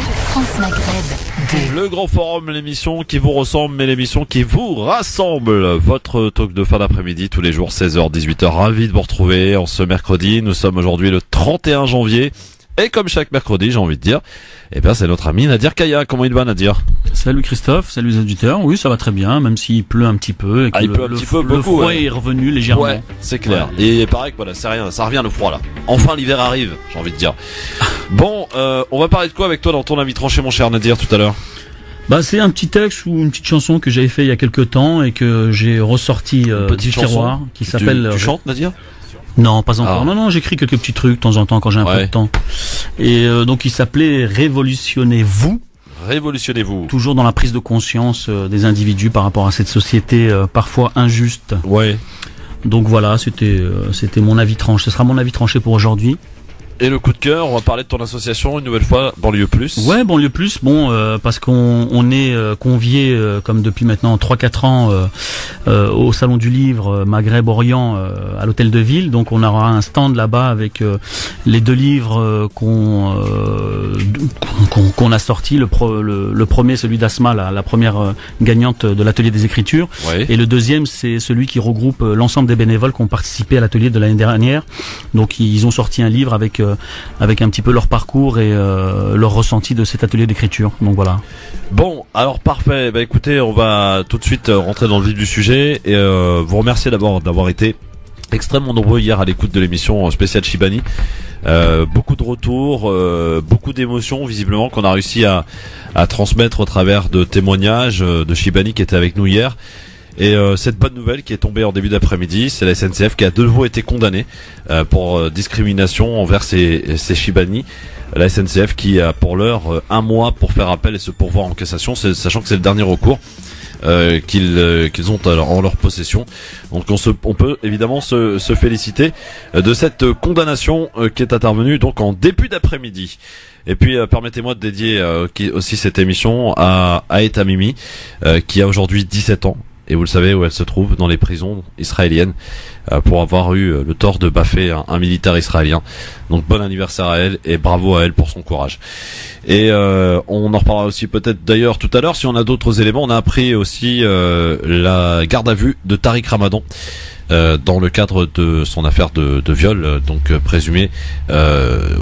France Maghreb 2. Le Grand Forum, l'émission qui vous ressemble, mais l'émission qui vous rassemble. Votre talk de fin d'après-midi, tous les jours, 16h, 18h. Ravi de vous retrouver en ce mercredi. Nous sommes aujourd'hui le 31 janvier. Et comme chaque mercredi, j'ai envie de dire, eh bien, c'est notre ami Nadir Kaya. Comment il va, Nadir? Salut Christophe, salut les auditeurs. Oui, ça va très bien, même s'il pleut un petit peu. Et que il pleut un petit peu, le beaucoup. froid est revenu légèrement. Ouais, c'est clair. Ouais. Et pareil que voilà, c'est rien, ça revient le froid là. Enfin, l'hiver arrive, j'ai envie de dire. Bon, on va parler de quoi avec toi dans ton avis tranché, mon cher Nadir, tout à l'heure? Bah, c'est un petit texte ou une petite chanson que j'avais fait il y a quelques temps et que j'ai ressorti du tiroir, qui s'appelle. Tu chantes, Nadir? Non, pas encore. Non, j'écris quelques petits trucs de temps en temps quand j'ai un peu de temps. Et donc il s'appelait Révolutionnez-vous. Révolutionnez-vous. Toujours dans la prise de conscience des individus par rapport à cette société parfois injuste. Ouais. Donc voilà, c'était mon avis tranché. Ce sera mon avis tranché pour aujourd'hui. Et le coup de cœur, on va parler de ton association une nouvelle fois, Banlieue Plus. Ouais, Banlieue Plus, bon, parce qu'on est convié, comme depuis maintenant 3-4 ans, au Salon du Livre Maghreb-Orient à l'Hôtel de Ville. Donc on aura un stand là-bas avec les deux livres qu'on a sortis. Le premier, celui d'Asma, la première gagnante de l'Atelier des Écritures. Ouais. Et le deuxième, c'est celui qui regroupe l'ensemble des bénévoles qui ont participé à l'atelier de l'année dernière. Donc ils ont sorti un livre avec un petit peu leur parcours et leur ressenti de cet atelier d'écriture. Donc voilà. Bon, alors parfait. Bah écoutez, on va tout de suite rentrer dans le vif du sujet et vous remercier d'abord d'avoir été extrêmement nombreux hier à l'écoute de l'émission spéciale Chibani. Beaucoup de retours, beaucoup d'émotions visiblement qu'on a réussi à transmettre au travers de témoignages de Chibani qui était avec nous hier. Et cette bonne nouvelle qui est tombée en début d'après-midi, c'est la SNCF qui a de nouveau été condamnée pour discrimination envers ces Chibani. La SNCF qui a pour l'heure un mois pour faire appel et se pourvoir en cassation, sachant que c'est le dernier recours qu'ils ont en leur possession. Donc on peut évidemment se féliciter de cette condamnation qui est intervenue donc en début d'après-midi. Et puis permettez-moi de dédier aussi cette émission à Aeta Mimi qui a aujourd'hui 17 ans. Et vous le savez où elle se trouve, dans les prisons israéliennes, pour avoir eu le tort de baffer un militaire israélien. Donc bon anniversaire à elle et bravo à elle pour son courage. Et on en reparlera aussi peut-être d'ailleurs tout à l'heure si on a d'autres éléments. On a appris aussi la garde à vue de Tariq Ramadan dans le cadre de son affaire de viol, donc présumé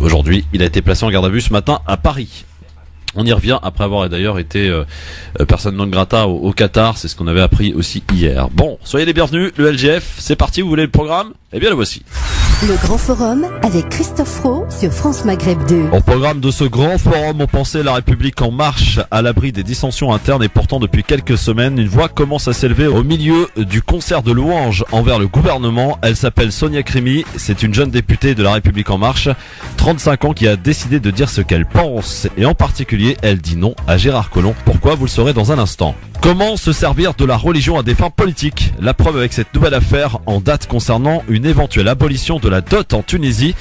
aujourd'hui. Il a été placé en garde à vue ce matin à Paris. On y revient après avoir d'ailleurs été personne non grata au Qatar, c'est ce qu'on avait appris aussi hier. Bon, soyez les bienvenus, le LGF, c'est parti, vous voulez le programme? Eh bien le voici. Le Grand Forum avec Christophe Roux sur France Maghreb 2. Au programme de ce Grand Forum, on pensait la République en marche, à l'abri des dissensions internes et pourtant depuis quelques semaines, une voix commence à s'élever au milieu du concert de louanges envers le gouvernement. Elle s'appelle Sonia Krimi, c'est une jeune députée de la République en marche, 35 ans, qui a décidé de dire ce qu'elle pense et en particulier, elle dit non à Gérard Collomb. Pourquoi? Vous le saurez dans un instant. Comment se servir de la religion à des fins politiques? La preuve avec cette nouvelle affaire en date concernant une éventuelle abolition de la dot en Tunisie.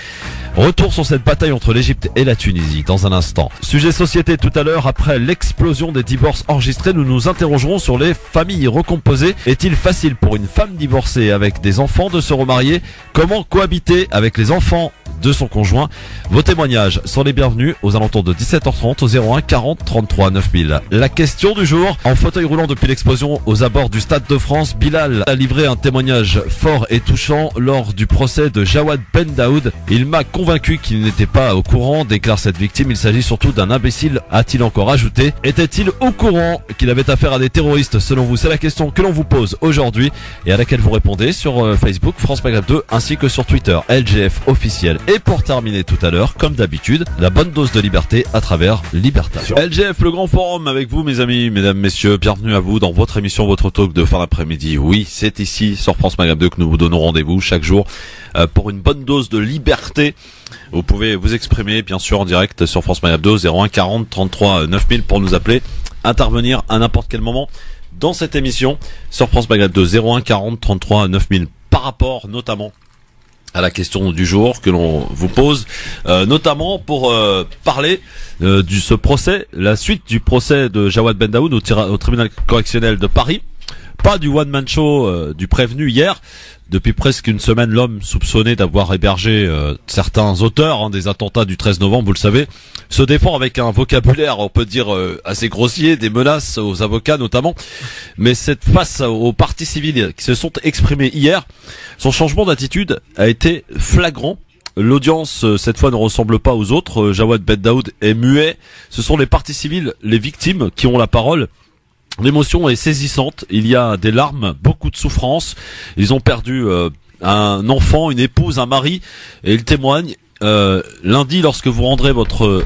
Retour sur cette bataille entre l'Égypte et la Tunisie dans un instant. Sujet société tout à l'heure, après l'explosion des divorces enregistrés, nous nous interrogerons sur les familles recomposées. Est-il facile pour une femme divorcée avec des enfants de se remarier? Comment cohabiter avec les enfants de son conjoint? Vos témoignages sont les bienvenus aux alentours de 17h30 au 01 40 33 9000. La question du jour, en fauteuil roulant depuis l'explosion aux abords du Stade de France, Bilal a livré un témoignage fort et touchant lors du procès de Jawad Ben Daoud. Il m'a convaincu qu'il n'était pas au courant, déclare cette victime. Il s'agit surtout d'un imbécile, a-t-il encore ajouté. Était-il au courant qu'il avait affaire à des terroristes selon vous? C'est la question que l'on vous pose aujourd'hui et à laquelle vous répondez sur Facebook France Maghreb 2 ainsi que sur Twitter LGF officiel. Et pour terminer tout à l'heure, comme d'habitude, la bonne dose de liberté à travers Libertation. LGF, le Grand Forum avec vous mes amis, mesdames, messieurs, bienvenue à vous dans votre émission, votre talk de fin d'après-midi. Oui, c'est ici sur France Maghreb 2 que nous vous donnons rendez-vous chaque jour pour une bonne dose de liberté. Vous pouvez vous exprimer bien sûr en direct sur France Maghreb 2 01 40 33 9000 pour nous appeler, intervenir à n'importe quel moment dans cette émission sur France Maghreb 2 01 40 33 9000 par rapport notamment à la question du jour que l'on vous pose, notamment pour parler ce procès, la suite du procès de Jawad Ben Daoud au tribunal correctionnel de Paris. pas du one-man show du prévenu hier. Depuis presque une semaine, l'homme soupçonné d'avoir hébergé certains auteurs des attentats du 13 novembre, vous le savez, se défend avec un vocabulaire, on peut dire, assez grossier, des menaces aux avocats notamment. Mais cette face aux parties civiles qui se sont exprimées hier, son changement d'attitude a été flagrant. L'audience, cette fois, ne ressemble pas aux autres. Jawad Ben Daoud est muet. Ce sont les parties civiles, les victimes, qui ont la parole. L'émotion est saisissante. Il y a des larmes, beaucoup de souffrance. Ils ont perdu un enfant, une épouse, un mari. Et ils témoignent. Lundi, lorsque vous rendrez votre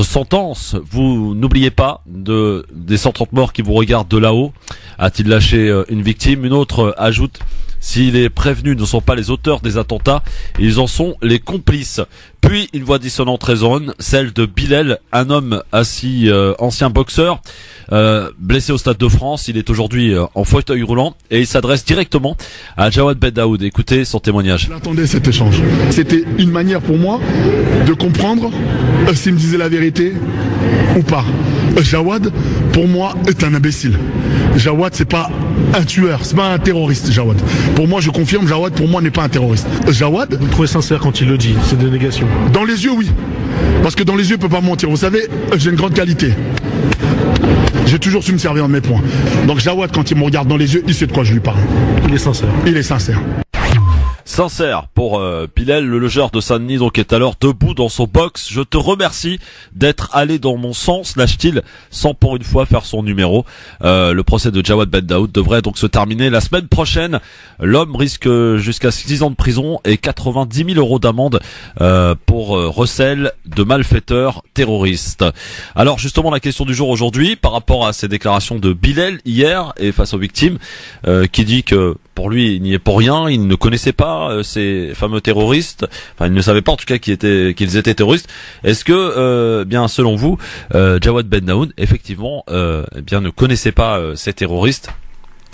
sentence, vous n'oubliez pas des 130 morts qui vous regardent de là-haut. A-t-il lâché une victime? Une autre ajoute: si les prévenus ne sont pas les auteurs des attentats, ils en sont les complices. Puis une voix dissonante résonne, celle de Bilal, un homme assis, ancien boxeur, blessé au Stade de France. Il est aujourd'hui en fauteuil roulant et il s'adresse directement à Jawad Ben Daoud. Écoutez son témoignage. J'attendais cet échange. C'était une manière pour moi de comprendre s'il me disait la vérité ou pas. Jawad, pour moi, est un imbécile. Jawad, c'est pas un tueur, c'est pas un terroriste, Jawad. Pour moi, je confirme, Jawad, pour moi, n'est pas un terroriste. Jawad... Vous le trouvez sincère quand il le dit, c'est des négations? Dans les yeux, oui. Parce que dans les yeux, il peut pas mentir. Vous savez, j'ai une grande qualité. J'ai toujours su me servir de mes points. Donc Jawad, quand il me regarde dans les yeux, il sait de quoi je lui parle. Il est sincère. Il est sincère. Sincère pour Bilal, le logeur de Saint-Denis, donc est alors debout dans son box. Je te remercie d'être allé dans mon sens, lâche-t-il, sans pour une fois faire son numéro. Le procès de Jawad Ben Daoud devrait donc se terminer la semaine prochaine. L'homme risque jusqu'à 6 ans de prison et 90 000 euros d'amende pour recel de malfaiteurs terroristes. Alors justement, la question du jour aujourd'hui, par rapport à ces déclarations de Bilal hier et face aux victimes, qui dit que pour lui, il n'y est pour rien, il ne connaissait pas ces fameux terroristes, enfin il ne savait pas en tout cas qu'ils étaient terroristes. Est-ce que, bien selon vous, Jawad Ben Daoud, effectivement, bien ne connaissait pas ces terroristes?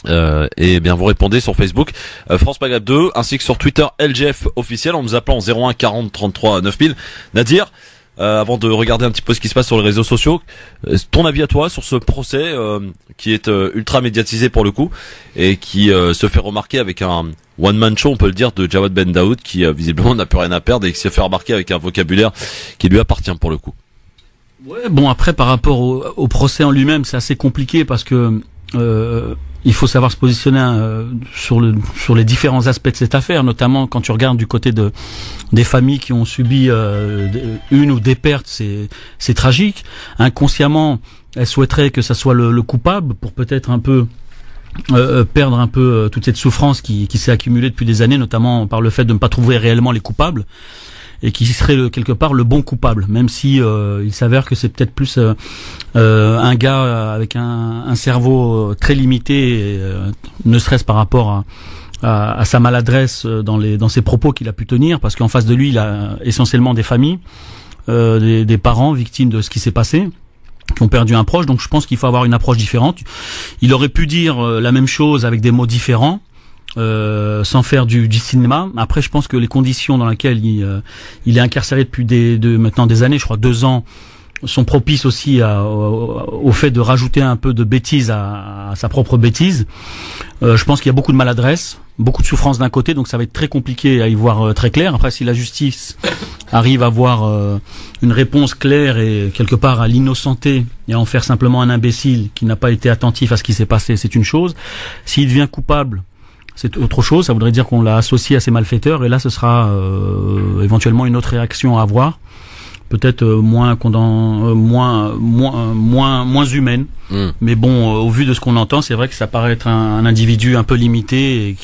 Et bien vous répondez sur Facebook France Maghreb 2 ainsi que sur Twitter LGF officiel en nous appelant au 01 40 33 9000. Nadir, avant de regarder un petit peu ce qui se passe sur les réseaux sociaux, ton avis à toi sur ce procès qui est ultra médiatisé pour le coup et qui se fait remarquer avec un one-man show, on peut le dire, de Jawad Ben Daoud qui visiblement n'a plus rien à perdre et qui se fait remarquer avec un vocabulaire qui lui appartient pour le coup. Ouais, bon après par rapport au procès en lui-même, c'est assez compliqué parce que il faut savoir se positionner sur les différents aspects de cette affaire, notamment quand tu regardes du côté des familles qui ont subi une ou des pertes, c'est tragique. Inconsciemment, elles souhaiteraient que ça soit le coupable pour peut-être un peu perdre un peu toute cette souffrance qui s'est accumulée depuis des années, notamment par le fait de ne pas trouver réellement les coupables, et qui serait quelque part le bon coupable, même si il s'avère que c'est peut-être plus un gars avec un cerveau très limité, ne serait-ce par rapport à sa maladresse dans ses propos qu'il a pu tenir, parce qu'en face de lui, il a essentiellement des familles, des parents victimes de ce qui s'est passé, qui ont perdu un proche. Donc je pense qu'il faut avoir une approche différente. Il aurait pu dire la même chose avec des mots différents, sans faire du cinéma. Après, je pense que les conditions dans lesquelles il est incarcéré depuis maintenant des années, je crois 2 ans, sont propices aussi au fait de rajouter un peu de bêtise à sa propre bêtise. Je pense qu'il y a beaucoup de maladresse, beaucoup de souffrance d'un côté, donc ça va être très compliqué à y voir très clair. Après, si la justice arrive à avoir une réponse claire et quelque part à l'innocenter et à en faire simplement un imbécile qui n'a pas été attentif à ce qui s'est passé, c'est une chose. S'il devient coupable, c'est autre chose, ça voudrait dire qu'on l'a associé à ces malfaiteurs, et là ce sera éventuellement une autre réaction à avoir, peut-être moins humaine. Mais bon, au vu de ce qu'on entend, c'est vrai que ça paraît être un individu un peu limité et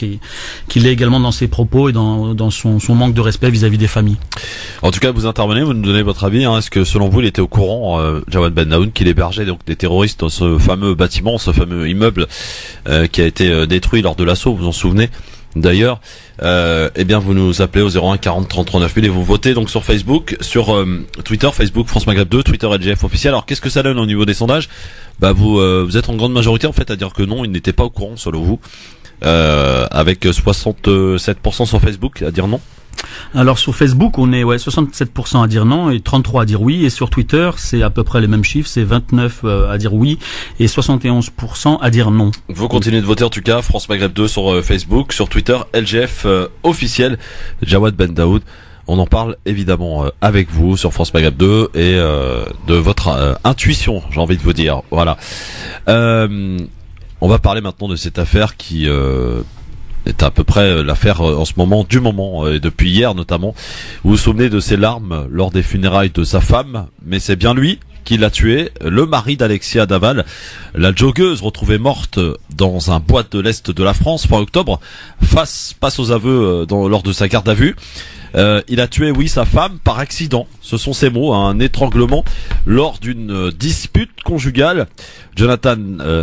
qu'il est également dans ses propos et dans son manque de respect vis-à-vis des familles. En tout cas, vous intervenez, vous nous donnez votre avis. Est-ce que selon vous, il était au courant, Jawad Ben Daoud, qu'il hébergeait donc des terroristes dans ce fameux bâtiment, ce fameux immeuble qui a été détruit lors de l'assaut, vous vous en souvenez d'ailleurs? Eh bien vous nous appelez au 01 40 33 9000 et vous votez donc sur Facebook, sur Twitter, Facebook France Maghreb 2, Twitter LGF officiel. Alors qu'est-ce que ça donne au niveau des sondages? Vous êtes en grande majorité en fait à dire que non, il n'était pas au courant selon vous, avec 67% sur Facebook à dire non. Alors sur Facebook, on est 67% à dire non et 33% à dire oui. Et sur Twitter, c'est à peu près les mêmes chiffres, c'est 29% à dire oui et 71% à dire non. Vous continuez de voter en tout cas, France Maghreb 2 sur Facebook, sur Twitter, LGF officiel, Jawad Ben Daoud. On en parle évidemment avec vous sur France Maghreb 2 et de votre intuition, j'ai envie de vous dire. Voilà. On va parler maintenant de cette affaire qui est à peu près l'affaire en ce moment, du moment, et depuis hier notamment. Vous vous souvenez de ses larmes lors des funérailles de sa femme, mais c'est bien lui qui l'a tué, le mari d'Alexia Daval, la joggeuse retrouvée morte dans un bois de l'Est de la France fin octobre, passe aux aveux lors de sa garde à vue. Il a tué, oui, sa femme par accident. Ce sont ses mots, un étranglement lors d'une dispute conjugale. Jonathan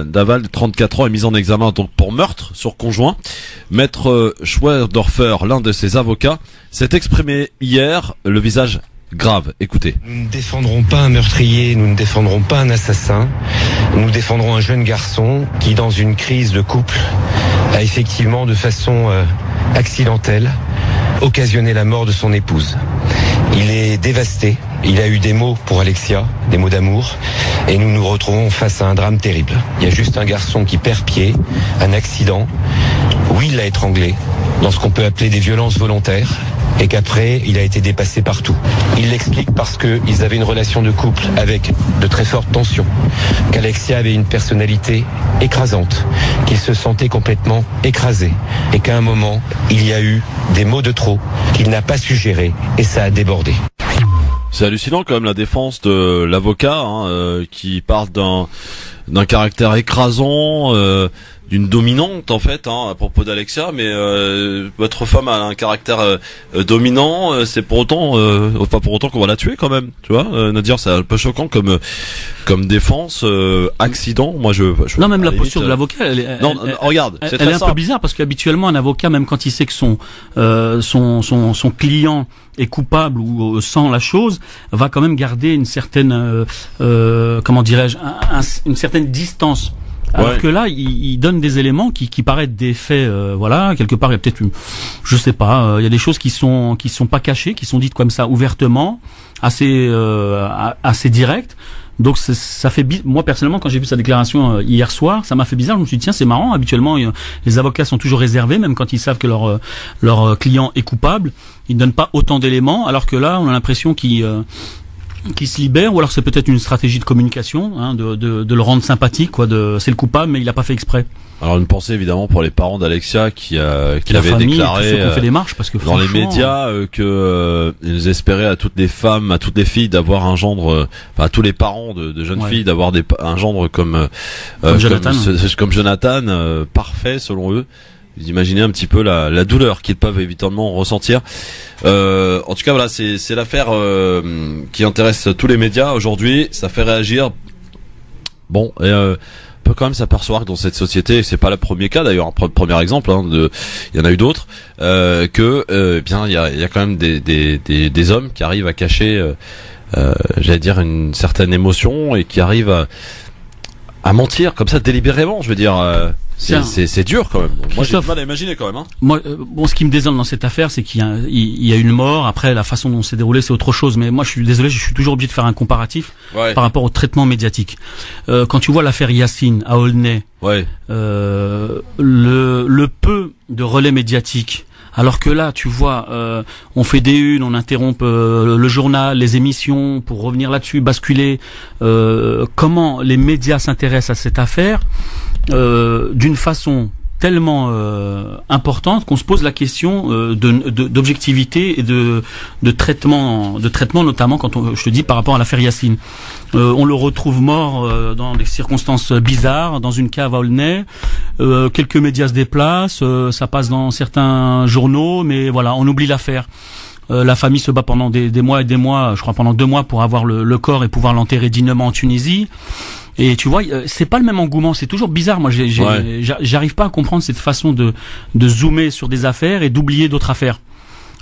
Daval, 34 ans, est mis en examen donc pour meurtre sur conjoint. Maître Schwerdorfer, l'un de ses avocats, s'est exprimé hier, le visage grave. Écoutez. Nous ne défendrons pas un meurtrier, nous ne défendrons pas un assassin. Nous défendrons un jeune garçon qui, dans une crise de couple, a effectivement, de façon accidentelle, occasionné la mort de son épouse. Il est dévasté. Il a eu des mots pour Alexia, des mots d'amour, et nous nous retrouvons face à un drame terrible. Il y a juste un garçon qui perd pied, un accident. Oui, il l'a étranglé, dans ce qu'on peut appeler des violences volontaires, et qu'après, il a été dépassé partout. Il l'explique parce qu'ils avaient une relation de couple avec de très fortes tensions, qu'Alexia avait une personnalité écrasante, qu'il se sentait complètement écrasé, et qu'à un moment, il y a eu des mots de trop qu'il n'a pas su gérer, et ça a débordé. C'est hallucinant quand même la défense de l'avocat qui parle d'un caractère écrasant, d'une dominante en fait à propos d'Alexia, mais votre femme a un caractère dominant, c'est pour autant pas pour autant qu'on va la tuer quand même, tu vois. Nadir, c'est un peu choquant comme défense, accident. Moi je non, même la posture de l'avocat, regarde, elle est un peu bizarre parce qu'habituellement un avocat, même quand il sait que son client est coupable ou sent la chose, va quand même garder une certaine comment dirais-je, une certaine distance. Alors que là, il donne des éléments qui paraissent des faits, voilà, quelque part il y a peut-être, je sais pas, il y a des choses qui sont pas cachées, qui sont dites comme ça ouvertement, assez directes. Donc ça fait moi personnellement quand j'ai vu sa déclaration hier soir, ça m'a fait bizarre. Je me suis dit tiens, c'est marrant. Habituellement les avocats sont toujours réservés, même quand ils savent que leur client est coupable, ils ne donnent pas autant d'éléments, alors que là on a l'impression qu'ils se libère, ou alors c'est peut-être une stratégie de communication, de le rendre sympathique, c'est le coupable mais il n'a pas fait exprès. Alors une pensée évidemment pour les parents d'Alexia qui avaient déclaré fait des marches, parce que dans les médias ils espéraient à toutes les femmes, à toutes les filles d'avoir un gendre, à tous les parents de jeunes filles d'avoir un gendre comme Jonathan, parfait selon eux. Vous imaginez un petit peu la douleur qu'ils peuvent évidemment ressentir. En tout cas, voilà, c'est l'affaire qui intéresse tous les médias aujourd'hui. Ça fait réagir. Bon, et on peut quand même s'apercevoir que dans cette société, c'est pas le premier cas d'ailleurs, un premier exemple. Il y en a eu d'autres. Bien, il y a quand même des hommes qui arrivent à cacher, j'allais dire, une certaine émotion et qui arrivent à mentir comme ça délibérément. Je veux dire. C'est dur quand même. Moi j'ai du mal à imaginer quand même. Moi, ce qui me désole dans cette affaire, c'est qu'il y a une mort. Après, la façon dont c'est déroulé, c'est autre chose. Mais moi, je suis désolé, je suis toujours obligé de faire un comparatif par rapport au traitement médiatique. Quand tu vois l'affaire Yacine à Aulnay, le peu de relais médiatique. Alors que là, tu vois, on fait des unes, on interrompt le journal, les émissions pour revenir là-dessus, basculer. Comment les médias s'intéressent à cette affaire d'une façon tellement importante qu'on se pose la question d'objectivité et de traitement notamment quand je te dis par rapport à l'affaire Yacine. On le retrouve mort dans des circonstances bizarres dans une cave à Aulnay. Quelques médias se déplacent, ça passe dans certains journaux, mais voilà, on oublie l'affaire. La famille se bat pendant des mois et des mois, je crois pendant 2 mois pour avoir le corps et pouvoir l'enterrer dignement en Tunisie. Et tu vois, c'est pas le même engouement, c'est toujours bizarre. Moi, j'arrive pas à comprendre cette façon de zoomer sur des affaires et d'oublier d'autres affaires.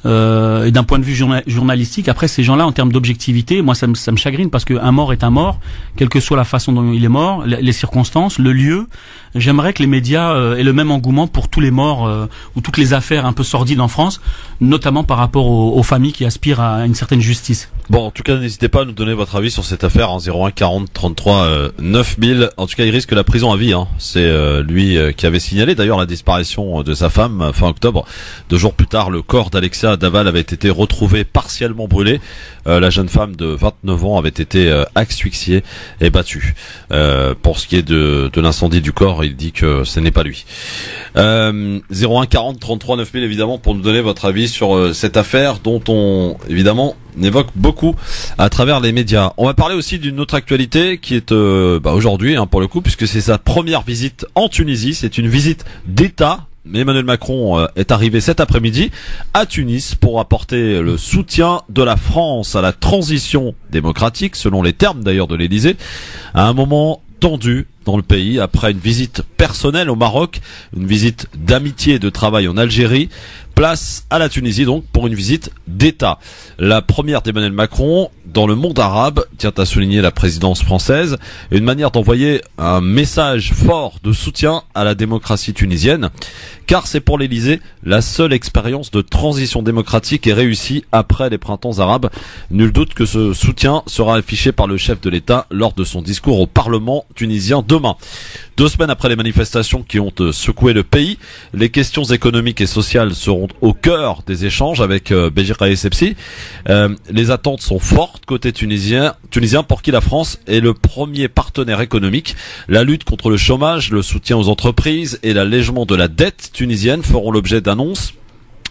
et d'un point de vue journalistique. Après, ces gens-là, en termes d'objectivité, moi, ça me chagrine parce qu'un mort est un mort, quelle que soit la façon dont il est mort, les circonstances, le lieu. J'aimerais que les médias aient le même engouement pour tous les morts ou toutes les affaires un peu sordides en France, notamment par rapport aux familles qui aspirent à une certaine justice. Bon, en tout cas, n'hésitez pas à nous donner votre avis sur cette affaire en 01 40 33 9000. En tout cas, il risque la prison à vie. C'est lui qui avait signalé d'ailleurs la disparition de sa femme fin octobre. 2 jours plus tard, le corps d'Alexia Daval avait été retrouvé partiellement brûlé. La jeune femme de 29 ans avait été asphyxiée et battue. Pour ce qui est de l'incendie du corps, il dit que ce n'est pas lui. 01 40 33 9000 évidemment pour nous donner votre avis sur cette affaire dont on évidemment évoque beaucoup à travers les médias. On va parler aussi d'une autre actualité qui est aujourd'hui pour le coup, puisque c'est sa première visite en Tunisie. C'est une visite d'État. Emmanuel Macron est arrivé cet après-midi à Tunis pour apporter le soutien de la France à la transition démocratique, selon les termes d'ailleurs de l'Élysée, à un moment tendu dans le pays après une visite personnelle au Maroc, une visite d'amitié et de travail en Algérie. Place à la Tunisie donc pour une visite d'État. La première d'Emmanuel Macron dans le monde arabe, tient à souligner la présidence française, une manière d'envoyer un message fort de soutien à la démocratie tunisienne, car c'est pour l'Élysée la seule expérience de transition démocratique et réussie après les printemps arabes. Nul doute que ce soutien sera affiché par le chef de l'État lors de son discours au Parlement tunisien demain. 2 semaines après les manifestations qui ont secoué le pays, les questions économiques et sociales seront au cœur des échanges avec Béjir Essebsi. Les attentes sont fortes côté tunisien pour qui la France est le premier partenaire économique. La lutte contre le chômage, le soutien aux entreprises et l'allègement de la dette tunisienne feront l'objet d'annonces.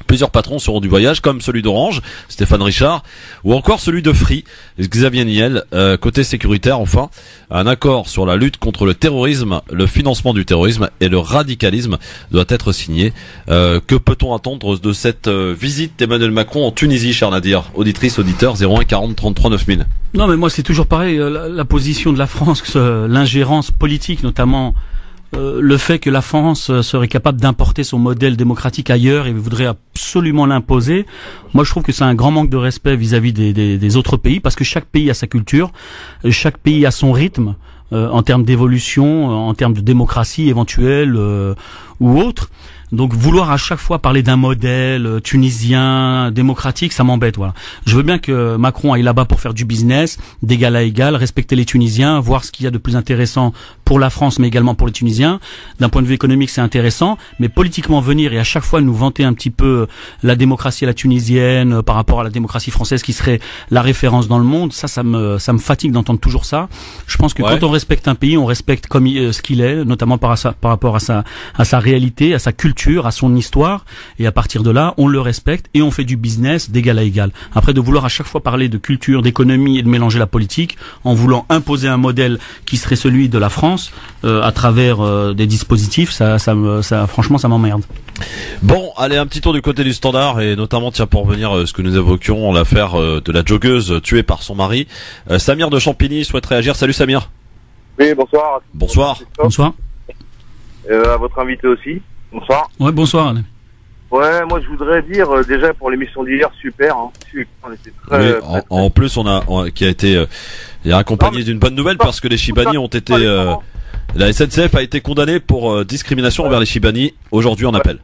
Plusieurs patrons seront du voyage, comme celui d'Orange, Stéphane Richard, ou encore celui de Free, Xavier Niel. Côté sécuritaire, enfin, un accord sur la lutte contre le terrorisme, le financement du terrorisme et le radicalisme doit être signé. Que peut-on attendre de cette visite d'Emmanuel Macron en Tunisie, cher Nadir? Auditrice, auditeur, 01 40 33 9000. Non, mais moi, c'est toujours pareil. La position de la France, l'ingérence politique, notamment le fait que la France serait capable d'importer son modèle démocratique ailleurs et voudrait absolument l'imposer, moi je trouve que c'est un grand manque de respect vis-à-vis des autres pays, parce que chaque pays a sa culture, chaque pays a son rythme en termes d'évolution, en termes de démocratie éventuelle ou autre. Donc vouloir à chaque fois parler d'un modèle tunisien, démocratique, ça m'embête. Voilà. Je veux bien que Macron aille là-bas pour faire du business, d'égal à égal, respecter les Tunisiens, voir ce qu'il y a de plus intéressant pour la France, mais également pour les Tunisiens. D'un point de vue économique, c'est intéressant, mais politiquement venir et à chaque fois nous vanter un petit peu la démocratie à la tunisienne par rapport à la démocratie française qui serait la référence dans le monde, ça me fatigue d'entendre toujours ça. Je pense que quand on respecte un pays, on respecte comme ce qu'il est, notamment par rapport à sa réalité, à sa culture, à son histoire, et à partir de là, on le respecte et on fait du business d'égal à égal. Après, de vouloir à chaque fois parler de culture, d'économie et de mélanger la politique en voulant imposer un modèle qui serait celui de la France à travers des dispositifs, ça franchement, ça m'emmerde. Bon, allez, un petit tour du côté du Standard et notamment, tiens, pour revenir ce que nous évoquions, l'affaire de la joggeuse tuée par son mari. Samir de Champigny souhaite réagir. Salut Samir. Oui, bonsoir. Bonsoir. Bonsoir. À votre invité aussi. Bonsoir. Ouais, bonsoir. Ouais, moi je voudrais dire déjà pour l'émission d'hier, super. On était très, oui, en plus, qui a été accompagné d'une bonne nouvelle parce que les Chibani ont été. La SNCF a été condamnée pour discrimination envers les Chibani aujourd'hui en appel.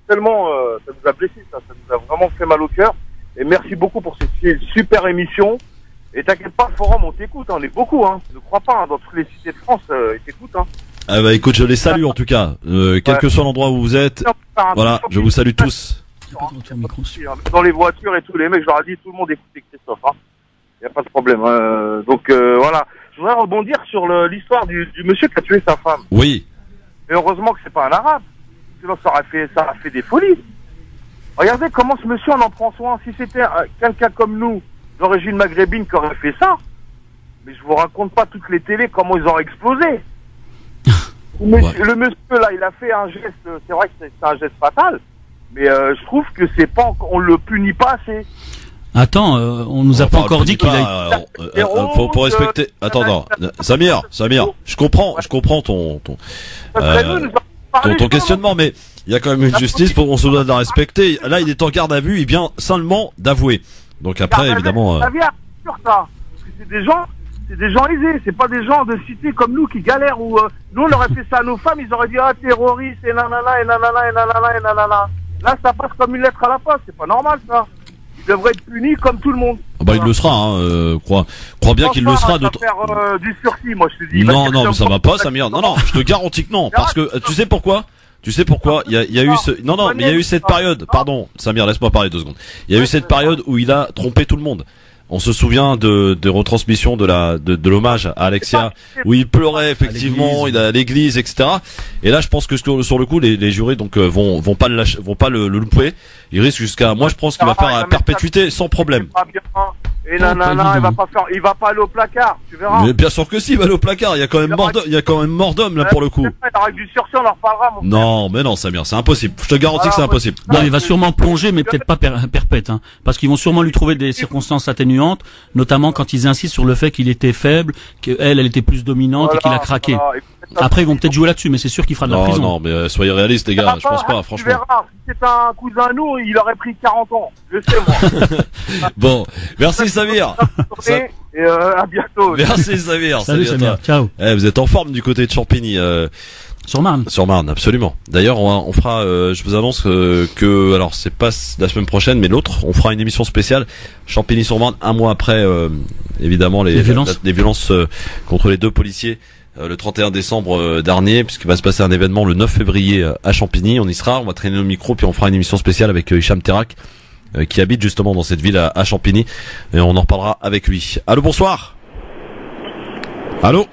Tellement, ça nous a blessé, ça nous a vraiment fait mal au cœur. Et merci beaucoup pour cette super émission. Et t'inquiète pas, le forum, on t'écoute, on est beaucoup. Ne crois pas, dans toutes les cités de France, ils t'écoutent. Ah bah écoute, je les salue en tout cas, quel que soit l'endroit où vous êtes. Voilà, je vous salue tous. Dans les voitures et tous les mecs, je leur ai dit, tout le monde écoute Christophe. Il n'y a pas de problème. Donc voilà. Je voudrais rebondir sur l'histoire du monsieur qui a tué sa femme. Oui. Mais heureusement que c'est pas un arabe. Sinon ça aurait fait des folies. Regardez comment ce monsieur en prend soin. Si c'était quelqu'un comme nous, d'origine maghrébine, qui aurait fait ça, mais je vous raconte pas toutes les télés, comment ils ont explosé. Le monsieur là, il a fait un geste, c'est vrai que c'est un geste fatal, mais je trouve que c'est pas, on le punit pas assez. Attends, on nous a pas encore dit qu'il a. Faut respecter. Attends, Samir, je comprends ton questionnement, mais il y a quand même une justice, on se doit de la respecter. Là, il est en garde à vue, il vient seulement d'avouer. Donc après, évidemment... Ça vient sur ça. Parce que c'est des gens aisés, c'est pas des gens de cité comme nous qui galèrent où nous on aurait fait ça à nos femmes, ils auraient dit ah terroriste et nanana et nanana et nanana et nanana. Là ça passe comme une lettre à la poste, c'est pas normal ça. Il devrait être puni comme tout le monde. Ah bah il le sera, hein, crois bien qu'il le sera. De faire du sursis, moi je te dis. Non, mais ça va pas, Samir. Non, je te garantis que non, parce que tu sais pourquoi? Il y a eu mais il y a eu cette période. Pardon, Samir, laisse-moi parler 2 secondes. Il y a eu cette période où il a trompé tout le monde. On se souvient de retransmission de l'hommage à Alexia, où il pleurait effectivement, il a à l'église, etc. Et là, je pense que sur le coup, les jurés donc vont pas le louper. Il risque moi je pense qu'il va faire à perpétuité sans problème. Et nanana, il va pas aller au placard, tu verras. Mais bien sûr que si, il va aller au placard. Il y a quand même mort d'homme là pour le coup. Avec du sursis, on en reparlera. Non, mais non, Samir, c'est impossible. Je te garantis que c'est impossible. Non, il va sûrement plonger, mais peut-être pas perpète, hein, parce qu'ils vont sûrement lui trouver des circonstances atténuantes, notamment quand ils insistent sur le fait qu'il était faible, qu'elle était plus dominante et qu'il a craqué. Après, ils vont peut-être jouer là-dessus, mais c'est sûr qu'il fera de la prison. Non, mais soyez réalistes, les gars. Je pense pas, franchement. Tu verras. Si c'est un cousin à nous, il aurait pris 40 ans. Je sais, moi. Bon, merci Samir. Et à bientôt. Merci Samir. Salut Samir. Ciao. Vous êtes en forme du côté de Champigny. Sur Marne. Sur Marne, absolument. D'ailleurs, on fera. Je vous annonce que alors c'est pas la semaine prochaine, mais l'autre, on fera une émission spéciale Champigny-sur-Marne 1 mois après, évidemment les violences contre les 2 policiers. Le 31 décembre dernier, puisqu'il va se passer un événement le 9 février à Champigny. On y sera, on va traîner nos micros, puis on fera une émission spéciale avec Hicham Terak, qui habite justement dans cette ville à Champigny, et on en reparlera avec lui. Allô, bonsoir. Allô.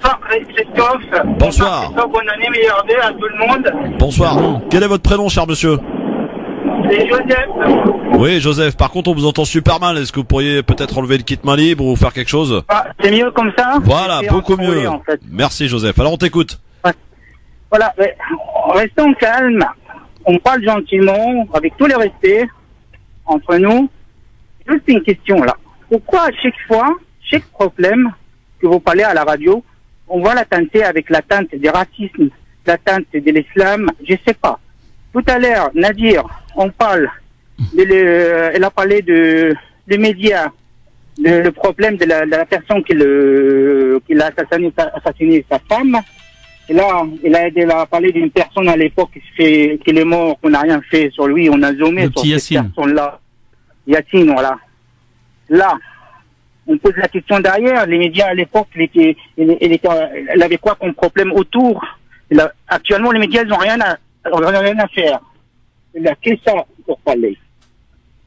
Bonsoir. Bonne année, meilleure année à tout le monde. Bonsoir. Quel est votre prénom, cher monsieur? C'est Joseph. Oui, Joseph. Par contre, on vous entend super mal. Est-ce que vous pourriez peut-être enlever le kit main libre ou faire quelque chose? C'est mieux comme ça? Voilà, beaucoup mieux. En fait. Merci, Joseph. Alors, on t'écoute. Voilà, restons calmes. On parle gentiment, avec tout le respect, entre nous. Juste une question, là. Pourquoi, à chaque fois, chaque problème que vous parlez à la radio, on va la teinter avec la teinte du racisme, la teinte de l'islam, je sais pas. Tout à l'heure, Nadir, on parle, elle a parlé des médias, le problème de la personne qui a assassiné sa femme. Et là, elle a parlé d'une personne à l'époque qui est mort, qu'on n'a rien fait sur lui, on a zoomé sur cette personne-là. Yacine, voilà. Là, on pose la question derrière, les médias à l'époque, elle avait quoi comme problème autour? Actuellement, les médias, ils n'ont rien à faire. Il n'y a que ça pour parler.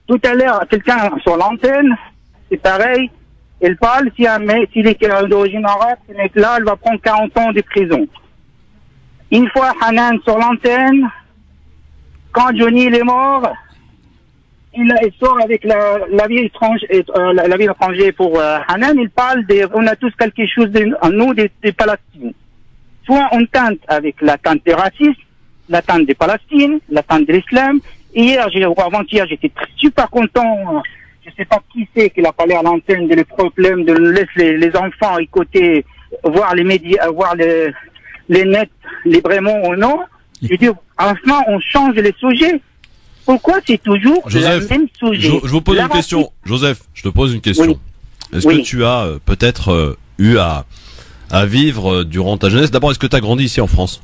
Tout à l'heure, quelqu'un sur l'antenne, c'est pareil, elle parle, s'il est d'origine arabe, ce mec-là, elle va prendre 40 ans de prison. Une fois Hanan sur l'antenne, quand Johnny il est mort, il sort avec la vie étrangère pour Hanan, il parle on a tous quelque chose en nous des Palestiniens. Soit on tente avec la tente des racistes, la tente des Palestiniens, la tente de l'islam. Avant-hier, j'étais super content. Je sais pas qui c'est qui a parlé à l'antenne des problèmes de laisser les enfants écouter, voir les médias, voir les nets, librement ou non. Je dis, enfin, on change les sujets. Pourquoi c'est toujours Joseph, le même sujet? Je vous pose une question. Joseph, je te pose une question. Oui. Est-ce que tu as peut-être eu à vivre durant ta jeunesse? D'abord, est-ce que tu as grandi ici en France?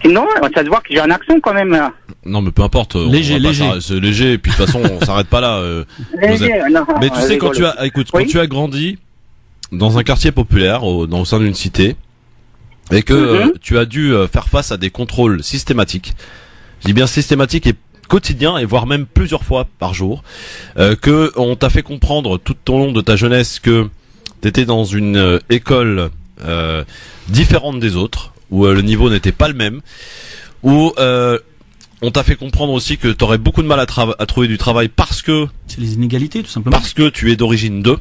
Non, ça se voit que j'ai un accent quand même. Non, mais peu importe. Léger. C'est léger. Et puis de toute façon, on s'arrête pas là. Léger, non, mais tu sais, quand tu as grandi dans un quartier populaire, au sein d'une cité, et que tu as dû faire face à des contrôles systématiques, je dis bien systématiques et quotidiens, et voire même plusieurs fois par jour, que on t'a fait comprendre tout au long de ta jeunesse que t'étais dans une école différente des autres, où le niveau n'était pas le même, où on t'a fait comprendre aussi que t'aurais beaucoup de mal à trouver du travail parce que c'est les inégalités tout simplement. Parce que tu es d'origine d'eux.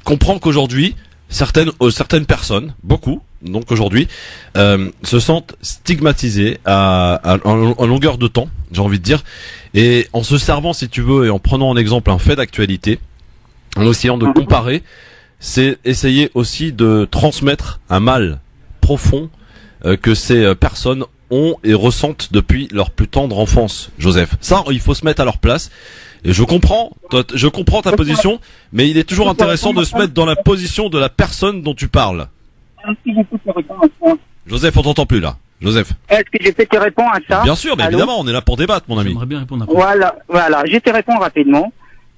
Comprends qu'aujourd'hui certaines personnes, beaucoup, donc aujourd'hui, se sentent stigmatisées en longueur de temps, j'ai envie de dire, et en se servant, si tu veux, et en prenant en exemple un fait d'actualité, en essayant de comparer, c'est essayer aussi de transmettre un mal profond que ces personnes ont et ressentent depuis leur plus tendre enfance, Joseph. Ça, il faut se mettre à leur place. Et je comprends ta position, mais il est toujours intéressant de se mettre dans la position de la personne dont tu parles. Joseph, on t'entend plus là. Joseph. Est-ce que je peux te répondre à ça? Bien sûr, mais évidemment, on est là pour débattre, mon ami. J'aimerais bien répondre après. Voilà, je te réponds rapidement.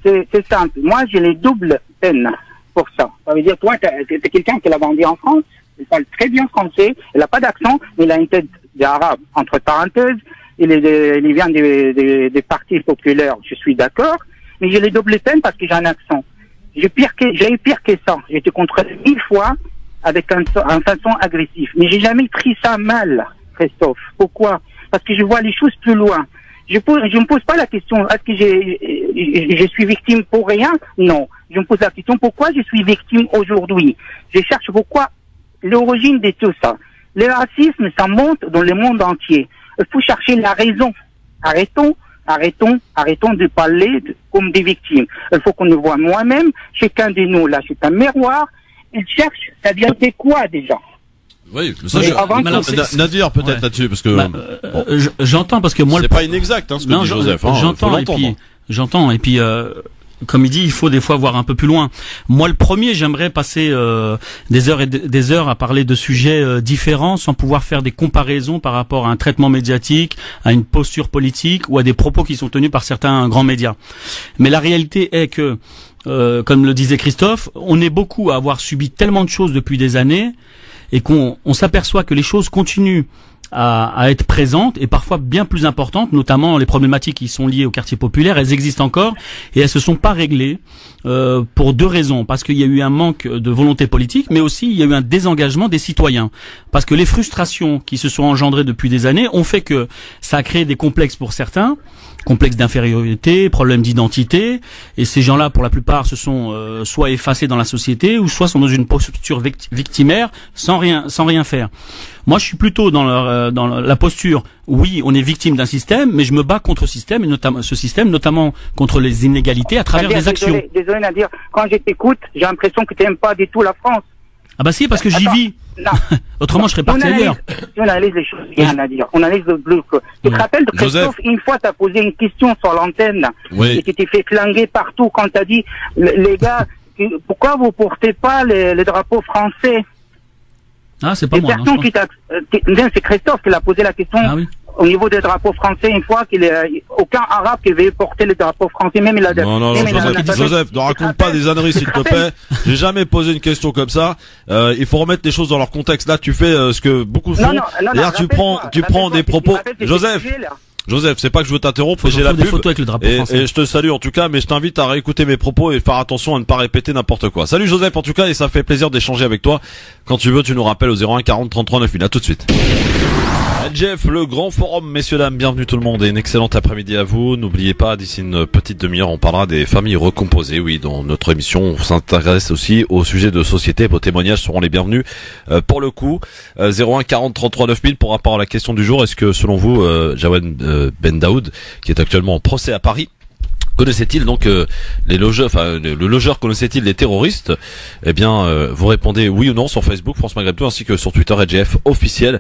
C'est simple. Moi, j'ai les doubles peines pour ça. Ça veut dire, toi, t'es quelqu'un qui l'a grandi en France, il parle très bien français, il n'a pas d'accent, mais il a une tête d'arabe, entre parenthèses, il vient des partis populaires, je suis d'accord, mais j'ai les doubles peines parce que j'ai un accent. J'ai eu pire que ça. J'ai été contrôlé 1000 fois avec un façon agressif. Mais j'ai jamais pris ça mal, Christophe. Pourquoi? Parce que je vois les choses plus loin. Je me pose pas la question, est-ce que je suis victime pour rien? Non. Je me pose la question, pourquoi je suis victime aujourd'hui? Je cherche pourquoi l'origine de tout ça. Le racisme, ça monte dans le monde entier. Il faut chercher la raison. Arrêtons de parler comme des victimes. Il faut qu'on nous voit moi-même, chacun de nous, là, c'est un miroir. Il cherche, ça vient de quoi déjà? Oui, ça, Nadir peut-être là-dessus, parce que j'entends, parce que moi c'est pas inexact ce que dit Joseph. J'entends et puis comme il dit, il faut des fois voir un peu plus loin. Moi, le premier, j'aimerais passer des heures et des heures à parler de sujets différents, sans pouvoir faire des comparaisons par rapport à un traitement médiatique, à une posture politique ou à des propos qui sont tenus par certains grands médias. Mais la réalité est que, comme le disait Christophe, on est beaucoup à avoir subi tellement de choses depuis des années et qu'on s'aperçoit que les choses continuent à être présentes et parfois bien plus importantes, notamment les problématiques qui sont liées au quartier populaire, elles existent encore et elles se sont pas réglées pour deux raisons. Parce qu'il y a eu un manque de volonté politique, mais aussi il y a eu un désengagement des citoyens. Parce que les frustrations qui se sont engendrées depuis des années ont fait que ça a créé des complexes pour certains, complexes d'infériorité, problèmes d'identité, et ces gens-là, pour la plupart, se sont soit effacés dans la société, ou soit sont dans une posture victimaire, sans rien faire. Moi, je suis plutôt dans la posture, oui, on est victime d'un système, mais je me bats contre ce système, notamment contre les inégalités à travers des actions. Désolé Nadir, quand je t'écoute, j'ai l'impression que tu n'aimes pas du tout la France. Ah bah si, parce que j'y vis. Autrement, je serais parti ailleurs. On analyse les choses bien, Nadir. On analyse le bloc. Tu te rappelles de Christophe, une fois, tu as posé une question sur l'antenne, et tu t'es fait flinguer partout quand tu as dit, les gars, pourquoi vous portez pas les drapeaux français? Ah, c'est pas moi. C'est Christophe qui l'a posé la question. Ah oui. Au niveau des drapeaux français, une fois aucun arabe qui veut porter les drapeaux français, même il a Non, Joseph, ne raconte pas des âneries s'il te plaît. J'ai jamais posé une question comme ça. Il faut remettre les choses dans leur contexte. Là, tu fais ce que beaucoup font. D'ailleurs, tu prends des propos. Joseph, c'est pas que je veux t'interrompre, j'ai la pub avec le drapeau et je te salue en tout cas, mais je t'invite à réécouter mes propos et faire attention à ne pas répéter n'importe quoi. Salut Joseph en tout cas, et ça fait plaisir d'échanger avec toi. Quand tu veux, tu nous rappelles au 01 40 33 9000. À tout de suite. Jeff, le grand forum, messieurs dames, bienvenue tout le monde et une excellente après-midi à vous. N'oubliez pas, d'ici une petite demi-heure, on parlera des familles recomposées. Oui, dans notre émission, on s'intéresse aussi au sujet de société. Vos témoignages seront les bienvenus. Pour le coup, 01 40 33 9000 pour rapport à la question du jour. Est-ce que selon vous, Jawad Ben Daoud, qui est actuellement en procès à Paris, connaissait-il donc les logeurs, le logeur connaissait-il les terroristes? Eh bien, vous répondez oui ou non sur Facebook France Maghreb 2 ainsi que sur Twitter RGF officiel.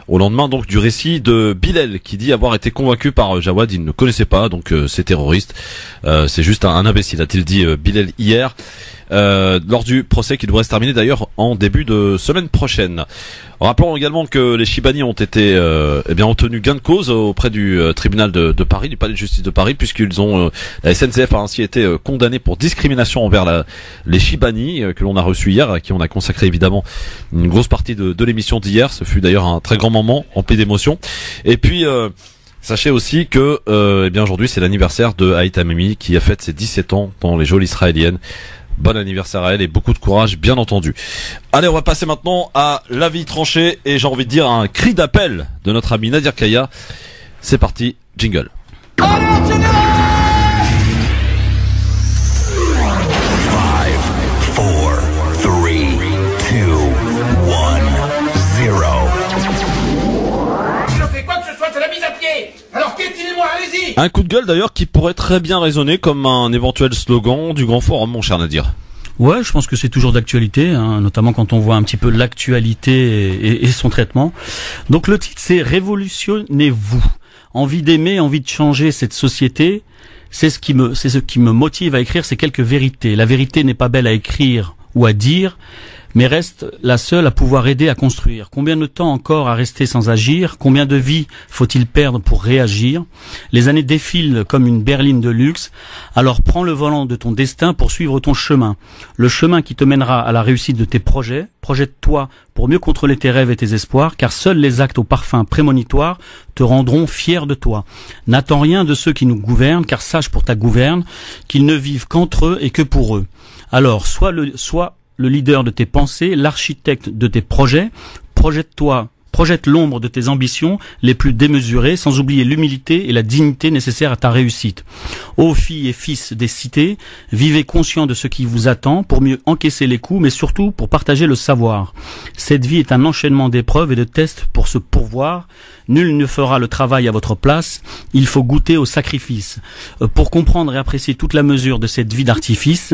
Au lendemain donc du récit de Bilal qui dit avoir été convaincu par Jawad, il ne connaissait pas donc ces terroristes. C'est juste un imbécile, a-t-il dit Bilal hier. Lors du procès qui devrait se terminer d'ailleurs en début de semaine prochaine. Rappelons également que les Chibani ont été ont tenu gain de cause auprès du tribunal de Paris, du palais de justice de Paris, puisqu'ils ont la SNCF a ainsi été condamnée pour discrimination envers les Chibani que l'on a reçu hier, à qui on a consacré évidemment une grosse partie de l'émission d'hier. Ce fut d'ailleurs un très grand moment rempli d'émotions. Et puis sachez aussi que aujourd'hui c'est l'anniversaire de Aït Hamimi qui a fêté ses 17 ans dans les geôles israéliennes. Bon anniversaire à elle et beaucoup de courage, bien entendu. Allez, on va passer maintenant à l'avis tranché et j'ai envie de dire un cri d'appel de notre ami Nadir Kaya. C'est parti, jingle. 5, 4, 3, 2, 1, 0. Je fais quoi que ce soit, c'est la mise à pied. Alors piétinez-moi, allez-y. Un coup de gueule d'ailleurs qui pourrait très bien résonner comme un éventuel slogan du Grand Forum, mon cher Nadir. Ouais, je pense que c'est toujours d'actualité, hein, notamment quand on voit un petit peu l'actualité et son traitement. Donc le titre, c'est « Révolutionnez-vous ». Envie d'aimer, envie de changer cette société, c'est ce qui me motive à écrire ces quelques vérités. La vérité n'est pas belle à écrire ou à dire, mais reste la seule à pouvoir aider à construire. Combien de temps encore à rester sans agir? Combien de vies faut-il perdre pour réagir? Les années défilent comme une berline de luxe, alors prends le volant de ton destin pour suivre ton chemin. Le chemin qui te mènera à la réussite de tes projets. Projette-toi pour mieux contrôler tes rêves et tes espoirs, car seuls les actes au parfum prémonitoire te rendront fier de toi. N'attends rien de ceux qui nous gouvernent, car sache pour ta gouverne qu'ils ne vivent qu'entre eux et que pour eux. Alors, sois le leader de tes pensées, l'architecte de tes projets, projette l'ombre de tes ambitions les plus démesurées, sans oublier l'humilité et la dignité nécessaires à ta réussite. Ô filles et fils des cités, vivez conscients de ce qui vous attend pour mieux encaisser les coups, mais surtout pour partager le savoir. Cette vie est un enchaînement d'épreuves et de tests pour se pourvoir. Nul ne fera le travail à votre place, il faut goûter au sacrifice. Pour comprendre et apprécier toute la mesure de cette vie d'artifice,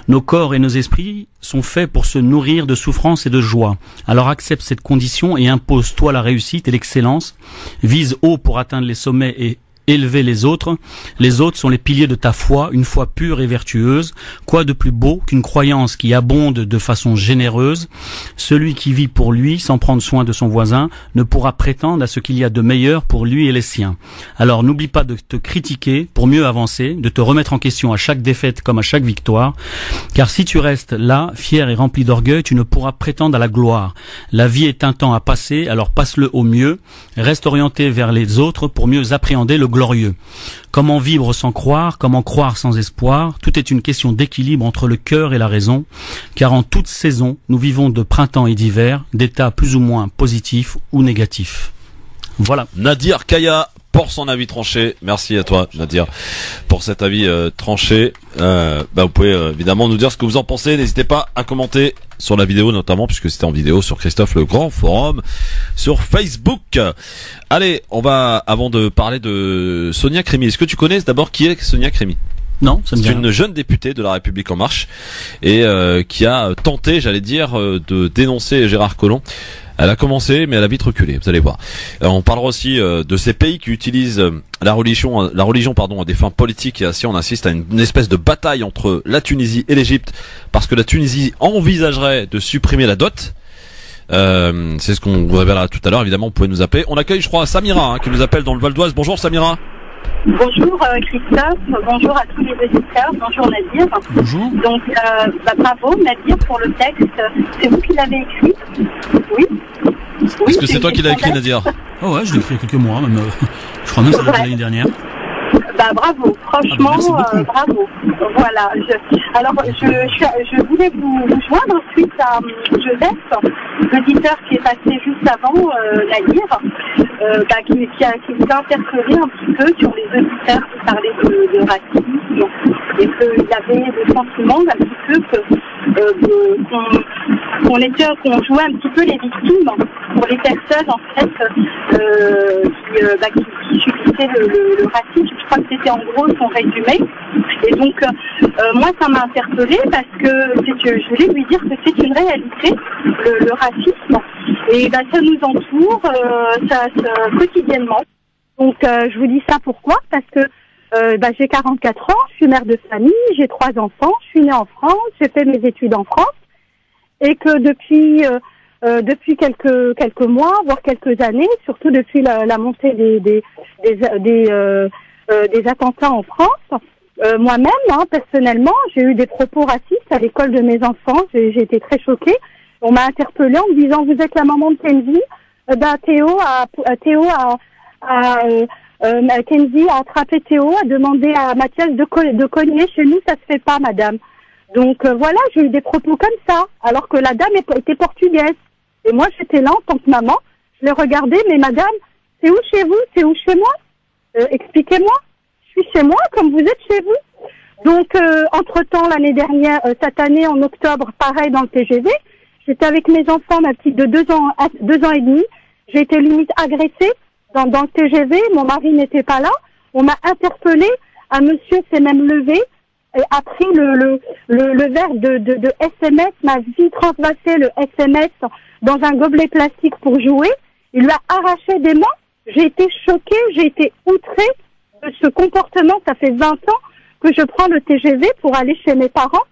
nos corps et nos esprits sont faits pour se nourrir de souffrance et de joie. Alors accepte cette condition et impose-toi la réussite et l'excellence. Vise haut pour atteindre les sommets et élever les autres. Les autres sont les piliers de ta foi, une foi pure et vertueuse. Quoi de plus beau qu'une croyance qui abonde de façon généreuse? Celui qui vit pour lui, sans prendre soin de son voisin, ne pourra prétendre à ce qu'il y a de meilleur pour lui et les siens. Alors n'oublie pas de te critiquer pour mieux avancer, de te remettre en question à chaque défaite comme à chaque victoire, car si tu restes là, fier et rempli d'orgueil, tu ne pourras prétendre à la gloire. La vie est un temps à passer, alors passe-le au mieux. Reste orienté vers les autres pour mieux appréhender le glorieux. Comment vivre sans croire, comment croire sans espoir? Tout est une question d'équilibre entre le cœur et la raison, car en toute saison, nous vivons de printemps et d'hiver, d'états plus ou moins positifs ou négatifs. Voilà. Nadir Kaya pour son avis tranché. Merci à toi, Nadir, pour cet avis tranché. Vous pouvez évidemment nous dire ce que vous en pensez. N'hésitez pas à commenter sur la vidéo, notamment puisque c'était en vidéo sur Christophe le Grand Forum sur Facebook. Allez, on va, avant de parler de Sonia Crémy, est-ce que tu connais d'abord qui est Sonia Crémy? Non, ça me dit rien. C'est une jeune députée de La République En Marche et qui a tenté, j'allais dire, de dénoncer Gérard Collomb. Elle a commencé, mais elle a vite reculé, vous allez voir. On parlera aussi de ces pays qui utilisent la religion à des fins politiques, et ainsi on assiste à une espèce de bataille entre la Tunisie et l'Égypte, parce que la Tunisie envisagerait de supprimer la dot. C'est ce qu'on vous révélera tout à l'heure, évidemment, vous pouvez nous appeler. On accueille, je crois, Samira, qui nous appelle dans le Val d'Oise. Bonjour Samira. Bonjour Christophe, bonjour à tous les auditeurs, bonjour Nadir. Bonjour. Donc bravo Nadir pour le texte, c'est vous qui l'avez écrit? Oui. Est-ce que c'est toi qui l'as écrit, Nadir? Oh ouais, je l'ai écrit il y a quelques mois, même. Je crois même que ça date de l'année dernière. Bravo, franchement, bravo. Voilà. Je voulais vous joindre suite à Joseph, l'auditeur qui est passé juste avant, Nadir, qui vous a interpellé un petit peu sur les auditeurs qui parlaient de racisme et qu'il avait le sentiment un petit peu qu'on jouait un petit peu les victimes pour les personnes en fait qui subissaient le racisme. Je crois que c'était en gros son résumé. Et donc moi ça m'a interpellée parce que je voulais lui dire que c'est une réalité, le racisme. Et ça nous entoure quotidiennement. Donc je vous dis ça pourquoi? Parce que j'ai 44 ans, je suis mère de famille, j'ai 3 enfants, je suis née en France, j'ai fait mes études en France, et que depuis quelques mois, voire quelques années, surtout depuis la montée des attentats en France, moi-même, personnellement, j'ai eu des propos racistes à l'école de mes enfants. J'ai été très choquée. On m'a interpellée en me disant: vous êtes la maman de Kenzie. Kenzie a attrapé Théo, a demandé à Mathias de cogner. Chez nous, ça se fait pas, madame. Donc voilà, j'ai eu des propos comme ça, alors que la dame était portugaise. Et moi, j'étais là en tant que maman. Je l'ai regardée, mais madame, c'est où chez vous? C'est où chez moi? Expliquez-moi. Je suis chez moi, comme vous êtes chez vous. Donc, entre-temps, l'année dernière, cette année, en octobre, pareil dans le TGV, j'étais avec mes enfants, ma petite de 2 ans et demi. J'ai été limite agressée dans le TGV. Mon mari n'était pas là. On m'a interpellée. Un monsieur s'est même levé a pris le verre de SMS, m'a vite transvasé le SMS dans un gobelet plastique pour jouer. Il lui a arraché des mains. J'ai été choquée, j'ai été outrée de ce comportement. Ça fait 20 ans que je prends le TGV pour aller chez mes parents.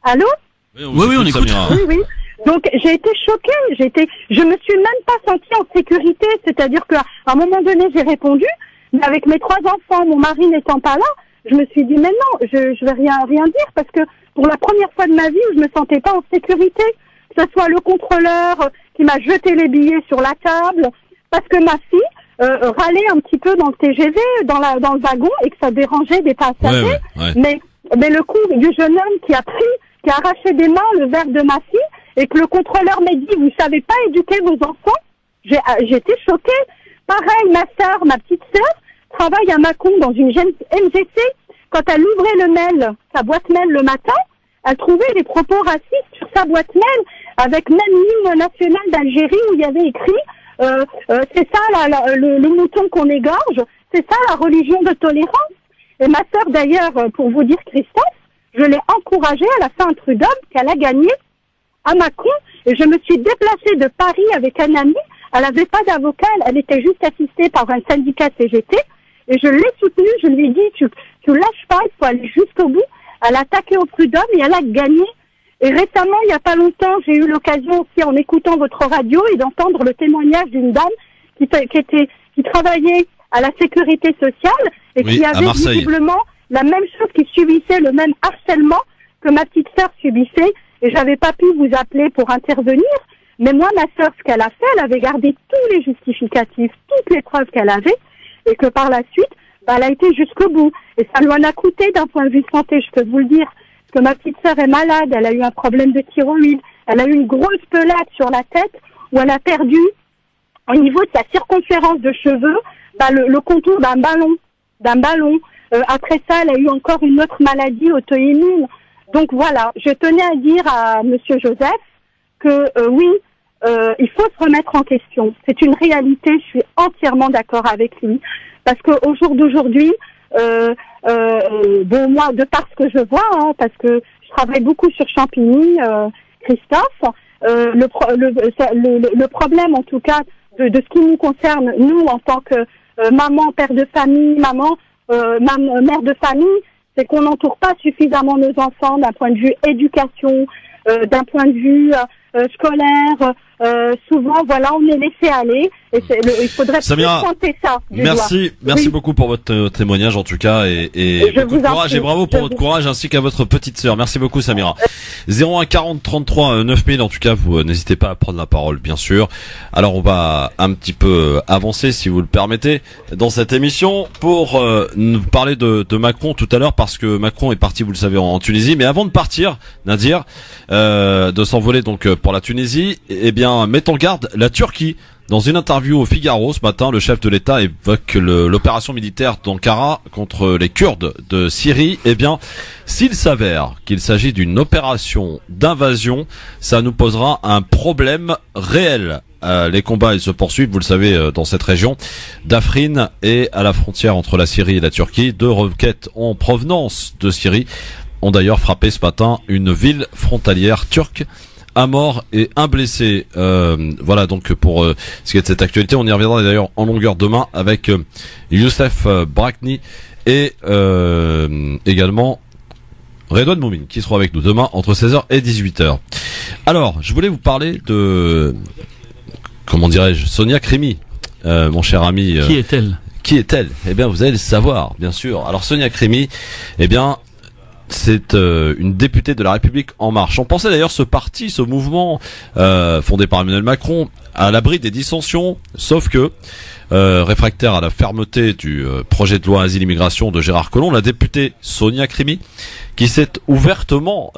Allô? Oui, on écoute. Oui. Donc j'ai été choquée, je me suis même pas sentie en sécurité, c'est-à-dire qu'à un moment donné j'ai répondu, mais avec mes 3 enfants, mon mari n'étant pas là, je me suis dit mais non, je vais rien dire parce que pour la première fois de ma vie, je me sentais pas en sécurité, que ce soit le contrôleur qui m'a jeté les billets sur la table, parce que ma fille râlait un petit peu dans le TGV, dans le wagon et que ça dérangeait des passagers, mais le coup du jeune homme qui a arraché des mains le verre de ma fille et que le contrôleur m'a dit vous savez pas éduquer vos enfants, j'étais choquée. Pareil, ma petite sœur travaille à Mâcon dans une MGC. Quand elle ouvrait le mail, sa boîte mail le matin, elle trouvait des propos racistes sur sa boîte mail avec même l'hymne national d'Algérie où il y avait écrit c'est ça le mouton qu'on égorge, c'est ça la religion de tolérance. Et ma sœur d'ailleurs, pour vous dire Christophe, je l'ai encouragée, elle a fait un Prud'homme qu'elle a gagné à Mâcon et je me suis déplacée de Paris avec un ami. Elle n'avait pas d'avocat, elle était juste assistée par un syndicat CGT et je l'ai soutenue, je lui ai dit tu lâches pas, il faut aller jusqu'au bout. Elle a attaqué au Prud'homme et elle a gagné. Et récemment, il n'y a pas longtemps, j'ai eu l'occasion aussi en écoutant votre radio et d'entendre le témoignage d'une dame qui travaillait à la sécurité sociale et qui avait visiblement la même chose, qui subissait le même harcèlement que ma petite sœur subissait. Et j'avais pas pu vous appeler pour intervenir. Mais moi, ma sœur, ce qu'elle a fait, elle avait gardé tous les justificatifs, toutes les preuves qu'elle avait, et que par la suite, elle a été jusqu'au bout. Et ça lui en a coûté d'un point de vue santé, je peux vous le dire. Parce que ma petite sœur est malade, elle a eu un problème de thyroïde, elle a eu une grosse pelade sur la tête, où elle a perdu, au niveau de sa circonférence de cheveux, le contour d'un ballon. Après ça, elle a eu encore une autre maladie auto-immune. Donc voilà, je tenais à dire à Monsieur Joseph que oui, il faut se remettre en question. C'est une réalité, je suis entièrement d'accord avec lui. Parce qu'au jour d'aujourd'hui, moi, de par ce que je vois, parce que je travaille beaucoup sur Champigny, Christophe, le problème en tout cas de ce qui nous concerne, nous en tant que maman, père de famille, mère de famille, c'est qu'on n'entoure pas suffisamment nos enfants d'un point de vue éducation, d'un point de vue scolaire. Souvent, voilà, on est laissé aller. Et il faudrait Samira, pointer ça. Merci beaucoup pour votre témoignage en tout cas et beaucoup de courage et bravo pour votre courage ainsi qu'à votre petite sœur. Merci beaucoup Samira. 01 40 33 9000 en tout cas, vous n'hésitez pas à prendre la parole bien sûr. Alors on va un petit peu avancer si vous le permettez dans cette émission pour nous parler de Macron tout à l'heure parce que Macron est parti, vous le savez, en Tunisie. Mais avant de partir, Nadir, de s'envoler donc pour la Tunisie, eh bien met en garde la Turquie. Dans une interview au Figaro ce matin, le chef de l'État évoque l'opération militaire d'Ankara contre les Kurdes de Syrie. Eh bien, s'il s'avère qu'il s'agit d'une opération d'invasion, ça nous posera un problème réel. Les combats, ils se poursuivent, vous le savez, dans cette région d'Afrin et à la frontière entre la Syrie et la Turquie. 2 roquettes en provenance de Syrie ont d'ailleurs frappé ce matin une ville frontalière turque. Un mort et un blessé. Voilà donc pour ce qui est de cette actualité. On y reviendra d'ailleurs en longueur demain avec Youssef Brakni et également Redouane Moumine qui seront avec nous demain entre 16h et 18h. Alors, je voulais vous parler de, comment dirais-je, Sonia Krimi, mon cher ami. Qui est-elle ? Qui est-elle ? Eh bien, vous allez le savoir, bien sûr. Alors, Sonia Krimi, eh bien, c'est une députée de la République En Marche. On pensait d'ailleurs ce parti, ce mouvement fondé par Emmanuel Macron, à l'abri des dissensions, sauf que réfractaire à la fermeté du projet de loi Asile-Immigration de Gérard Collomb, la députée Sonia Krimi, qui s'est ouvertement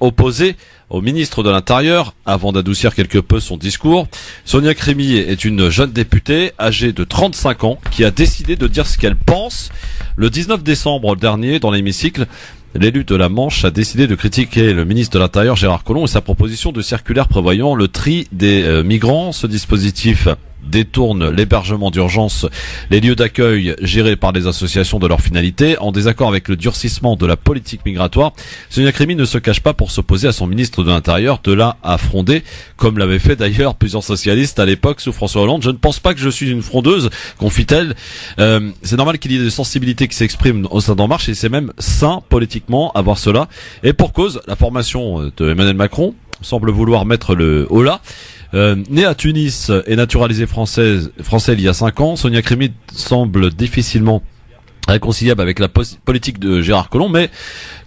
opposée au ministre de l'Intérieur avant d'adoucir quelque peu son discours. Sonia Krimi est une jeune députée âgée de 35 ans qui a décidé de dire ce qu'elle pense. Le 19 décembre dernier, dans l'hémicycle, l'élu de la Manche a décidé de critiquer le ministre de l'Intérieur Gérard Collomb et sa proposition de circulaire prévoyant le tri des migrants. Ce dispositif détournent l'hébergement d'urgence, les lieux d'accueil gérés par les associations de leur finalité, en désaccord avec le durcissement de la politique migratoire. Sonia Crimi ne se cache pas pour s'opposer à son ministre de l'Intérieur, de là à fronder, comme l'avaient fait d'ailleurs plusieurs socialistes à l'époque sous François Hollande. Je ne pense pas que je suis une frondeuse, confie-t-elle. C'est normal qu'il y ait des sensibilités qui s'expriment au sein d'En Marche, et c'est même sain politiquement avoir cela. Et pour cause, la formation de Emmanuel Macron semble vouloir mettre le holà. Née à Tunis et naturalisée français il y a 5 ans, Sonia Crimi semble difficilement réconciliable avec la politique de Gérard Collomb, mais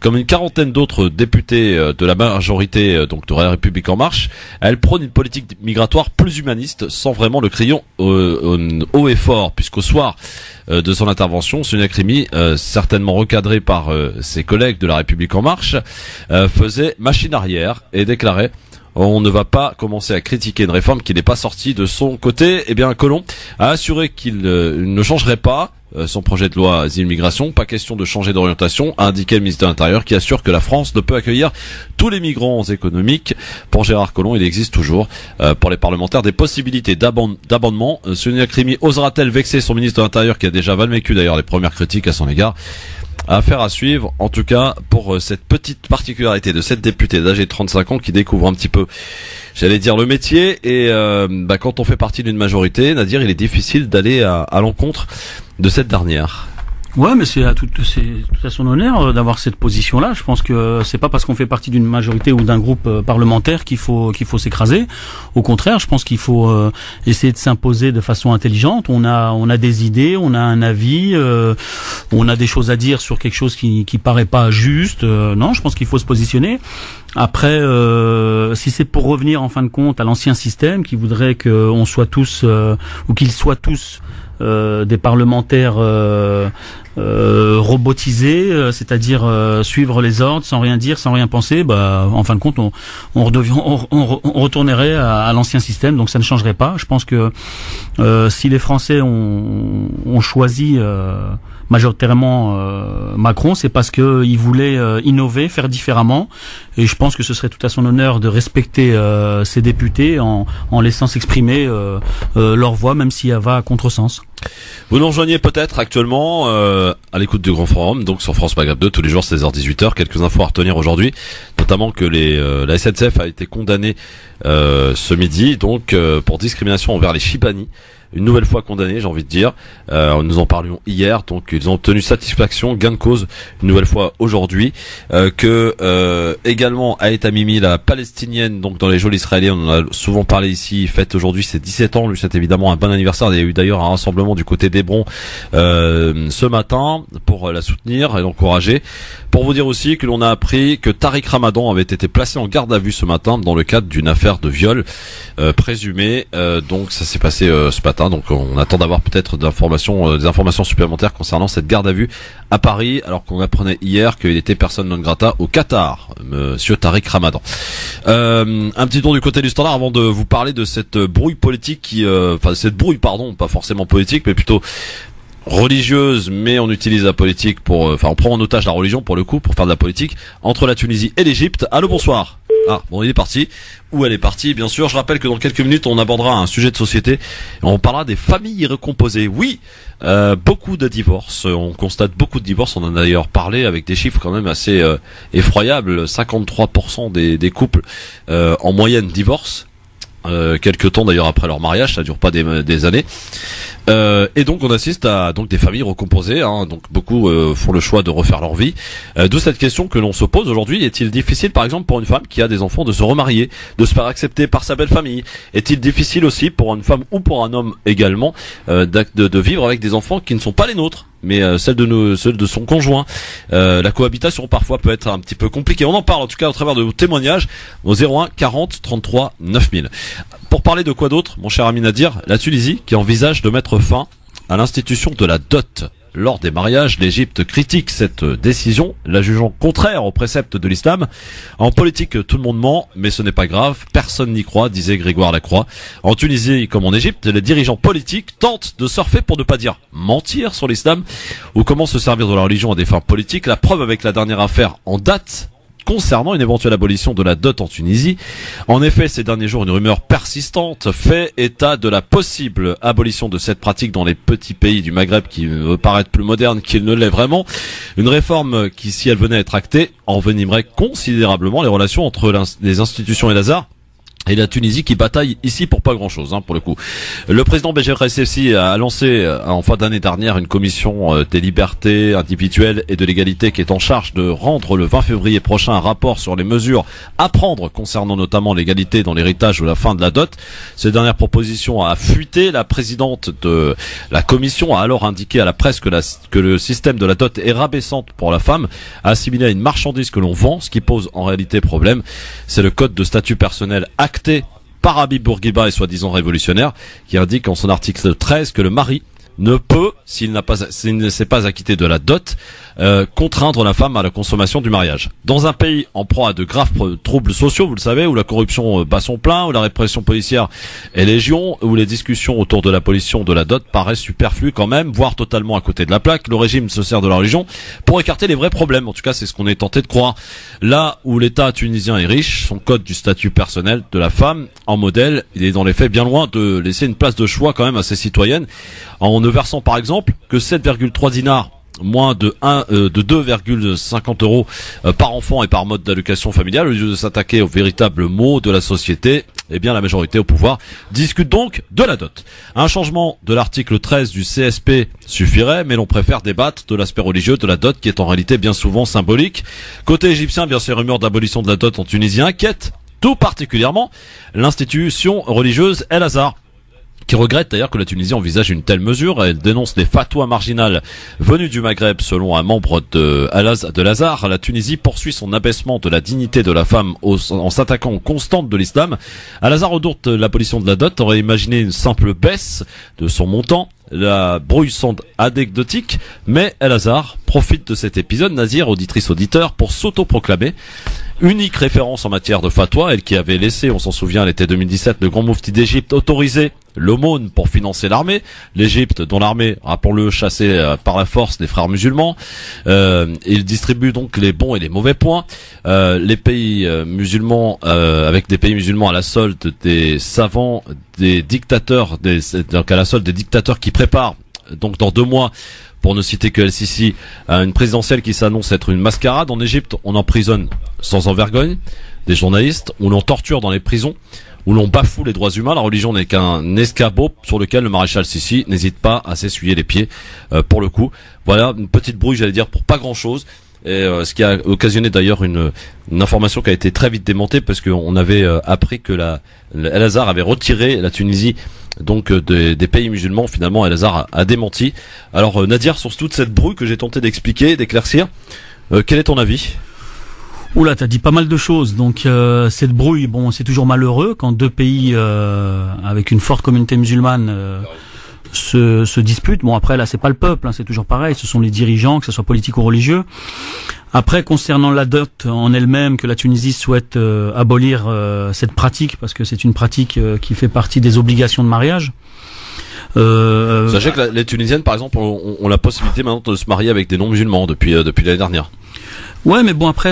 comme une quarantaine d'autres députés de la majorité donc de la République En Marche, elle prône une politique migratoire plus humaniste, sans vraiment le crayon haut et fort, puisqu'au soir de son intervention, Sonia Crimi, certainement recadrée par ses collègues de la République En Marche, faisait machine arrière et déclarait: on ne va pas commencer à critiquer une réforme qui n'est pas sortie de son côté. Eh bien, Collomb a assuré qu'il ne changerait pas son projet de loi Asile-Migration. Pas question de changer d'orientation, a indiqué le ministre de l'Intérieur, qui assure que la France ne peut accueillir tous les migrants économiques. Pour Gérard Collomb, il existe toujours pour les parlementaires des possibilités d'abondement. Sonia Crimi osera-t-elle vexer son ministre de l'Intérieur, qui a déjà vécu d'ailleurs les premières critiques à son égard? Affaire à suivre, en tout cas, pour cette petite particularité de cette députée d'âge de 35 ans qui découvre un petit peu, j'allais dire, le métier. Et quand on fait partie d'une majorité, Nadir, il est difficile d'aller à l'encontre de cette dernière. Ouais, mais c'est tout à son honneur d'avoir cette position-là. Je pense que c'est pas parce qu'on fait partie d'une majorité ou d'un groupe parlementaire qu'il faut s'écraser. Au contraire, je pense qu'il faut essayer de s'imposer de façon intelligente. On a des idées, on a un avis, on a des choses à dire sur quelque chose qui paraît pas juste. Non, je pense qu'il faut se positionner. Après, si c'est pour revenir en fin de compte à l'ancien système qui voudrait qu'on soit tous ou qu'ils soient tous des parlementaires robotisés, c'est-à-dire suivre les ordres sans rien dire, sans rien penser, en fin de compte on retournerait à l'ancien système, donc ça ne changerait pas. Je pense que si les Français ont choisi majoritairement Macron, c'est parce que il voulait innover, faire différemment, et je pense que ce serait tout à son honneur de respecter ses députés en laissant s'exprimer leur voix, même si elle va à contresens. Vous nous rejoignez peut-être actuellement à l'écoute du Grand Forum, donc sur France Maghreb 2, tous les jours 16h-18h. Quelques infos à retenir aujourd'hui, notamment que la SNCF a été condamnée ce midi donc pour discrimination envers les Chibani. Une nouvelle fois condamné, j'ai envie de dire. Nous en parlions hier, donc ils ont obtenu satisfaction, gain de cause une nouvelle fois aujourd'hui. Également Aït Tamimi, la palestinienne, donc dans les geôles israéliennes, on en a souvent parlé ici, fête aujourd'hui ses 17 ans. Lui, c'est évidemment un bon anniversaire. Il y a eu d'ailleurs un rassemblement du côté d'Hébron ce matin pour la soutenir et l'encourager. Pour vous dire aussi que l'on a appris que Tariq Ramadan avait été placé en garde à vue ce matin dans le cadre d'une affaire de viol présumé. Donc ça s'est passé ce matin. Donc on attend d'avoir peut-être des informations supplémentaires concernant cette garde à vue à Paris, alors qu'on apprenait hier qu'il était personne non grata au Qatar, monsieur Tariq Ramadan. Un petit tour du côté du Standard avant de vous parler de cette brouille politique pas forcément politique, mais plutôt religieuse, mais on utilise la politique on prend en otage la religion pour le coup, pour faire de la politique, entre la Tunisie et l'Égypte. Allô, bonsoir. Ah, bon, il est parti. Où elle est partie, bien sûr. Je rappelle que dans quelques minutes, on abordera un sujet de société. On parlera des familles recomposées. Oui, beaucoup de divorces. On constate beaucoup de divorces. On en a d'ailleurs parlé avec des chiffres quand même assez effroyables. 53% des couples en moyenne divorcent. Quelques temps d'ailleurs après leur mariage, ça dure pas des années. Et donc on assiste à des familles recomposées, donc beaucoup font le choix de refaire leur vie. D'où cette question que l'on se pose aujourd'hui: est-il difficile par exemple pour une femme qui a des enfants de se remarier, de se faire accepter par sa belle famille? Est-il difficile aussi pour une femme ou pour un homme également de vivre avec des enfants qui ne sont pas les nôtres, mais celles de son conjoint? La cohabitation parfois peut être un petit peu compliquée. On en parle en tout cas au travers de vos témoignages au 01 40 33 9000. Pour parler de quoi d'autre, mon cher ami Nadir? La Tunisie qui envisage de mettre fin à l'institution de la dot lors des mariages. L'Égypte critique cette décision, la jugeant contraire aux préceptes de l'islam. En politique, tout le monde ment, mais ce n'est pas grave, personne n'y croit, disait Grégoire Lacroix. En Tunisie comme en Égypte, les dirigeants politiques tentent de surfer, pour ne pas dire mentir, sur l'islam ou comment se servir de la religion à des fins politiques. La preuve avec la dernière affaire en date concernant une éventuelle abolition de la dot en Tunisie. En effet, ces derniers jours, une rumeur persistante fait état de la possible abolition de cette pratique dans les petits pays du Maghreb qui veut paraître plus moderne qu'il ne l'est vraiment. Une réforme qui, si elle venait à être actée, envenimerait considérablement les relations entre les institutions et l'Azhar et la Tunisie qui bataille ici pour pas grand-chose, pour le coup. Le président Béchir Essebsi a lancé en fin d'année dernière une commission des libertés individuelles et de l'égalité qui est en charge de rendre le 20 février prochain un rapport sur les mesures à prendre concernant notamment l'égalité dans l'héritage ou la fin de la dot. Cette dernière proposition a fuité. La présidente de la commission a alors indiqué à la presse que le système de la dot est rabaissant pour la femme, assimilé à une marchandise que l'on vend, ce qui pose en réalité problème. C'est le code de statut personnel acté par Habib Bourguiba et soi-disant révolutionnaire, qui indique en son article 13 que le mari ne peut, s'il ne s'est pas acquitté de la dot, contraindre la femme à la consommation du mariage. Dans un pays en proie à de graves troubles sociaux, vous le savez, où la corruption bat son plein, où la répression policière est légion, où les discussions autour de l'abolition de la dot paraissent superflues quand même, voire totalement à côté de la plaque, le régime se sert de la religion pour écarter les vrais problèmes. En tout cas, c'est ce qu'on est tenté de croire. Là où l'État tunisien est riche, son code du statut personnel de la femme en modèle, il est dans les faits bien loin de laisser une place de choix quand même à ses citoyennes, en ne versant par exemple que 7,3 dinars, moins de 2,50 euros par enfant et par mode d'allocation familiale. Au lieu de s'attaquer aux véritables maux de la société, eh bien la majorité au pouvoir discute donc de la dot. Un changement de l'article 13 du CSP suffirait, mais l'on préfère débattre de l'aspect religieux de la dot qui est en réalité bien souvent symbolique. Côté égyptien, bien ces rumeurs d'abolition de la dot en Tunisie inquiètent tout particulièrement l'institution religieuse El Azhar, qui regrette d'ailleurs que la Tunisie envisage une telle mesure. Elle dénonce les fatwas marginales venus du Maghreb. Selon un membre de l'Azhar, la Tunisie poursuit son abaissement de la dignité de la femme en s'attaquant aux constantes de l'islam. Al-Azhar redoute l'abolition de la dot, aurait imaginé une simple baisse de son montant. La brouille semble anecdotique, mais El-Azhar profite de cet épisode, Nazir, auditrice-auditeur, pour s'autoproclamer unique référence en matière de fatwa, elle qui avait laissé, on s'en souvient, l'été 2017, le grand moufti d'Égypte autoriser l'aumône pour financer l'armée. L'Égypte, dont l'armée, rappelons-le, chassée par la force des frères musulmans, il distribue donc les bons et les mauvais points. Les pays musulmans, avec des pays musulmans à la solde des savants, des dictateurs, donc à la solde des dictateurs qui préparent, donc dans 2 mois, pour ne citer que El-Sisi, une présidentielle qui s'annonce être une mascarade. En Égypte, on emprisonne sans vergogne des journalistes, où l'on torture dans les prisons, où l'on bafoue les droits humains. La religion n'est qu'un escabeau sur lequel le maréchal Sisi n'hésite pas à s'essuyer les pieds, pour le coup. Voilà, une petite brouille, j'allais dire, pour pas grand-chose. Et ce qui a occasionné d'ailleurs une information qui a été très vite démentée, parce qu'on avait appris que El-Azhar avait retiré la Tunisie donc des pays musulmans. Finalement, El-Azhar a démenti. Alors Nadir, sur toute cette brouille que j'ai tenté d'expliquer, d'éclaircir, quel est ton avis ? Oula, t'as dit pas mal de choses. Donc cette brouille, bon, c'est toujours malheureux quand 2 pays avec une forte communauté musulmane se disputent. Bon, après là, c'est pas le peuple, c'est toujours pareil, ce sont les dirigeants, que ce soit politique ou religieux. Après, concernant la dot en elle-même, que la Tunisie souhaite abolir cette pratique, parce que c'est une pratique qui fait partie des obligations de mariage. Sachez que les Tunisiennes, par exemple, ont la possibilité maintenant de se marier avec des non-musulmans depuis l'année dernière. Ouais, mais bon, après,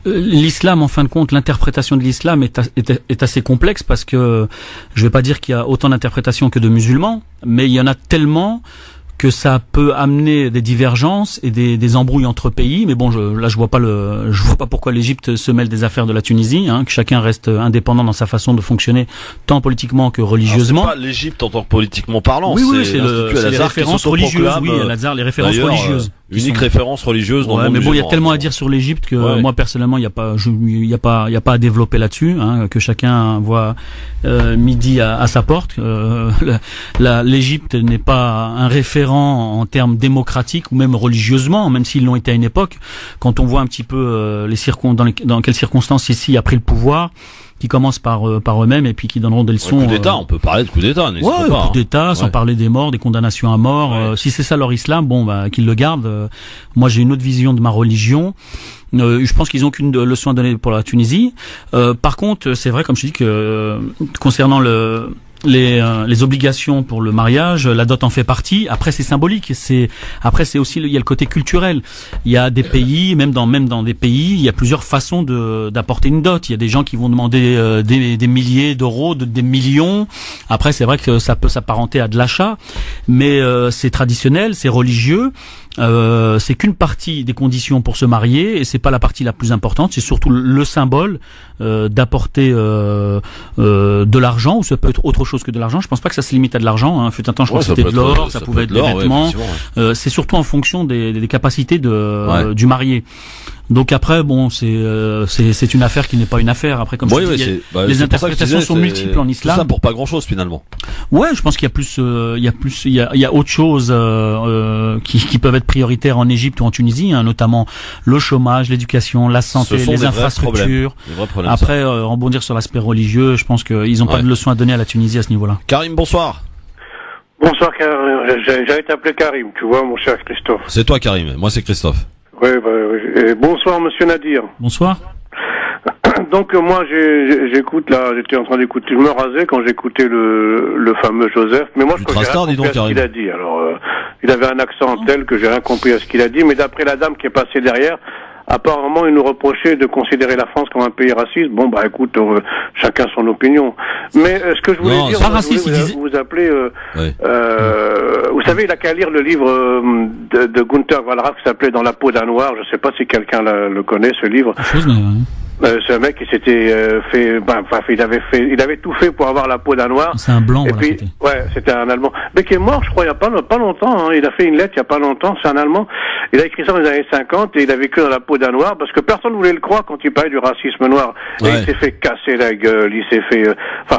l'islam, en fin de compte, l'interprétation de l'islam est assez complexe, parce que je vais pas dire qu'il y a autant d'interprétations que de musulmans, mais il y en a tellement que ça peut amener des divergences et des embrouilles entre pays. Mais bon, je vois pas pourquoi l'Égypte se mêle des affaires de la Tunisie, que chacun reste indépendant dans sa façon de fonctionner, tant politiquement que religieusement. Alors, c'est pas l'Égypte en tant que politiquement parlant. Oui, c'est les références religieuses. Oui, Al-Azhar, les références religieuses. Unique référence religieuse dans le monde mais bon, il y a musulman. tellement à dire sur l'Égypte que moi personnellement, il y a pas à développer là-dessus, que chacun voit midi à sa porte. L'Égypte n'est pas un référent en termes démocratiques ou même religieusement, même s'ils l'ont été à une époque. Quand on voit un petit peu dans quelles circonstances ici a pris le pouvoir, qui commencent par eux-mêmes et puis qui donneront des leçons. Coup d'État, on peut parler de coup d'État, n'est-ce pas ? Coup d'État, sans parler des morts, des condamnations à mort. Si c'est ça leur islam, bon, qu'ils le gardent. Moi, j'ai une autre vision de ma religion. Je pense qu'ils n'ont qu'une leçon à donner pour la Tunisie. Par contre, c'est vrai, comme je dis, que concernant les obligations pour le mariage, la dot en fait partie. Après, c'est symbolique. Après, c'est aussi, il y a le côté culturel. Il y a des pays, même dans des pays, il y a plusieurs façons d'apporter une dot. Il y a des gens qui vont demander des milliers d'euros, des millions. Après, c'est vrai que ça peut s'apparenter à de l'achat, mais c'est traditionnel, c'est religieux. C'est qu'une partie des conditions pour se marier et c'est pas la partie la plus importante. C'est surtout le symbole d'apporter de l'argent, ou ça peut être autre chose que de l'argent. Je pense pas que ça se limite à de l'argent. Hein. Fut un temps, je crois que c'était de l'or, ça pouvait être des vêtements. Ouais, c'est surtout en fonction des capacités du marié. Donc après, bon, c'est une affaire qui n'est pas une affaire. Après, comme je dis, les interprétations sont multiples en islam. C'est ça pour pas grand chose finalement. Ouais, je pense qu'il y a autre chose qui peuvent être prioritaires en Égypte ou en Tunisie, hein, notamment le chômage, l'éducation, la santé, les infrastructures. Après, rebondir sur l'aspect religieux, je pense qu'ils n'ont pas de leçon à donner à la Tunisie à ce niveau-là. Karim, bonsoir. Bonsoir, Karim. J'allais t'appeler Karim, tu vois, mon cher Christophe. C'est toi, Karim. Moi, c'est Christophe. Oui, bonsoir, monsieur Nadir. Bonsoir. Donc, moi, j'écoute là, j'étais en train d'écouter, je me rasais quand j'écoutais le fameux Joseph, mais moi, je crois que j'ai rien compris à ce qu'il a dit. Alors, il avait un accent tel que j'ai rien compris à ce qu'il a dit, mais d'après la dame qui est passée derrière, apparemment, il nous reprochait de considérer la France comme un pays raciste. Bon, bah, écoute, chacun son opinion. Mais ce que je voulais dire, vous appelez, vous savez, il a qu'à lire le livre de Gunther Wallraff qui s'appelait Dans la peau d'un noir. Je sais pas si quelqu'un le connaît, ce livre. C'est un mec qui s'était il avait tout fait pour avoir la peau d'un noir. C'est un blanc, et puis, c'était un Allemand. Mais qui est mort, je crois, il y a pas longtemps, hein. Il a fait une lettre il y a pas longtemps, c'est un Allemand. Il a écrit ça dans les années 50 et il a vécu dans la peau d'un noir parce que personne ne voulait le croire quand il parlait du racisme noir. Et il s'est fait casser la gueule, il s'est fait,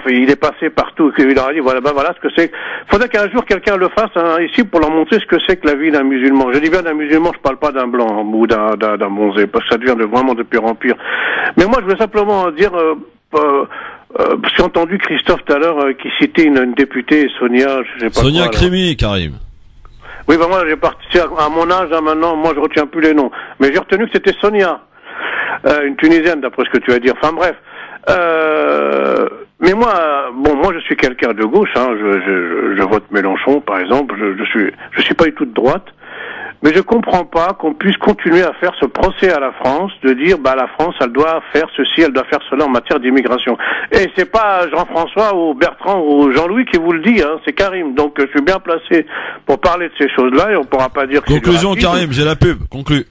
il est passé partout. Il leur a dit, voilà ce que c'est. Faudrait qu'un jour quelqu'un le fasse, hein, ici pour leur montrer ce que c'est que la vie d'un musulman. Je dis bien d'un musulman, je parle pas d'un blanc ou d'un bonzé, parce que ça devient vraiment de pire en pire. Mais moi, je veux simplement dire, j'ai entendu Christophe tout à l'heure qui citait une députée, Sonia, je sais pas Sonia Krimi, Karim. Oui, ben moi, j'ai parti à mon âge, hein, maintenant, moi, je retiens plus les noms. Mais j'ai retenu que c'était Sonia, une Tunisienne, d'après ce que tu vas dire. Enfin, bref. Mais moi, moi, je suis quelqu'un de gauche, hein, je vote Mélenchon, par exemple, je suis pas du tout de droite. Mais je comprends pas qu'on puisse continuer à faire ce procès à la France, de dire, la France, elle doit faire ceci, elle doit faire cela en matière d'immigration. Et c'est pas Jean-François ou Bertrand ou Jean-Louis qui vous le dit, hein, c'est Karim. Donc, je suis bien placé pour parler de ces choses-là et on pourra pas dire que conclusion, Karim, j'ai la pub, conclue.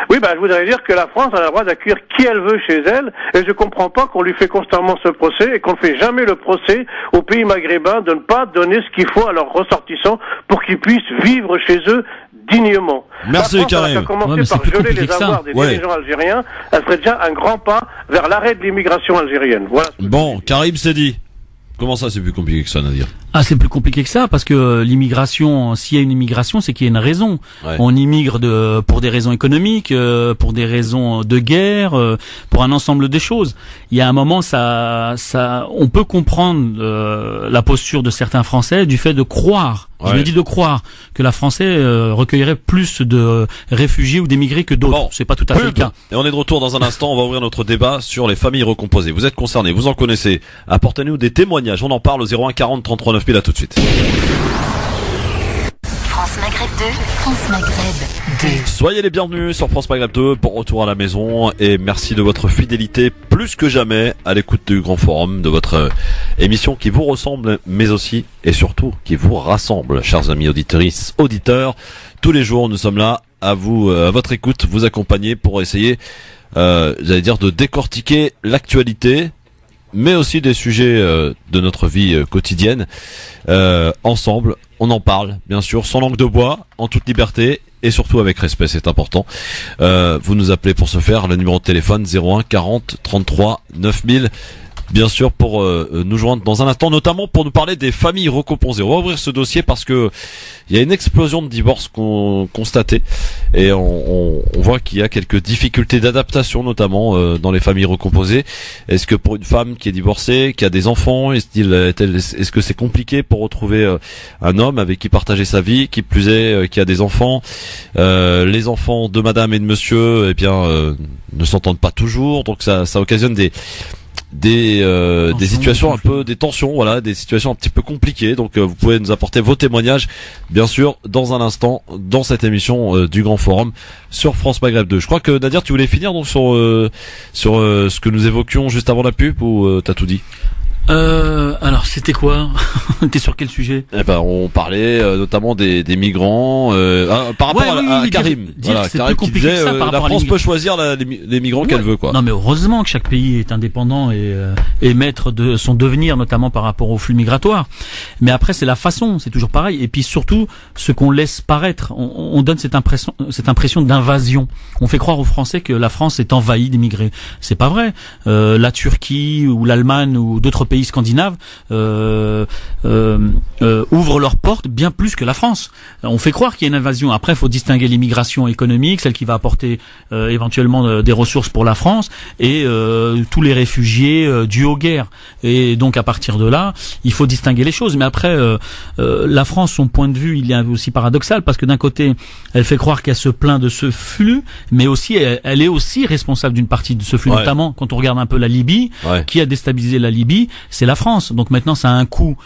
Oui, je voudrais dire que la France a le droit d'accueillir qui elle veut chez elle, et je comprends pas qu'on lui fait constamment ce procès et qu'on ne fait jamais le procès aux pays maghrébins de ne pas donner ce qu'il faut à leurs ressortissants pour qu'ils puissent vivre chez eux dignement. Merci, Karim. Elle a commencé par geler les avoirs des dirigeants algériens, elle ferait déjà un grand pas vers l'arrêt de l'immigration algérienne. Voilà. Bon, Karim, c'est dit. Comment ça, c'est plus compliqué que ça, Nadir? Ah, c'est plus compliqué que ça, parce que l'immigration, s'il y a une immigration, c'est qu'il y a une raison. Ouais. On immigre pour des raisons économiques, pour des raisons de guerre, pour un ensemble de choses. Il y a un moment, on peut comprendre la posture de certains Français du fait de croire, je me dis de croire, que la France recueillerait plus de réfugiés ou d'émigrés que d'autres. Bon, c'est pas tout à fait le cas. Et on est de retour dans un instant, on va ouvrir notre débat sur les familles recomposées. Vous êtes concernés, vous en connaissez. Apportez-nous des témoignages, on en parle au 01 40 33 9000, à tout de suite. France Maghreb 2, France Maghreb 2. Soyez les bienvenus sur France Maghreb 2 pour Retour à la maison et merci de votre fidélité plus que jamais à l'écoute du Grand Forum, de votre émission qui vous ressemble mais aussi et surtout qui vous rassemble, chers amis auditrices, auditeurs. Tous les jours nous sommes là à vous, à votre écoute, vous accompagner pour essayer, de décortiquer l'actualité, mais aussi des sujets de notre vie quotidienne. Ensemble, on en parle, bien sûr, sans langue de bois, en toute liberté, et surtout avec respect, c'est important. Vous nous appelez pour ce faire, le numéro de téléphone 01 40 33 9000. Bien sûr, pour nous joindre dans un instant, notamment pour nous parler des familles recomposées. On va ouvrir ce dossier parce que il y a une explosion de divorces constatée et on voit qu'il y a quelques difficultés d'adaptation, notamment dans les familles recomposées. Est-ce que pour une femme qui est divorcée, qui a des enfants, est-ce que c'est compliqué pour retrouver un homme avec qui partager sa vie, qui plus est, qui a des enfants? Les enfants de madame et de monsieur, ne s'entendent pas toujours, donc ça occasionne des situations un peu, des tensions, voilà, des situations un petit peu compliquées. Donc vous pouvez nous apporter vos témoignages, bien sûr, dans un instant, dans cette émission du Grand Forum sur France Maghreb 2. Je crois que Nadir, tu voulais finir donc sur ce que nous évoquions juste avant la pub, ou t'as tout dit? Alors c'était quoi? T'es sur quel sujet? Eh ben, on parlait notamment des migrants par rapport à Karim. Voilà, Karim qui disait la France peut choisir les migrants qu'elle veut, quoi. Non, mais heureusement que chaque pays est indépendant et maître de son devenir, notamment par rapport aux flux migratoires. Mais après, c'est la façon, c'est toujours pareil. Et puis surtout, ce qu'on laisse paraître, on donne cette impression d'invasion. On fait croire aux Français que la France est envahie d'immigrés. C'est pas vrai. La Turquie ou l'Allemagne ou d'autres pays scandinaves ouvrent leurs portes bien plus que la France. On fait croire qu'il y a une invasion. Après, il faut distinguer l'immigration économique, celle qui va apporter éventuellement des ressources pour la France, et tous les réfugiés dus aux guerres. Et donc à partir de là, il faut distinguer les choses. Mais après, la France, son point de vue, il est aussi paradoxal, parce que d'un côté, elle fait croire qu'elle se plaint de ce flux, mais aussi elle est aussi responsable d'une partie de ce flux, notamment quand on regarde un peu la Libye, qui a déstabilisé la Libye. C'est la France. Donc maintenant, ça a un coût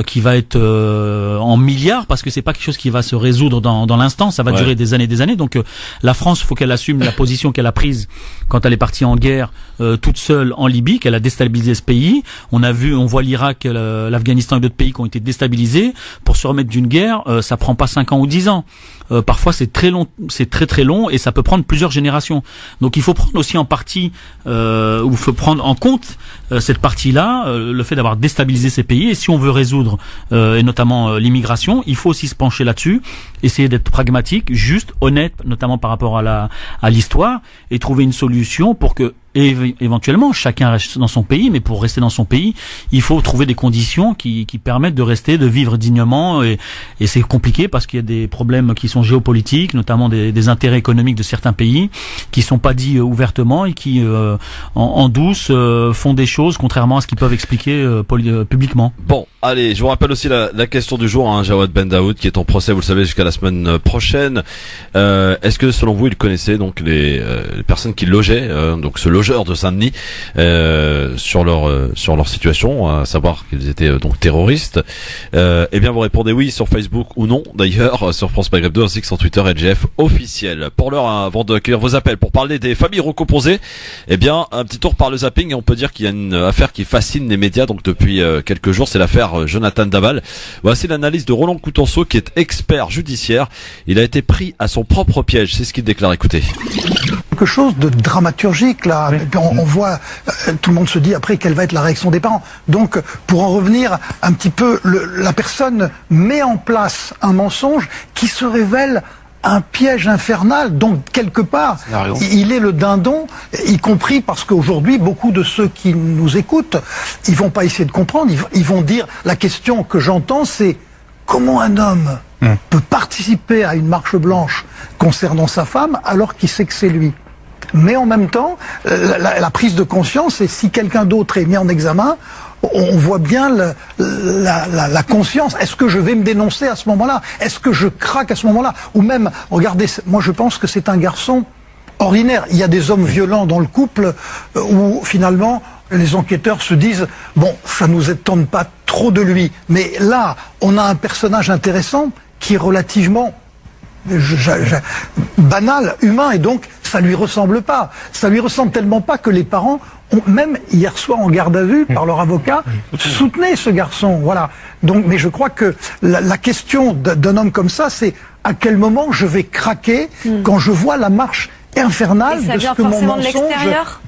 qui va être en milliards, parce que c'est pas quelque chose qui va se résoudre dans l'instant. Ça va durer des années, des années. Donc la France, faut qu'elle assume la position qu'elle a prise quand elle est partie en guerre toute seule en Libye, qu'elle a déstabilisé ce pays. On voit l'Irak, l'Afghanistan et d'autres pays qui ont été déstabilisés. Pour se remettre d'une guerre, ça prend pas 5 ans ou 10 ans. Parfois c'est très long, c'est très long, et ça peut prendre plusieurs générations. Donc il faut prendre aussi en partie, ou faut prendre en compte cette partie-là, le fait d'avoir déstabilisé ces pays. Et si on veut résoudre, et notamment l'immigration, il faut aussi se pencher là-dessus, essayer d'être pragmatique, juste, honnête, notamment par rapport à l'histoire, et trouver une solution pour que éventuellement chacun reste dans son pays. Mais pour rester dans son pays, il faut trouver des conditions qui permettent de rester, de vivre dignement, et c'est compliqué parce qu'il y a des problèmes qui sont géopolitiques, notamment des intérêts économiques de certains pays qui sont pas dits ouvertement, et qui en douce font des choses contrairement à ce qu'ils peuvent expliquer publiquement. Bon, allez, je vous rappelle aussi la question du jour, hein, Jawad Ben Daoud, qui est en procès, vous le savez, jusqu'à la semaine prochaine. Est-ce que selon vous, il connaissait donc les personnes qui logeaient, donc ce logeur de Saint-Denis, sur leur situation, à savoir qu'ils étaient donc terroristes? Eh bien, vous répondez oui sur Facebook, ou non d'ailleurs sur France Maghreb 2, ainsi que sur Twitter LGF officiel. Pour l'heure, avant d'accueillir vos appels pour parler des familles recomposées, eh bien, un petit tour par le zapping, et on peut dire qu'il y a une affaire qui fascine les médias donc depuis quelques jours. C'est l'affaire Jonathan Daval. Voici l'analyse de Roland Coutenceau, qui est expert judiciaire. Il a été pris à son propre piège, c'est ce qu'il déclare. Écoutez. Quelque chose de dramaturgique là. Oui. On voit, tout le monde se dit après quelle va être la réaction des parents. Donc, pour en revenir un petit peu, la personne met en place un mensonge qui se révèle un piège infernal. Donc, quelque part, il est le dindon, y compris parce qu'aujourd'hui, beaucoup de ceux qui nous écoutent, ils vont pas essayer de comprendre. Ils vont dire, la question que j'entends, c'est comment un homme peut participer à une marche blanche concernant sa femme alors qu'il sait que c'est lui. Mais en même temps, la prise de conscience, et si quelqu'un d'autre est mis en examen, on voit bien la conscience. Est-ce que je vais me dénoncer à ce moment-là? Est-ce que je craque à ce moment-là? Ou même, regardez, moi je pense que c'est un garçon ordinaire. Il y a des hommes violents dans le couple où finalement les enquêteurs se disent bon, ça nous étonne pas trop de lui. Mais là, on a un personnage intéressant qui est relativement banal, humain, et donc ça lui ressemble pas. Ça lui ressemble tellement pas que les parents ont, même hier soir en garde à vue par leur avocat, soutenaient ce garçon. Voilà. Donc, mais je crois que la question d'un homme comme ça, c'est à quel moment je vais craquer quand je vois la marche infernale de ce que mon mensonge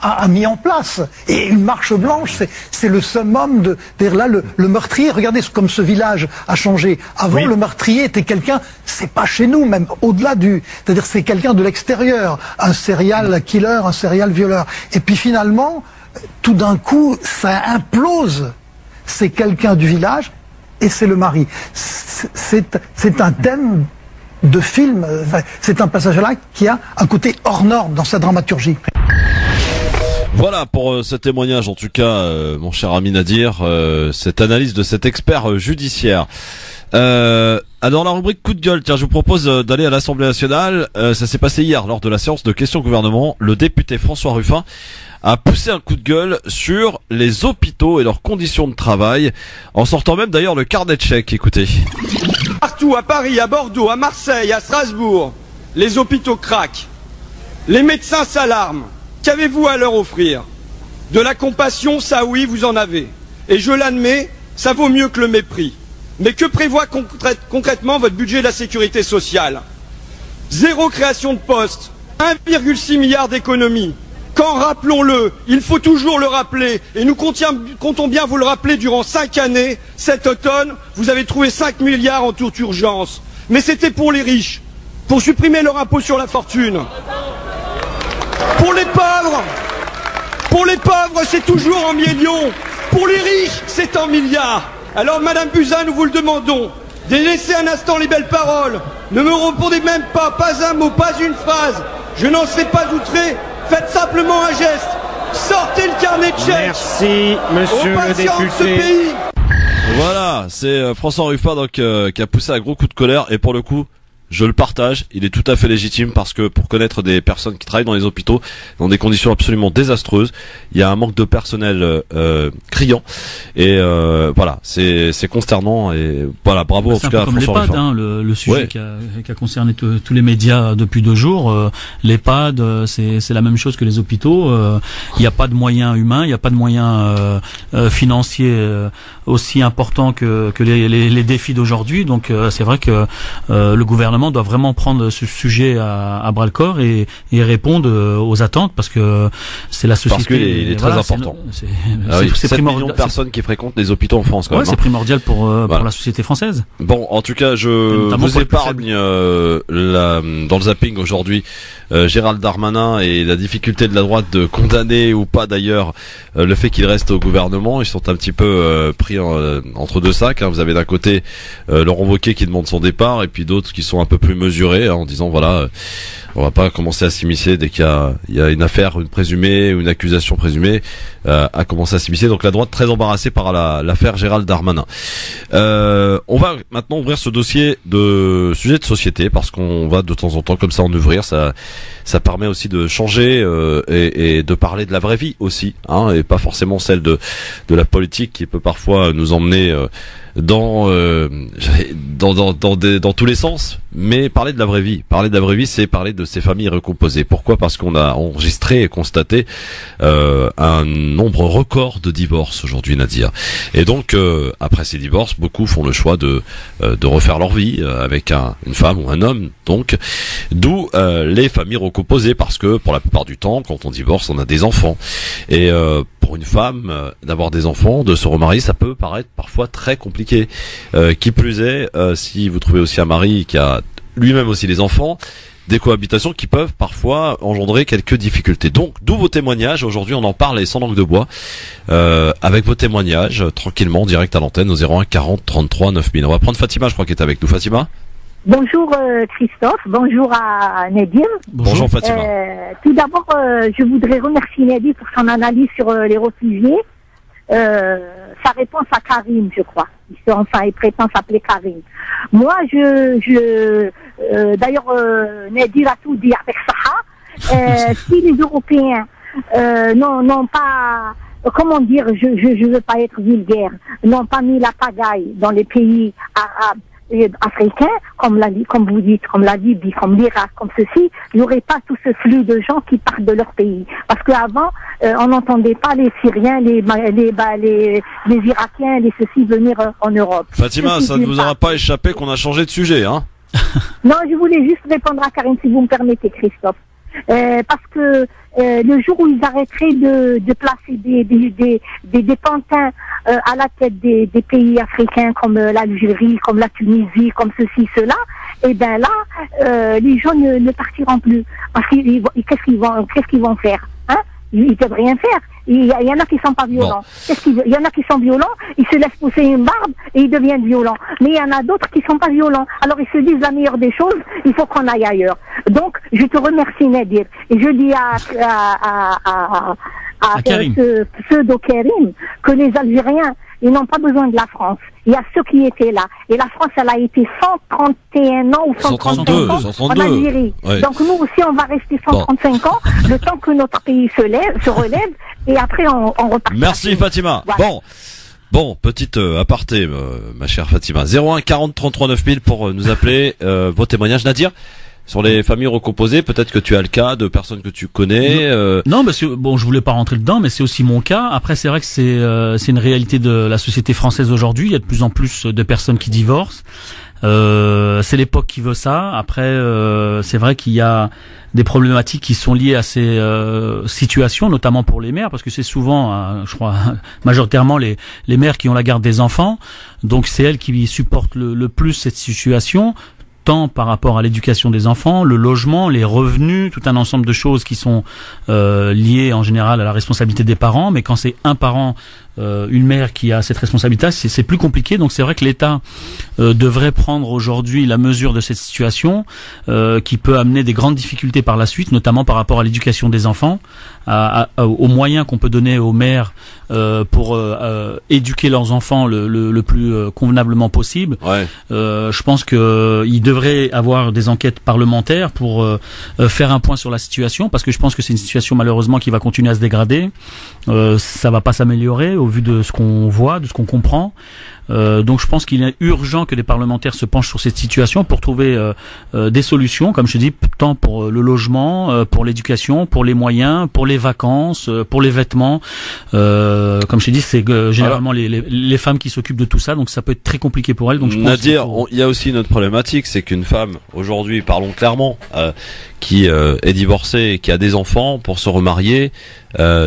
a mis en place. Et une marche blanche, c'est le summum de... Là, le meurtrier, regardez comme ce village a changé. Avant, le meurtrier était quelqu'un, c'est pas chez nous, même au-delà du... C'est-à-dire c'est quelqu'un de l'extérieur, un serial killer, un serial violeur. Et puis finalement, tout d'un coup, ça implose. C'est quelqu'un du village et c'est le mari. C'est un thème de film, c'est un passage-là qui a un côté hors norme dans sa dramaturgie. Voilà pour ce témoignage, en tout cas, mon cher ami Nadir, cette analyse de cet expert judiciaire. Dans la rubrique coup de gueule, tiens, je vous propose d'aller à l'Assemblée nationale. Ça s'est passé hier lors de la séance de questions au gouvernement. Le député François Ruffin a poussé un coup de gueule sur les hôpitaux et leurs conditions de travail, en sortant même d'ailleurs le carnet de chèques. Écoutez. Partout, à Paris, à Bordeaux, à Marseille, à Strasbourg, les hôpitaux craquent. Les médecins s'alarment. Qu'avez-vous à leur offrir? De la compassion, ça oui, vous en avez. Et je l'admets, ça vaut mieux que le mépris. Mais que prévoit concrètement votre budget de la sécurité sociale? 0 création de postes, 1,6 milliard d'économies. Quand, rappelons-le, il faut toujours le rappeler, et nous comptons bien vous le rappeler durant 5 années, cet automne, vous avez trouvé 5 milliards en toute urgence. Mais c'était pour les riches, pour supprimer leur impôt sur la fortune. Pour les pauvres, c'est toujours en millions. Pour les riches, c'est en milliards. Alors, Madame Buzyn, nous vous le demandons, délaissez un instant les belles paroles. Ne me répondez même pas un mot, pas une phrase. Je n'en serai pas outré. Faites simplement un geste. Sortez le carnet de chèques. Merci, monsieur le député. Voilà, c'est François Ruffin donc qui a poussé un gros coup de colère, et pour le coup, je le partage, il est tout à fait légitime, parce que pour connaître des personnes qui travaillent dans les hôpitaux dans des conditions absolument désastreuses, il y a un manque de personnel criant, et voilà, c'est consternant, et voilà, bravo en tout cas à François Ruffin. Hein, le sujet qui a concerné tous les médias depuis 2 jours, l'EHPAD, c'est la même chose que les hôpitaux. Il n'y a pas de moyens humains, il n'y a pas de moyens financiers aussi importants que les défis d'aujourd'hui. Donc c'est vrai que le gouvernement doit vraiment prendre ce sujet à bras le corps et répondre aux attentes, parce que c'est la société. Parce qu'il est très important. C'est 7 millions de personnes qui fréquentent les hôpitaux en France. C'est primordial pour la société française. Bon, en tout cas, je vous épargne dans le zapping aujourd'hui Gérald Darmanin et la difficulté de la droite de condamner ou pas d'ailleurs le fait qu'il reste au gouvernement. Ils sont un petit peu pris entre deux sacs. Vous avez d'un côté Laurent Wauquiez qui demande son départ, et puis d'autres qui sont un peu plus mesurés en disant voilà, on va pas commencer à s'immiscer dès qu'il y a une affaire, une présumée ou une accusation présumée, à commencer à s'immiscer. Donc la droite très embarrassée par l'affaire Gérald Darmanin. On va maintenant ouvrir ce dossier de sujet de société, parce qu'on va de temps en temps comme ça en ouvrir. Ça permet aussi de changer et de parler de la vraie vie aussi, et pas forcément celle de la politique qui peut parfois nous emmener dans tous les sens. Mais parler de la vraie vie, c'est parler de ces familles recomposées. Pourquoi? Parce qu'on a enregistré et constaté un nombre record de divorces aujourd'hui, Nadir. Et donc après ces divorces, beaucoup font le choix de refaire leur vie avec une femme ou un homme. Donc d'où les familles recomposées, parce que pour la plupart du temps, quand on divorce, on a des enfants. Et pour une femme, d'avoir des enfants, de se remarier, ça peut paraître parfois très compliqué. Qui plus est, si vous trouvez aussi un mari qui a lui-même aussi des enfants, des cohabitations qui peuvent parfois engendrer quelques difficultés. Donc, d'où vos témoignages. Aujourd'hui, on en parle et sans langue de bois, avec vos témoignages, tranquillement, direct à l'antenne, au 01 40 33 9000. On va prendre Fatima, je crois, qui est avec nous. Fatima? Bonjour Christophe, bonjour à Nadir. Bonjour Fatima. Tout d'abord, je voudrais remercier Nadir pour son analyse sur les réfugiés. Sa réponse à Karim, je crois. Il prétend s'appeler Karim. Moi, d'ailleurs, Nadir a tout dit avec Saha. Si les Européens n'ont pas, comment dire, je veux pas être vulgaire, n'ont pas mis la pagaille dans les pays arabes africains, comme vous dites, comme la Libye, comme l'Irak, comme ceci, il n'y aurait pas tout ce flux de gens qui partent de leur pays. Parce qu'avant, on n'entendait pas les Syriens, les Irakiens, les ceci venir en Europe. Fatima, ça ne vous aura pas échappé qu'on a changé de sujet, hein? Non, je voulais juste répondre à Karine, si vous me permettez, Christophe. Parce que le jour où ils arrêteraient de placer des pantins à la tête des pays africains comme l'Algérie, comme la Tunisie, comme ceci, cela, et ben là, les gens ne partiront plus. Parce qu'ils qu'est-ce qu'ils vont faire, hein? Ils peuvent rien faire. Il y en a qui sont pas violents. Bon. Il y en a qui sont violents, ils se laissent pousser une barbe et ils deviennent violents. Mais il y en a d'autres qui sont pas violents. Alors ils se disent la meilleure des choses, il faut qu'on aille ailleurs. Donc je te remercie Nadir. Et je dis à Karim. ce pseudo Karim que les Algériens, Ils n'ont pas besoin de la France. Il y a ceux qui étaient là. Et la France, elle a été 131 ans ou 132 ans en Algérie. Ouais. Donc nous aussi, on va rester 135 ans, le temps que notre pays se relève, et après on repart. Merci Fatima. Voilà. Bon, petite aparté, ma chère Fatima. 01 40 33 9000 pour nous appeler vos témoignages. Nadir, sur les familles recomposées, peut-être que tu as le cas de personnes que tu connais. Non, mais bon, je voulais pas rentrer dedans, mais c'est aussi mon cas. Après, c'est vrai que c'est une réalité de la société française aujourd'hui. Il y a de plus en plus de personnes qui divorcent. C'est l'époque qui veut ça. Après, c'est vrai qu'il y a des problématiques qui sont liées à ces situations, notamment pour les mères, parce que c'est souvent, je crois, majoritairement les mères qui ont la garde des enfants. Donc c'est elles qui supportent le plus cette situation, tant par rapport à l'éducation des enfants, le logement, les revenus, tout un ensemble de choses qui sont liées en général à la responsabilité des parents. Mais quand c'est un parent, une mère qui a cette responsabilité, c'est plus compliqué. Donc c'est vrai que l'État devrait prendre aujourd'hui la mesure de cette situation qui peut amener des grandes difficultés par la suite, notamment par rapport à l'éducation des enfants, aux moyens qu'on peut donner aux mères pour éduquer leurs enfants le plus convenablement possible. Ouais. Je pense qu'il devrait avoir des enquêtes parlementaires pour faire un point sur la situation, parce que je pense que c'est une situation malheureusement qui va continuer à se dégrader. Ça va pas s'améliorer au vu de ce qu'on voit, de ce qu'on comprend. Donc je pense qu'il est urgent que les parlementaires se penchent sur cette situation pour trouver des solutions, comme je dis, tant pour le logement, pour l'éducation, pour les moyens, pour les vacances, pour les vêtements. Comme je t'ai dit, c'est généralement les femmes qui s'occupent de tout ça, donc ça peut être très compliqué pour elles. Donc je pense Nadir, il y a aussi une autre problématique, c'est qu'une femme, aujourd'hui, parlons clairement, qui est divorcée et qui a des enfants, pour se remarier,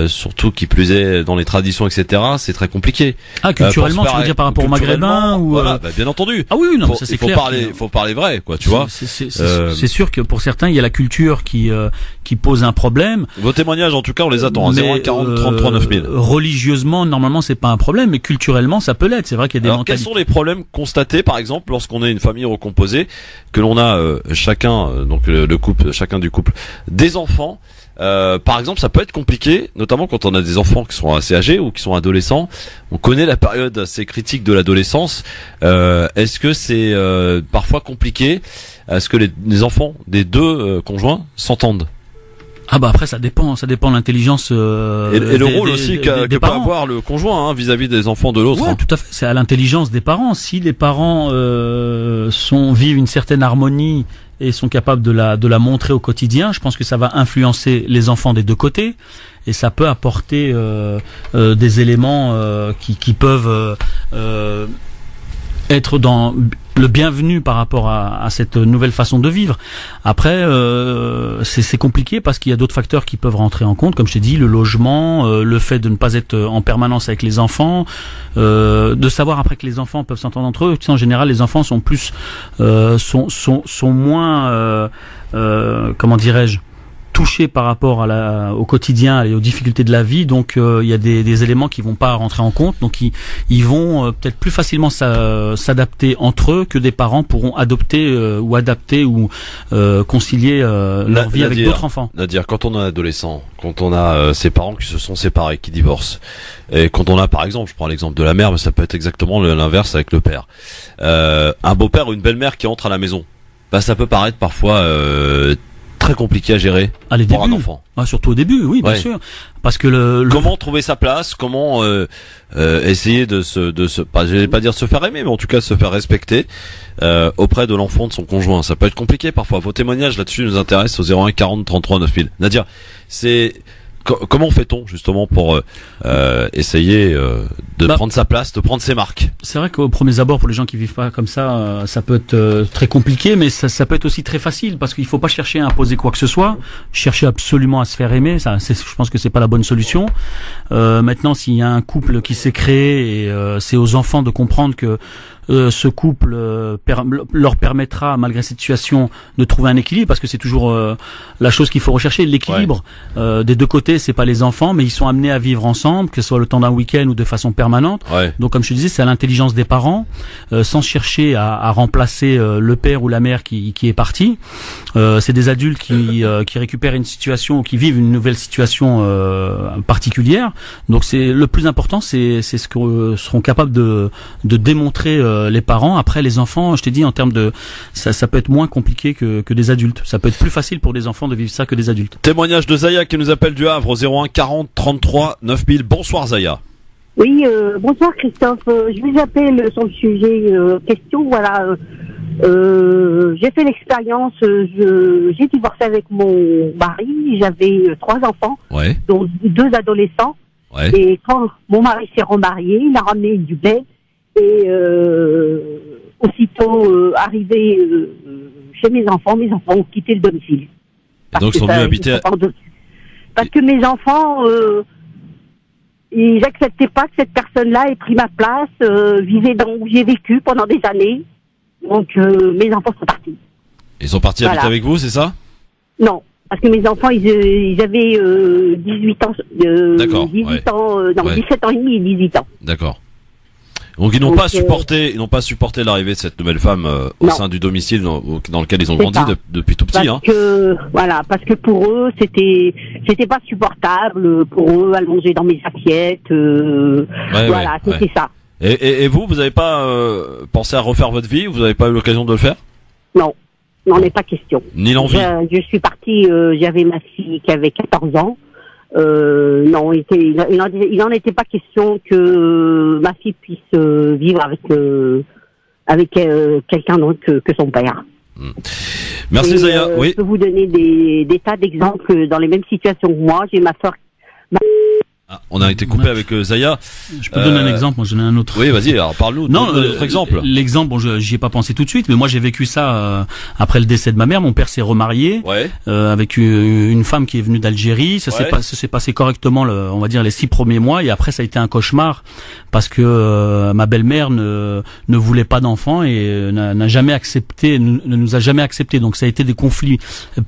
surtout qui plus est dans les traditions, etc., c'est très compliqué. Ah, culturellement, tu veux dire par rapport aux Maghrébins ou voilà, bien entendu. Ah oui, non, ça c'est clair. Faut parler vrai, quoi, tu vois. C'est sûr que pour certains, il y a la culture qui pose un problème. Vos témoignages, en tout cas, on les attend. 01 40 33 9000. Religieusement, normalement, c'est pas un problème, mais culturellement, ça peut l'être. C'est vrai qu'il y a des mentalités. Quels sont les problèmes constatés, par exemple, lorsqu'on est une famille recomposée, que l'on a chacun, donc le couple, chacun du couple, des enfants? Par exemple, ça peut être compliqué, notamment quand on a des enfants qui sont assez âgés ou qui sont adolescents. On connaît la période assez critique de l'adolescence. Est-ce que c'est parfois compliqué? Est-ce que les enfants des deux conjoints s'entendent? Ah bah après ça dépend de l'intelligence et le rôle aussi que peut avoir le conjoint vis-à-vis des enfants de l'autre. Ouais, tout à fait, c'est à l'intelligence des parents. Si les parents vivent une certaine harmonie et sont capables de la montrer au quotidien, je pense que ça va influencer les enfants des deux côtés, et ça peut apporter des éléments qui peuvent être dans le bienvenu par rapport à cette nouvelle façon de vivre. Après, c'est compliqué parce qu'il y a d'autres facteurs qui peuvent rentrer en compte, comme je t'ai dit, le logement, le fait de ne pas être en permanence avec les enfants, de savoir après que les enfants peuvent s'entendre entre eux. Tu sais, en général, les enfants sont plus, sont moins, comment dirais-je, touchés par rapport au quotidien et aux difficultés de la vie, donc il y a des éléments qui vont pas rentrer en compte, donc ils vont peut-être plus facilement s'adapter entre eux que des parents pourront adopter ou adapter ou concilier leur vie avec d'autres enfants. C'est-à-dire quand on est adolescent, quand on a ses parents qui se sont séparés, qui divorcent, et quand on a par exemple, je prends l'exemple de la mère, mais ça peut être exactement l'inverse avec le père, un beau-père ou une belle-mère qui entre à la maison, bah ça peut paraître parfois très compliqué à gérer pour un enfant. Ah, surtout au début, oui, bien sûr. Parce que comment trouver sa place, comment essayer de pas, je vais pas dire se faire aimer, mais en tout cas se faire respecter auprès de l'enfant de son conjoint. Ça peut être compliqué parfois. Vos témoignages là-dessus nous intéressent au 01 40 33 9000. Nadir, comment fait-on justement pour essayer de prendre sa place, de prendre ses marques? C'est vrai qu'au premier abord, pour les gens qui vivent pas comme ça, ça peut être très compliqué, mais ça peut être aussi très facile, parce qu'il faut pas chercher à imposer quoi que ce soit, chercher absolument à se faire aimer. Je pense que c'est pas la bonne solution. Maintenant, s'il y a un couple qui s'est créé, et c'est aux enfants de comprendre que ce couple leur permettra, malgré cette situation, de trouver un équilibre, parce que c'est toujours la chose qu'il faut rechercher, l'équilibre. Des deux côtés, c'est pas les enfants, mais ils sont amenés à vivre ensemble, que ce soit le temps d'un week-end ou de façon permanente. Donc, comme je te disais, c'est à l'intelligence des parents, sans chercher à remplacer le père ou la mère qui est parti. C'est des adultes qui récupèrent une situation, qui vivent une nouvelle situation particulière. Donc, c'est le plus important, c'est ce que seront capables de démontrer les parents. Après, les enfants, je t'ai dit, en termes de ça peut être moins compliqué que des adultes. Ça peut être plus facile pour des enfants de vivre ça que des adultes. Témoignage de Zaya qui nous appelle du Havre au 01 40 33 9000. Bonsoir Zaya. Oui, bonsoir Christophe. Je vous appelle sur le sujet question. Voilà, j'ai fait l'expérience. J'ai divorcé avec mon mari. J'avais 3 enfants, dont 2 adolescents. Et quand mon mari s'est remarié, il a ramené du blé. Et aussitôt arrivé chez mes enfants ont quitté le domicile. Et donc, ils sont venus habiter parce que mes enfants, ils n'acceptaient pas que cette personne-là ait pris ma place, vivait dans où j'ai vécu pendant des années. Donc, mes enfants sont partis. Ils sont partis habiter avec vous, c'est ça? Non. Parce que mes enfants, ils avaient 18 ans, 17 ans et demi et 18 ans. D'accord. Donc ils n'ont pas supporté l'arrivée de cette nouvelle femme au sein du domicile dans lequel ils ont grandi depuis tout petit. Parce que pour eux, c'était pas supportable. Pour eux, allonger dans mes assiettes. C'était ça. Et vous n'avez pas pensé à refaire votre vie? Vous n'avez pas eu l'occasion de le faire? Non. N'en est pas question. Ni l'envie. Je suis partie, j'avais ma fille qui avait 14 ans. Non, il n'en était pas question que ma fille puisse vivre avec quelqu'un d'autre que son père. Merci Zaya. Oui. Je peux vous donner des tas d'exemples dans les mêmes situations que moi. J'ai ma soeur. On a été coupé avec Zaya. Je peux donner un exemple, moi j'en ai un autre. Oui, vas-y, alors parle-nous d'un autre exemple. L'exemple, bon, j'y ai pas pensé tout de suite, mais moi j'ai vécu ça après le décès de ma mère. Mon père s'est remarié avec une femme qui est venue d'Algérie. Ça s'est passé correctement, on va dire, les 6 premiers mois, et après ça a été un cauchemar parce que ma belle-mère ne voulait pas d'enfants et ne nous a jamais accepté. Donc ça a été des conflits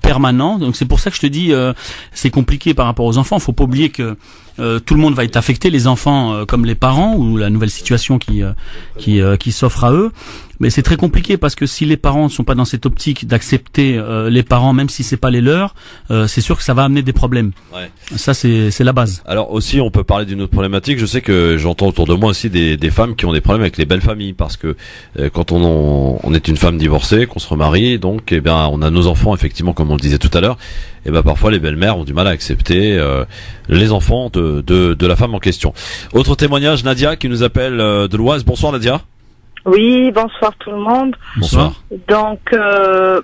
permanents. Donc c'est pour ça que je te dis, c'est compliqué par rapport aux enfants. Faut pas oublier que tout le monde va être affecté, les enfants comme les parents, ou la nouvelle situation qui s'offre à eux. Mais c'est très compliqué parce que si les parents ne sont pas dans cette optique d'accepter les parents, même si c'est pas les leurs, c'est sûr que ça va amener des problèmes. Ça c'est la base. Alors aussi, on peut parler d'une autre problématique. Je sais que j'entends autour de moi aussi des femmes qui ont des problèmes avec les belles familles, parce que quand on est une femme divorcée, qu'on se remarie, donc on a nos enfants, effectivement, comme on le disait tout à l'heure. Et parfois les belles-mères ont du mal à accepter les enfants de la femme en question. Autre témoignage, Nadia qui nous appelle de l'Oise. Bonsoir Nadia. Oui, bonsoir tout le monde. Bonsoir. Donc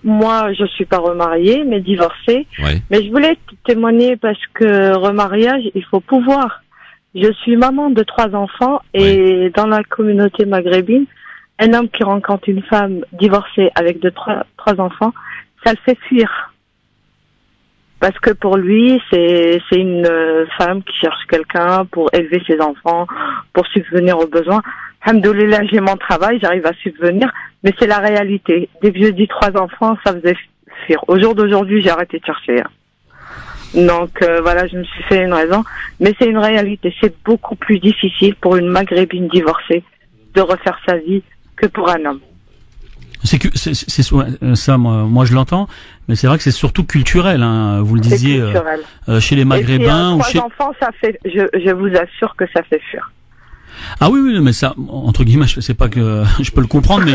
moi je suis pas remariée mais divorcée. Mais je voulais témoigner parce que remariage, il faut pouvoir. Je suis maman de 3 enfants et dans la communauté maghrébine, un homme qui rencontre une femme divorcée avec 3 enfants, ça le fait fuir. Parce que pour lui, c'est une femme qui cherche quelqu'un pour élever ses enfants, pour subvenir aux besoins. Alhamdoulilah, j'ai mon travail, j'arrive à subvenir, mais c'est la réalité. Dès que je dis 3 enfants, ça faisait fuir. Au jour d'aujourd'hui, j'ai arrêté de chercher. Donc voilà, je me suis fait une raison, mais c'est une réalité. C'est beaucoup plus difficile pour une maghrébine divorcée de refaire sa vie que pour un homme. C'est ça, moi je l'entends, mais c'est vrai que c'est surtout culturel, hein. Vous le disiez, chez les Maghrébins ou chez 3 enfants, ça fait, je vous assure que ça fait fuir. Ah oui, mais ça, entre guillemets, c'est pas que je peux le comprendre, mais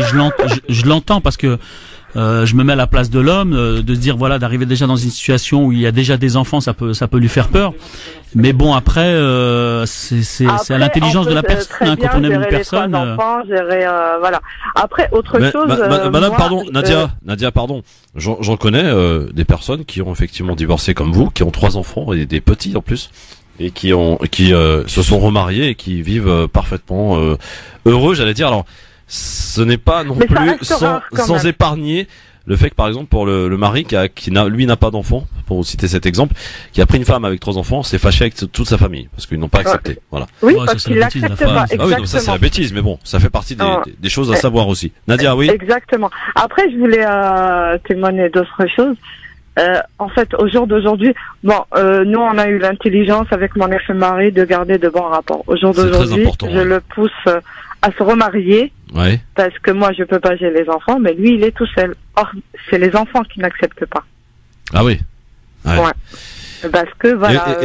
je l'entends parce que je me mets à la place de l'homme, de se dire voilà, d'arriver déjà dans une situation où il y a déjà des enfants, ça peut lui faire peur. Mais bon, après, c'est à l'intelligence de la personne, quand on aime une personne. Voilà. Après, autre chose. Madame, pardon, Nadia, pardon. J'en connais des personnes qui ont effectivement divorcé comme vous, qui ont 3 enfants et des petits en plus, et qui se sont remariés et qui vivent parfaitement heureux, j'allais dire. Alors, ce n'est pas non plus sans épargner le fait que par exemple pour le mari qui n'a pas d'enfant, pour citer cet exemple, qui a pris une femme avec 3 enfants, s'est fâché avec toute sa famille parce qu'ils n'ont pas accepté. Voilà. Oui, parce qu'il l'accepte pas. Ah oui, donc ça c'est la bêtise, mais bon, ça fait partie des choses à savoir aussi. Nadia, oui. Exactement. Après, je voulais témoigner d'autres choses. En fait, au jour d'aujourd'hui, nous, on a eu l'intelligence avec mon ex-mari de garder de bons rapports. Au jour d'aujourd'hui, je le pousse à se remarier. Ouais. Parce que moi, je peux pas gérer les enfants, mais lui, il est tout seul. Or, c'est les enfants qui n'acceptent pas. Ah oui. Ouais. Parce que voilà.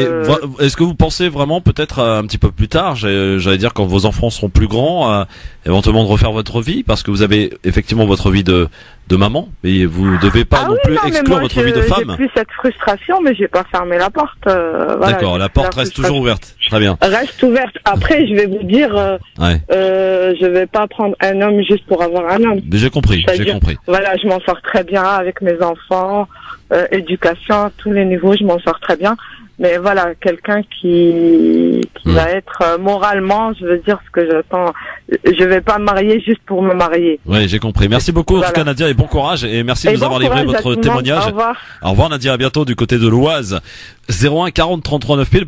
Est-ce que vous pensez vraiment peut-être un petit peu plus tard, j'allais dire quand vos enfants seront plus grands, éventuellement de refaire votre vie, parce que vous avez effectivement votre vie de maman, mais vous devez pas exclure votre vie de femme. J'ai plus cette frustration, mais j'ai pas fermé la porte. D'accord, la porte reste toujours ouverte. Très bien. Reste ouverte. Après, je vais vous dire, je vais pas prendre un homme juste pour avoir un homme. J'ai compris. Voilà, je m'en sors très bien avec mes enfants, éducation, tous les niveaux, je m'en sors très bien. Mais voilà, quelqu'un qui va être moralement, je veux dire ce que j'attends. Je vais pas me marier juste pour me marier. Oui, j'ai compris. Merci beaucoup en tout cas Nadia et bon courage et merci de nous avoir livré votre témoignage. Au revoir Nadia, à bientôt du côté de l'Oise. 01 40 33 9000.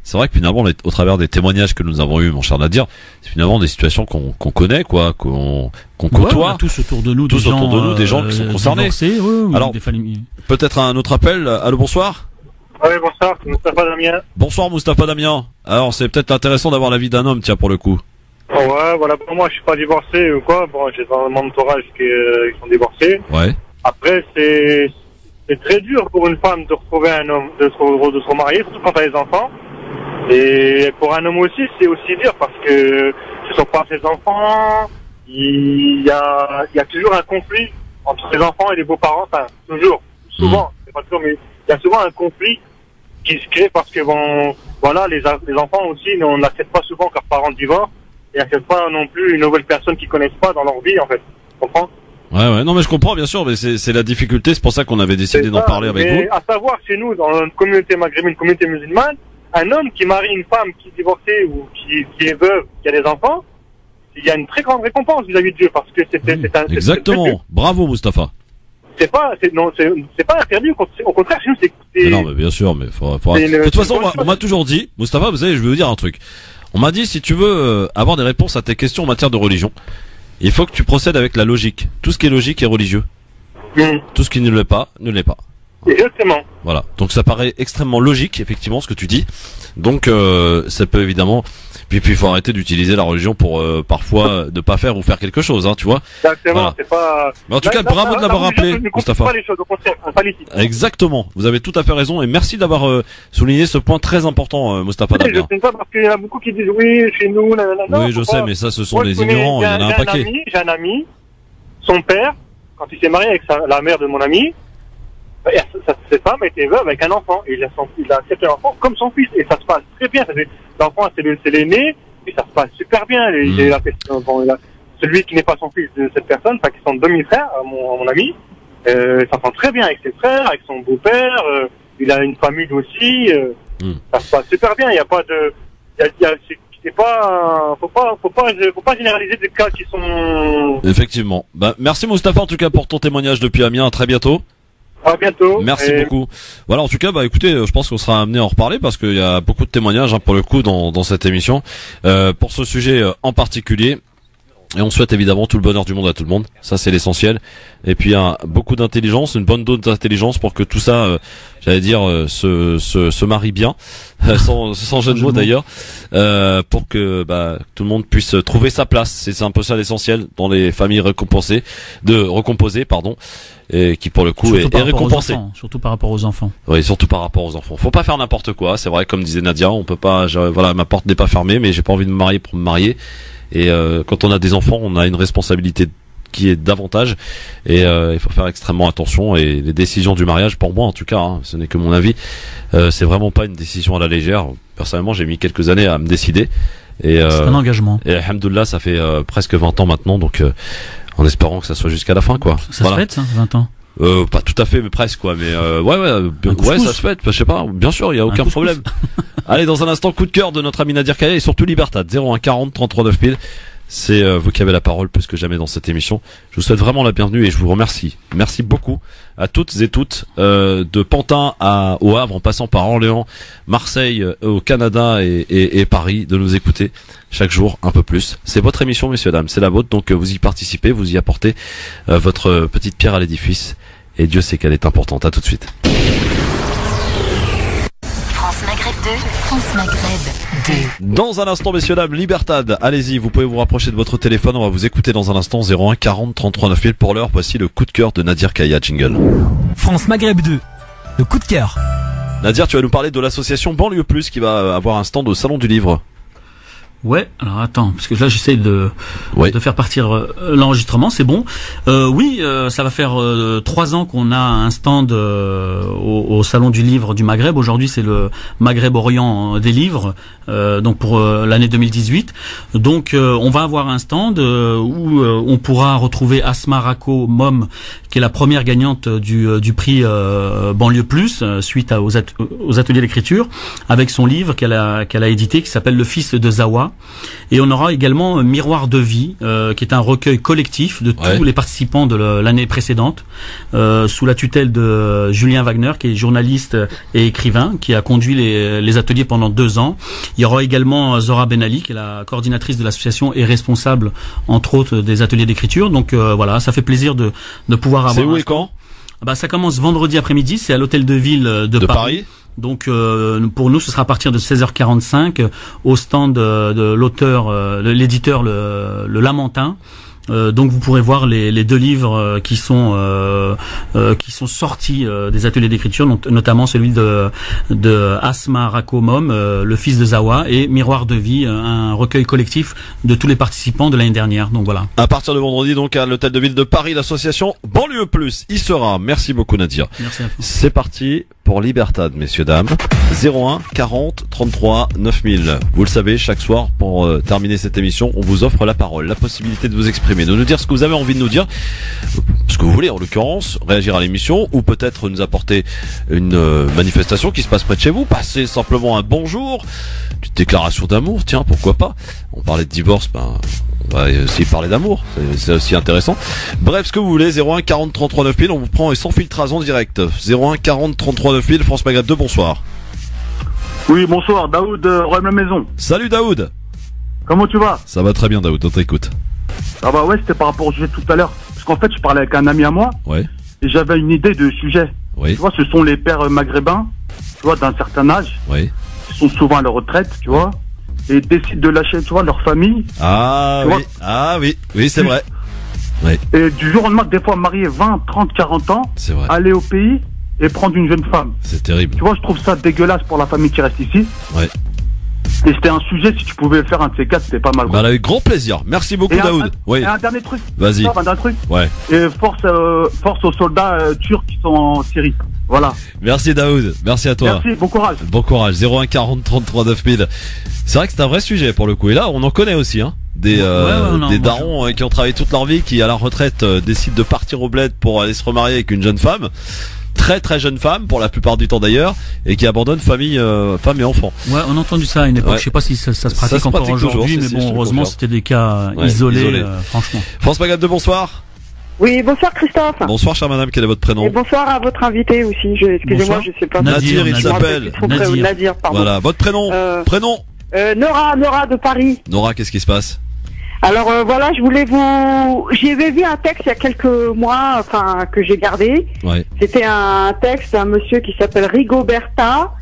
C'est vrai que finalement, au travers des témoignages que nous avons eus, mon cher Nadir, c'est finalement des situations qu'on connaît, quoi, qu'on côtoie. On a tous autour de nous, des gens qui sont concernés. Alors, peut-être un autre appel. Allô, bonsoir. Oui, bonsoir, c'est Moustapha Damien. Bonsoir Moustapha Damien. Alors, c'est peut-être intéressant d'avoir l'avis d'un homme, tiens, pour le coup. Ouais, voilà, pour moi, je suis pas divorcé ou quoi. Bon, j'ai dans mon entourage qui sont divorcés. Ouais. Après, c'est très dur pour une femme de retrouver un homme, de se remarier, surtout quand elle a des enfants. Et pour un homme aussi, c'est aussi dur parce que ce sont pas ses enfants. Il y a toujours un conflit entre les enfants et les beaux-parents. Enfin, souvent, c'est pas toujours, mais il y a souvent un conflit qui se crée parce que voilà, les enfants aussi, on n'accepte pas souvent que leurs parents divorcent et n'acceptent pas non plus une nouvelle personne qu'ils connaissent pas dans leur vie, en fait. Tu comprends? Ouais, non, mais je comprends, bien sûr, mais c'est la difficulté, c'est pour ça qu'on avait décidé d'en parler avec vous. À savoir, chez nous, dans une communauté maghrébine, une communauté musulmane, un homme qui marie une femme qui est divorcée ou qui est veuve, qui a des enfants, il y a une très grande récompense vis-à-vis de Dieu parce que c'est un. Exactement. Bravo, Moustapha. C'est pas interdit. Au contraire, chez nous, c'est. Non, mais bien sûr, mais de toute façon, on m'a toujours dit, Moustapha, vous savez, je vais vous dire un truc. On m'a dit, si tu veux avoir des réponses à tes questions en matière de religion, il faut que tu procèdes avec la logique. Tout ce qui est logique est religieux. Tout ce qui ne l'est pas, ne l'est pas. Exactement. Voilà. Donc ça paraît extrêmement logique, effectivement, ce que tu dis. Donc ça peut évidemment. Puis il faut arrêter d'utiliser la religion pour parfois ne pas faire ou faire quelque chose, hein, tu vois. Exactement. Voilà. C'est pas. Mais en tout cas, bravo de l'avoir rappelé, Moustapha. Pas les choses, au contraire, on félicite. Exactement. Vous avez tout à fait raison et merci d'avoir souligné ce point très important, Moustapha Damien. Je ne sais pas parce qu'il y en a beaucoup qui disent oui chez nous. Oui, je sais, mais ça, ce sont des ignorants. Il y en a un paquet. J'ai un ami, son père, quand il s'est marié avec la mère de mon ami. Cette femme était veuve avec un enfant et il a accepté l'enfant comme son fils et ça se passe très bien. L'enfant c'est l'aîné et ça se passe super bien. Celui qui n'est pas son fils de cette personne, enfin qui sont demi-frères, mon ami, ça s'entend très bien avec ses frères, avec son beau-père. Il a une famille aussi. Ça se passe super bien. Il y a pas de, c'est pas, faut pas généraliser des cas qui sont. Effectivement. Merci Moustapha en tout cas pour ton témoignage depuis Amiens. À très bientôt. À bientôt. Merci beaucoup. Voilà, en tout cas, écoutez, je pense qu'on sera amené à en reparler parce qu'il y a beaucoup de témoignages pour le coup dans cette émission pour ce sujet en particulier. Et on souhaite évidemment tout le bonheur du monde à tout le monde. Ça, c'est l'essentiel. Et puis, beaucoup d'intelligence, une bonne dose d'intelligence pour que tout ça, j'allais dire, se marie bien, sans jeu de mots d'ailleurs, pour que tout le monde puisse trouver sa place. C'est un peu ça l'essentiel dans les familles recomposées, et qui pour le coup est récompensé. Surtout par rapport aux enfants. Oui, surtout par rapport aux enfants. Faut pas faire n'importe quoi. C'est vrai, comme disait Nadia, on peut pas. Voilà, ma porte n'est pas fermée, mais j'ai pas envie de me marier pour me marier. Et quand on a des enfants, on a une responsabilité qui est davantage. Et il faut faire extrêmement attention. Et les décisions du mariage, pour moi en tout cas, ce n'est que mon avis, c'est vraiment pas une décision à la légère. Personnellement, j'ai mis quelques années à me décider. Et c'est un engagement. Et alhamdoulilah, ça fait presque 20 ans maintenant, donc. En espérant que ça soit jusqu'à la fin, quoi. Ça se fête, ça, 20 ans? Pas tout à fait, mais presque, quoi. Mais ouais, ça se fête. Je sais pas. Bien sûr, il y a aucun problème. Allez, dans un instant, coup de cœur de notre ami Nadir Kaya et surtout Libertad. 01 40 33 9000. C'est vous qui avez la parole plus que jamais dans cette émission. Je vous souhaite vraiment la bienvenue et je vous remercie. Merci beaucoup à toutes et toutes, de Pantin au Havre, en passant par Orléans, Marseille, au Canada et Paris, de nous écouter chaque jour un peu plus. C'est votre émission, messieurs, dames, c'est la vôtre, donc vous y participez, vous y apportez votre petite pierre à l'édifice. Et Dieu sait qu'elle est importante. À tout de suite. France Maghreb 2, France Maghreb 2. Dans un instant, messieurs, dames, Libertad, allez-y, vous pouvez vous rapprocher de votre téléphone, on va vous écouter dans un instant. 01 40 33 9000 pour l'heure. Voici le coup de cœur de Nadir Kaya. Jingle. France Maghreb 2, le coup de cœur. Nadir, tu vas nous parler de l'association Banlieue Plus qui va avoir un stand au Salon du Livre. Ouais, alors attends, parce que là j'essaie de faire partir l'enregistrement, c'est bon. Oui, ça va faire 3 ans qu'on a un stand au Salon du Livre du Maghreb. Aujourd'hui c'est le Maghreb Orient des livres, donc pour l'année 2018. Donc on va avoir un stand où on pourra retrouver Asma Rako Mom, qui est la première gagnante du prix Banlieue Plus, suite aux ateliers d'écriture, avec son livre qu'elle a édité, qui s'appelle Le Fils de Zawa. Et on aura également Miroir de vie, qui est un recueil collectif de tous les participants de l'année précédente, sous la tutelle de Julien Wagner, qui est journaliste et écrivain, qui a conduit les ateliers pendant 2 ans. Il y aura également Zora Ben Ali, qui est la coordinatrice de l'association et responsable, entre autres, des ateliers d'écriture. Donc voilà, ça fait plaisir de pouvoir avoir. C'est où et quand ? Ça commence vendredi après-midi, c'est à l'hôtel de ville de Paris. Donc pour nous ce sera à partir de 16h45 au stand de l'auteur, l'éditeur le Lamentin. Donc vous pourrez voir les 2 livres qui sont sortis des ateliers d'écriture, notamment celui de Asma Rako Mom, Le Fils de Zawa, et Miroir de vie, un recueil collectif de tous les participants de l'année dernière. Donc voilà. À partir de vendredi, donc à l'hôtel de ville de Paris, l'association Banlieue Plus y sera. Merci beaucoup Nadir. Merci à vous. C'est parti pour Libertad, messieurs, dames. 01 40 33 9000. Vous le savez, chaque soir, pour terminer cette émission, on vous offre la parole, la possibilité de vous exprimer, de nous dire ce que vous avez envie de nous dire, ce que vous voulez en l'occurrence, réagir à l'émission, ou peut-être nous apporter une manifestation qui se passe près de chez vous, passer simplement un bonjour, une déclaration d'amour, tiens, pourquoi pas. On parlait de divorce, on va aussi parler d'amour, c'est aussi intéressant. Bref, ce que vous voulez, 01 40 33 9000, on vous prend sans filtrage en direct. 01 40 33 9000, France Maghreb 2, bonsoir. Oui, bonsoir, Daoud, Rome-la-Maison. Salut Daoud. Comment tu vas? Ça va très bien Daoud, on t'écoute. Ah bah ouais, c'était par rapport au sujet tout à l'heure. Parce qu'en fait, je parlais avec un ami à moi. Ouais. Et j'avais une idée de sujet. Oui. Tu vois, ce sont les pères maghrébins, tu vois, d'un certain âge. Oui. Qui sont souvent à la retraite, tu vois. Et décident de lâcher, tu vois, leur famille. Ah oui. Ah oui. Oui, c'est vrai. Oui. Et du jour au lendemain, des fois mariés 20, 30, 40 ans. C'est vrai. Aller au pays et prendre une jeune femme. C'est terrible. Tu vois, je trouve ça dégueulasse pour la famille qui reste ici. Ouais. Et c'était un sujet, si tu pouvais faire un de ces 4, c'était pas mal. Avec grand plaisir. Merci beaucoup Daoud. Oui. Et un dernier truc. Vas-y. Un dernier truc. Ouais. Et force aux soldats turcs qui sont en Syrie. Voilà. Merci Daoud. Merci à toi. Merci, bon courage. Bon courage. 01 40 33 9000. C'est vrai que c'est un vrai sujet pour le coup. Et là, on en connaît aussi, hein. Des darons qui ont travaillé toute leur vie, qui à la retraite décident de partir au bled pour aller se remarier avec une jeune femme. Très très jeune femme pour la plupart du temps d'ailleurs, et qui abandonne famille, femme et enfants. Ouais, on a entendu ça à une époque. Je sais pas si ça se pratique encore aujourd'hui, mais bon, heureusement c'était des cas isolés. Franchement. France Maghreb 2, bonsoir. Oui, bonsoir Christophe. Bonsoir chère madame, quel est votre prénom? Et bonsoir à votre invité aussi. Excusez-moi, je sais pas. Nadir, il s'appelle. Nadir, pardon. Voilà, votre prénom. Prénom. Nora de Paris. Nora, qu'est-ce qui se passe? Alors voilà, j'avais vu un texte il y a quelques mois, enfin que j'ai gardé. Ouais. C'était un texte d'un monsieur qui s'appelle Rigoberta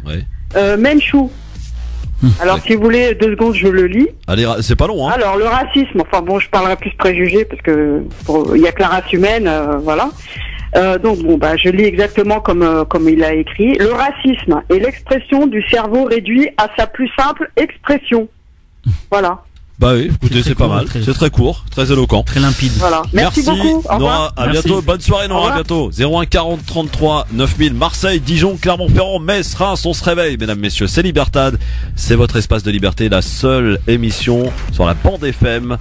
Menchú. Alors si vous voulez 2 secondes, je le lis. Allez, c'est pas long, hein. Alors le racisme, enfin bon, je parlerai plus préjugé parce que il y a que la race humaine, voilà. Donc bon, je lis exactement comme il a écrit. Le racisme est l'expression du cerveau réduit à sa plus simple expression. Voilà. Bah oui, écoutez, c'est pas mal. C'est très court, très éloquent. Très limpide. Voilà. Merci beaucoup. Au Nora, à bientôt. Bonne soirée Nora, à bientôt. 01 40 33 9000. Marseille, Dijon, Clermont-Ferrand, Metz, Reims, on se réveille, mesdames, messieurs. C'est Libertad. C'est votre espace de liberté, la seule émission sur la bande FM,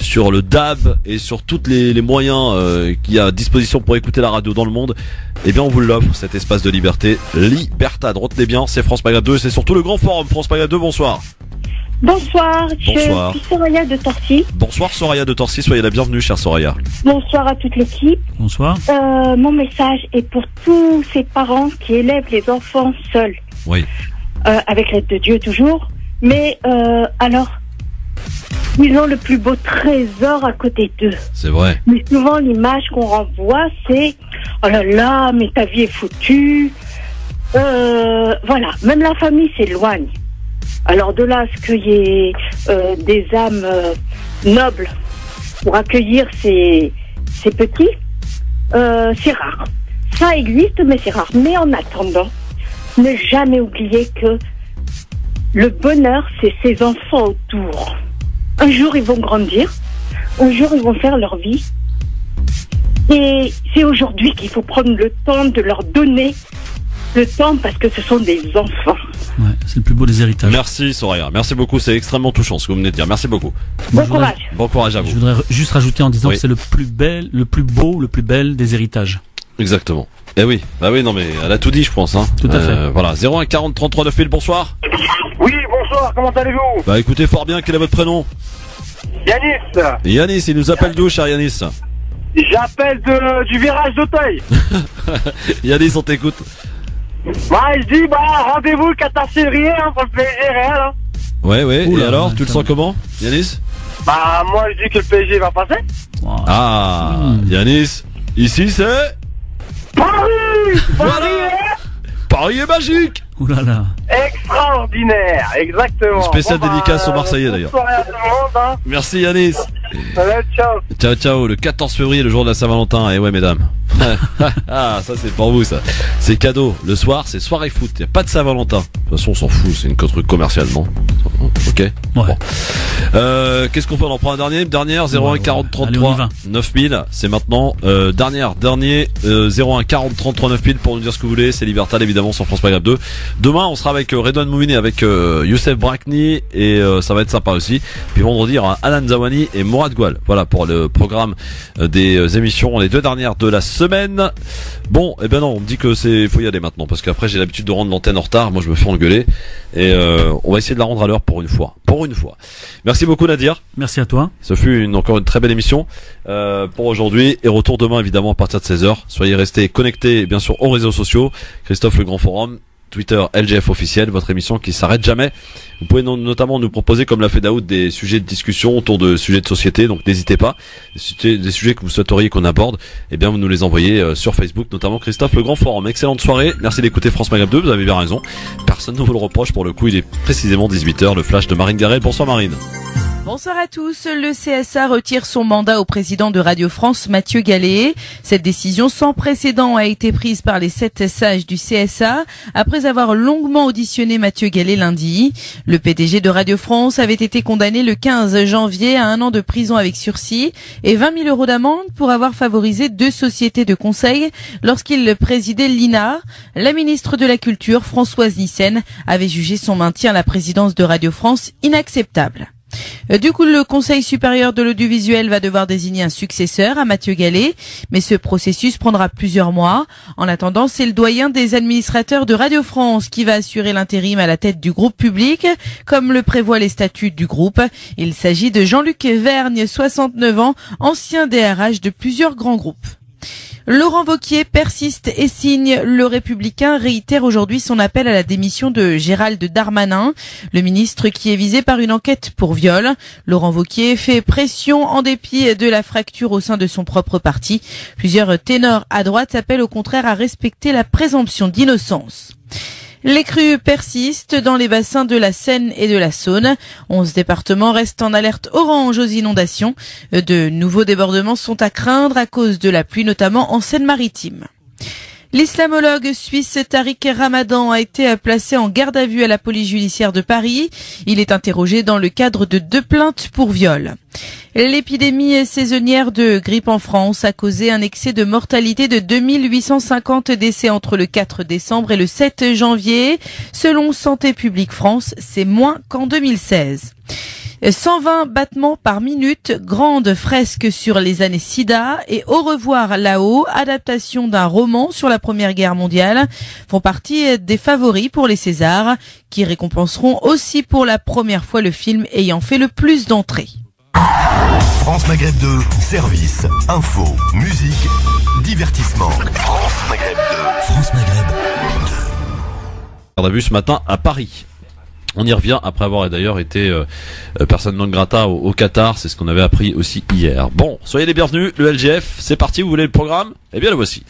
sur le DAB et sur tous les moyens qu'il y a à disposition pour écouter la radio dans le monde. Eh bien, on vous l'offre, cet espace de liberté. Libertad. Retenez bien, c'est France Maghreb 2, c'est surtout le grand forum. France Maghreb 2, bonsoir. Bonsoir, Bonsoir. je suis Soraya de Torcy. Bonsoir Soraya de Torcy, soyez la bienvenue, chère Soraya. Bonsoir à toute l'équipe. Bonsoir. Mon message est pour tous ces parents qui élèvent les enfants seuls. Oui. Avec l'aide de Dieu toujours. Mais alors, ils ont le plus beau trésor à côté d'eux. C'est vrai. Mais souvent, l'image qu'on renvoie, c'est « Oh là là, mais ta vie est foutue ». Voilà, même la famille s'éloigne. Alors de là à ce qu'il y ait des âmes nobles pour accueillir ces petits, c'est rare. Ça existe, mais c'est rare. Mais en attendant, ne jamais oublier que le bonheur, c'est ses enfants autour. Un jour, ils vont grandir. Un jour, ils vont faire leur vie. Et c'est aujourd'hui qu'il faut prendre le temps de leur donner le temps parce que ce sont des enfants. Ouais, c'est le plus beau des héritages. Merci Soraya, merci beaucoup, c'est extrêmement touchant ce que vous venez de dire, merci beaucoup. Bon courage. Bon courage à vous. Je voudrais juste rajouter en disant que c'est le plus beau, le plus bel des héritages. Exactement. Eh oui, bah oui, non mais elle a tout dit je pense. Hein. Tout à fait. Voilà, 01 40 33 9000, bonsoir. Oui, bonsoir, comment allez-vous? Bah écoutez fort bien, quel est votre prénom? Yanis. Yanis, il nous appelle d'où, cher Yanis? J'appelle du virage d'Auteuil. Yanis, on t'écoute. Bah, je dis, rendez-vous le 14 février pour le PSG Real. Hein. Ouais, Oula, et alors, tu le sens comment, Yanis? Bah, moi, je dis que le PSG va passer. Wow. Ah, Yanis, ici c'est... Paris. Voilà. Paris est magique. Ouh là là. Extraordinaire, exactement. Spécial dédicace aux Marseillais d'ailleurs. Bonne soirée à tout le monde, hein. Merci Yanis. Allez, ciao. Ciao, ciao, le 14 février, le jour de la Saint-Valentin. Et ouais, mesdames. Ah, ça c'est pour vous, ça. C'est cadeau. Le soir, c'est soirée foot. Il n'y a pas de Saint-Valentin. De toute façon, on s'en fout. C'est une truc commercial, non? Ok. Ouais. Bon. Qu'est-ce qu'on fait? On en prend un dernière 01 40 33 9000. C'est maintenant. Dernier 01 40 33 9000 pour nous dire ce que vous voulez. C'est Libertal, évidemment, sur France Maghreb 2. Demain, on sera avec Redouane Moumine et avec Youssef Brakni. Et ça va être sympa aussi. Puis vendredi, il y aura Alan Zawani et Mourad Goual. Voilà pour le programme des émissions, les 2 dernières de la semaine. Bon, eh ben non, on me dit que faut y aller maintenant parce qu'après j'ai l'habitude de rendre l'antenne en retard. Moi, je me fais engueuler et on va essayer de la rendre à l'heure pour une fois. Merci beaucoup Nadir. Merci à toi. Ce fut encore une très belle émission pour aujourd'hui et retour demain évidemment à partir de 16h. Soyez restés connectés bien sûr aux réseaux sociaux. Christophe le Grand Forum, Twitter LGF officiel, votre émission qui s'arrête jamais. Vous pouvez notamment nous proposer, comme l'a fait Daoud, des sujets de discussion autour de sujets de société, donc n'hésitez pas. Des sujets que vous souhaiteriez qu'on aborde, eh bien vous nous les envoyez sur Facebook, notamment Christophe le Grand Forum. Excellente soirée, merci d'écouter France Maghreb 2, vous avez bien raison. Personne ne vous le reproche pour le coup, il est précisément 18h, le flash de Marine Garel. Bonsoir Marine. Bonsoir à tous. Le CSA retire son mandat au président de Radio France, Mathieu Gallet. Cette décision sans précédent a été prise par les 7 sages du CSA après avoir longuement auditionné Mathieu Gallet lundi. Le PDG de Radio France avait été condamné le 15 janvier à 1 an de prison avec sursis et 20 000 € d'amende pour avoir favorisé 2 sociétés de conseil lorsqu'il présidait l'INA. La ministre de la Culture, Françoise Nyssen, avait jugé son maintien à la présidence de Radio France inacceptable. Du coup, le Conseil supérieur de l'audiovisuel va devoir désigner un successeur à Mathieu Gallet, mais ce processus prendra plusieurs mois. En attendant, c'est le doyen des administrateurs de Radio France qui va assurer l'intérim à la tête du groupe public, comme le prévoient les statuts du groupe. Il s'agit de Jean-Luc Vergne, 69 ans, ancien DRH de plusieurs grands groupes. Laurent Wauquiez persiste et signe. Le Républicain réitère aujourd'hui son appel à la démission de Gérald Darmanin, le ministre qui est visé par une enquête pour viol. Laurent Wauquiez fait pression en dépit de la fracture au sein de son propre parti. Plusieurs ténors à droite appellent au contraire à respecter la présomption d'innocence. Les crues persistent dans les bassins de la Seine et de la Saône. 11 départements restent en alerte orange aux inondations. De nouveaux débordements sont à craindre à cause de la pluie, notamment en Seine-Maritime. L'islamologue suisse Tariq Ramadan a été placé en garde à vue à la police judiciaire de Paris. Il est interrogé dans le cadre de 2 plaintes pour viol. L'épidémie saisonnière de grippe en France a causé un excès de mortalité de 2850 décès entre le 4 décembre et le 7 janvier. Selon Santé publique France, c'est moins qu'en 2016. 120 battements par minute, grande fresque sur les années SIDA et Au revoir là-haut, adaptation d'un roman sur la Première Guerre mondiale, font partie des favoris pour les Césars, qui récompenseront aussi pour la première fois le film ayant fait le plus d'entrées. France Maghreb 2, service, info, musique, divertissement. France Maghreb 2. France Maghreb 2. On a vu ce matin à Paris. On y revient après avoir d'ailleurs été personne non grata au Qatar, c'est ce qu'on avait appris aussi hier. Bon, soyez les bienvenus, le LGF, c'est parti, vous voulez le programme? Eh bien le voici.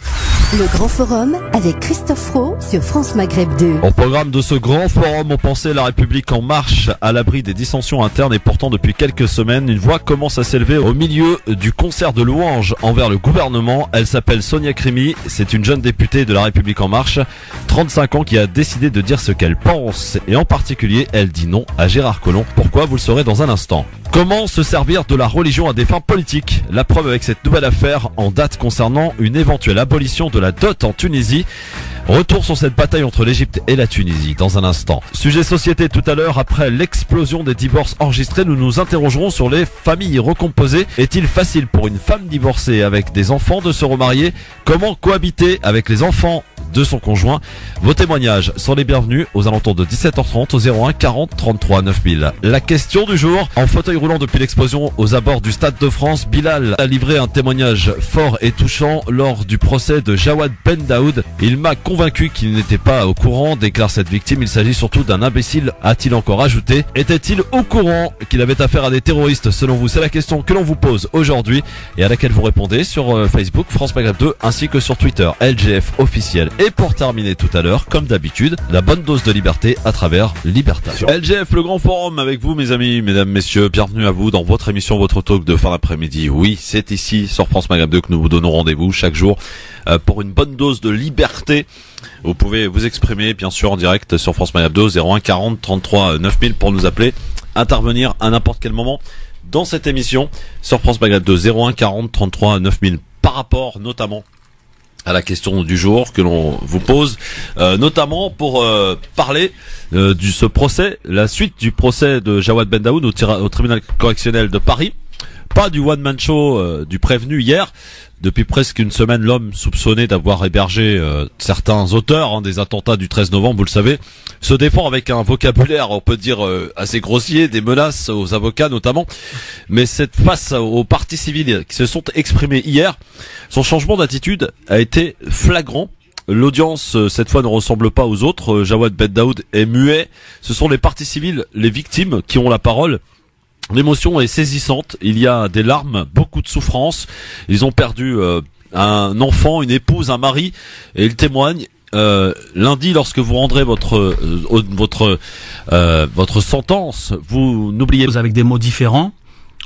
Le Grand Forum avec Christophe Roux sur France Maghreb 2. Au programme de ce Grand Forum, on pensait la République en marche, à l'abri des dissensions internes, et pourtant depuis quelques semaines, une voix commence à s'élever au milieu du concert de louanges envers le gouvernement. Elle s'appelle Sonia Crimi, c'est une jeune députée de la République en marche, 35 ans, qui a décidé de dire ce qu'elle pense, et en particulier, elle dit non à Gérard Collomb. Pourquoi? Vous le saurez dans un instant. Comment se servir de la religion à des fins politiques? La preuve avec cette nouvelle affaire en date concernant une éventuelle abolition de la dot en Tunisie. Retour sur cette bataille entre l'Égypte et la Tunisie dans un instant. Sujet société tout à l'heure, après l'explosion des divorces enregistrés, nous nous interrogerons sur les familles recomposées. Est-il facile pour une femme divorcée avec des enfants de se remarier? Comment cohabiter avec les enfants de son conjoint? Vos témoignages sont les bienvenus aux alentours de 17h30 au 01 40 33 9000. La question du jour, en fauteuil roulant depuis l'explosion aux abords du Stade de France, Bilal a livré un témoignage fort et touchant lors du procès de Jawad Ben Daoud. Il m'a convaincu qu'il n'était pas au courant, déclare cette victime. Il s'agit surtout d'un imbécile, a-t-il encore ajouté. Était-il au courant qu'il avait affaire à des terroristes selon vous? C'est la question que l'on vous pose aujourd'hui et à laquelle vous répondez sur Facebook France Maghreb 2 ainsi que sur Twitter LGF officiel. Et pour terminer tout à l'heure, comme d'habitude, la bonne dose de liberté à travers Libertation. LGF, le Grand Forum avec vous mes amis, mesdames, messieurs, bienvenue à vous dans votre émission, votre talk de fin d'après-midi. Oui, c'est ici sur France Maghreb 2 que nous vous donnons rendez-vous chaque jour pour une bonne dose de liberté. Vous pouvez vous exprimer bien sûr en direct sur France Maghreb 2 01 40 33 9000 pour nous appeler, intervenir à n'importe quel moment dans cette émission sur France Maghreb 2 01 40 33 9000 par rapport notamment à la question du jour que l'on vous pose, notamment pour parler ce procès, la suite du procès de Jawad Ben Daoud au tribunal correctionnel de Paris. Pas du one-man show du prévenu hier. Depuis presque une semaine, l'homme soupçonné d'avoir hébergé certains auteurs des attentats du 13 novembre, vous le savez, se défend avec un vocabulaire, on peut dire, assez grossier, des menaces aux avocats notamment. Mais face aux parties civiles qui se sont exprimées hier, son changement d'attitude a été flagrant. L'audience, cette fois, ne ressemble pas aux autres. Jawad Ben Daoud est muet. Ce sont les parties civiles, les victimes, qui ont la parole. L'émotion est saisissante, il y a des larmes, beaucoup de souffrance. Ils ont perdu un enfant, une épouse, un mari, et ils témoignent. Lundi, lorsque vous rendrez votre sentence, vous n'oubliez pas, avec des mots différents,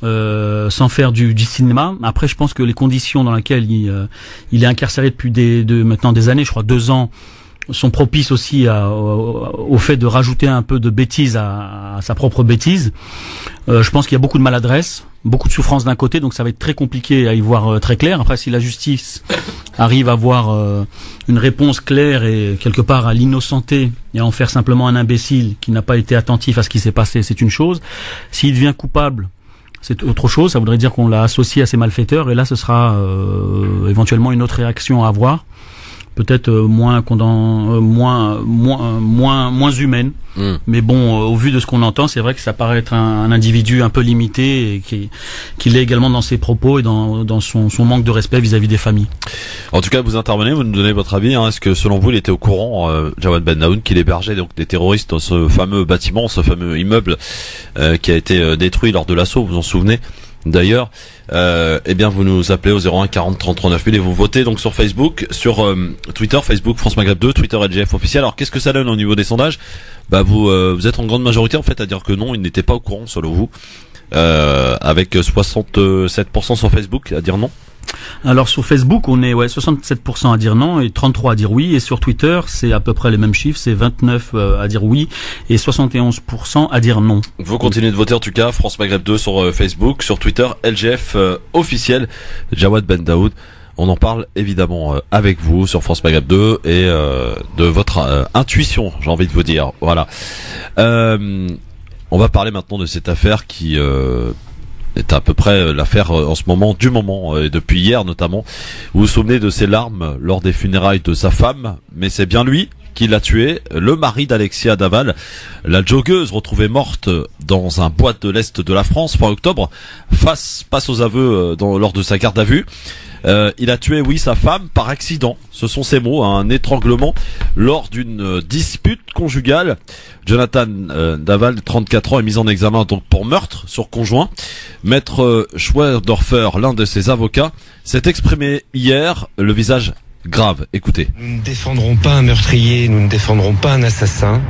sans faire du cinéma. Après, je pense que les conditions dans lesquelles il est incarcéré depuis maintenant des années, je crois 2 ans, sont propices aussi au fait de rajouter un peu de bêtise à sa propre bêtise. Je pense qu'il y a beaucoup de maladresse, beaucoup de souffrance d'un côté, donc ça va être très compliqué à y voir très clair. Après, si la justice arrive à avoir une réponse claire et quelque part à l'innocenter et à en faire simplement un imbécile qui n'a pas été attentif à ce qui s'est passé, c'est une chose. S'il devient coupable, c'est autre chose. Ça voudrait dire qu'on l'a associé à ces malfaiteurs, et là, ce sera éventuellement une autre réaction à avoir. Peut-être moins humaine, mais bon, au vu de ce qu'on entend, c'est vrai que ça paraît être un individu un peu limité et qu'il est également dans ses propos et dans son manque de respect vis-à-vis des familles. En tout cas, vous intervenez, vous nous donnez votre avis. Est-ce que selon vous, il était au courant, Jawad Ben Daoud, qu'il hébergeait donc des terroristes dans ce fameux bâtiment, ce fameux immeuble qui a été détruit lors de l'assaut, vous vous en souvenez? D'ailleurs, eh bien vous nous appelez au 01 40 33 9000 et vous votez donc sur Facebook, sur Twitter, Facebook France Maghreb 2, Twitter LGF officiel. Alors qu'est-ce que ça donne au niveau des sondages? Vous êtes en grande majorité en fait à dire que non, il n'était pas au courant selon vous, avec 67% sur Facebook à dire non. Alors sur Facebook, on est 67% à dire non et 33% à dire oui, et sur Twitter, c'est à peu près les mêmes chiffres, c'est 29% à dire oui et 71% à dire non. Vous continuez de voter en tout cas, France Maghreb 2 sur Facebook, sur Twitter, LGF officiel, Jawad Ben Daoud. On en parle évidemment avec vous sur France Maghreb 2 et de votre intuition, j'ai envie de vous dire. Voilà. On va parler maintenant de cette affaire qui est à peu près l'affaire en ce moment du moment, et depuis hier notamment. Vous vous souvenez de ses larmes lors des funérailles de sa femme, mais c'est bien lui qui l'a tué, le mari d'Alexia Daval, la joggeuse retrouvée morte dans un bois de l'Est de la France fin octobre, passe aux aveux lors de sa garde à vue. Il a tué, oui, sa femme par accident. Ce sont ses mots, un étranglement lors d'une dispute conjugale. Jonathan Daval, 34 ans, est mis en examen donc pour meurtre sur conjoint. Maître Schwerdorfer, l'un de ses avocats, s'est exprimé hier, le visage grave. Écoutez. Nous ne défendrons pas un meurtrier, nous ne défendrons pas un assassin.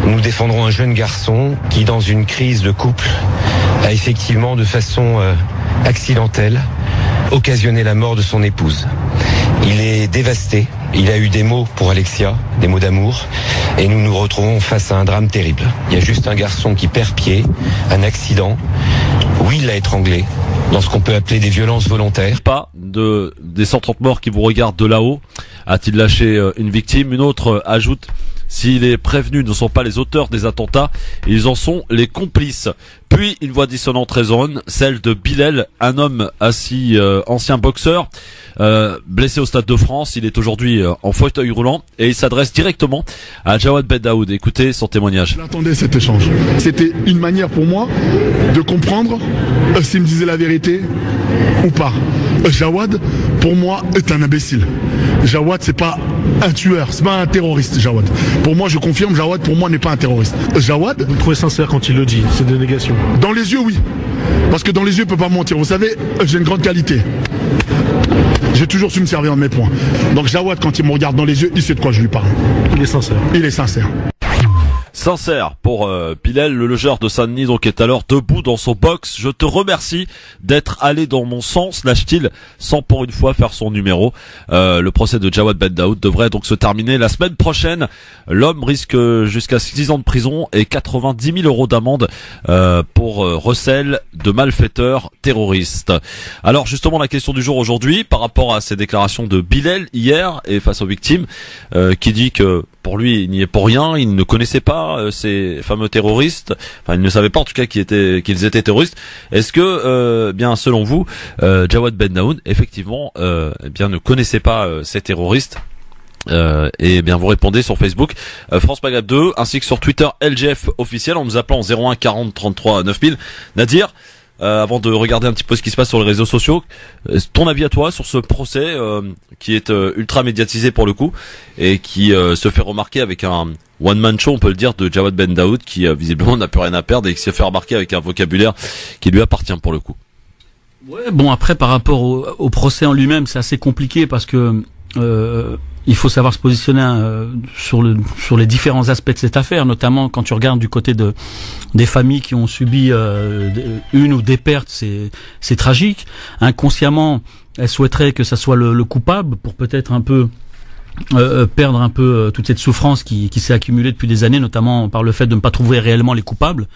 Nous défendrons un jeune garçon qui, dans une crise de couple, a effectivement, de façon accidentelle, occasionné la mort de son épouse. Il est dévasté. Il a eu des mots pour Alexia, des mots d'amour, et nous nous retrouvons face à un drame terrible. Il y a juste un garçon qui perd pied, un accident. Oui, il l'a étranglé, dans ce qu'on peut appeler des violences volontaires. Pas des 130 morts qui vous regardent de là-haut. A-t-il lâché une victime? Une autre ajoute: si les prévenus ne sont pas les auteurs des attentats, ils en sont les complices. Puis une voix dissonante résonne, celle de Bilal, un homme assis, ancien boxeur, blessé au Stade de France. Il est aujourd'hui en fauteuil roulant et il s'adresse directement à Jawad Ben Daoud. Écoutez son témoignage. J'attendais cet échange. C'était une manière pour moi de comprendre s'il me disait la vérité ou pas. Jawad, pour moi, est un imbécile. Jawad, c'est pas un tueur, c'est pas un terroriste, Jawad. Pour moi, je confirme, Jawad, pour moi, n'est pas un terroriste. Jawad... Vous le trouvez sincère quand il le dit, c'est des négations? Dans les yeux, oui. Parce que dans les yeux, il peut pas mentir. Vous savez, j'ai une grande qualité. J'ai toujours su me servir de mes points. Donc Jawad, quand il me regarde dans les yeux, il sait de quoi je lui parle. Il est sincère. Il est sincère. Sincère pour Bilal, le logeur de Saint-Denis, donc est alors debout dans son box. Je te remercie d'être allé dans mon sens, lâche-t-il, sans pour une fois faire son numéro. Le procès de Jawad Ben Daoud devrait donc se terminer la semaine prochaine. L'homme risque jusqu'à 6 ans de prison et 90 000 € d'amende pour recel de malfaiteurs terroristes. Alors justement, la question du jour aujourd'hui, par rapport à ces déclarations de Bilal hier et face aux victimes, qui dit que pour lui, il n'y est pour rien, il ne connaissait pas ces fameux terroristes, enfin il ne savait pas en tout cas qu'ils étaient terroristes. Est-ce que, bien selon vous, Jawad Ben Daoud, effectivement, ne connaissait pas ces terroristes? Et bien vous répondez sur Facebook France Maghreb 2 ainsi que sur Twitter LGF officiel en nous appelant au 01 40 33 9000. Nadir, avant de regarder un petit peu ce qui se passe sur les réseaux sociaux, ton avis à toi sur ce procès qui est ultra médiatisé pour le coup et qui se fait remarquer avec un one-man show, on peut le dire, de Jawad Ben Daoud qui visiblement n'a plus rien à perdre et qui se fait remarquer avec un vocabulaire qui lui appartient pour le coup. Ouais, bon après par rapport au procès en lui-même, c'est assez compliqué parce que il faut savoir se positionner sur les différents aspects de cette affaire, notamment quand tu regardes du côté des familles qui ont subi une ou des pertes, c'est tragique. Inconsciemment, elles souhaiteraient que ça soit le coupable pour peut-être un peu perdre un peu toute cette souffrance qui s'est accumulée depuis des années, notamment par le fait de ne pas trouver réellement les coupables,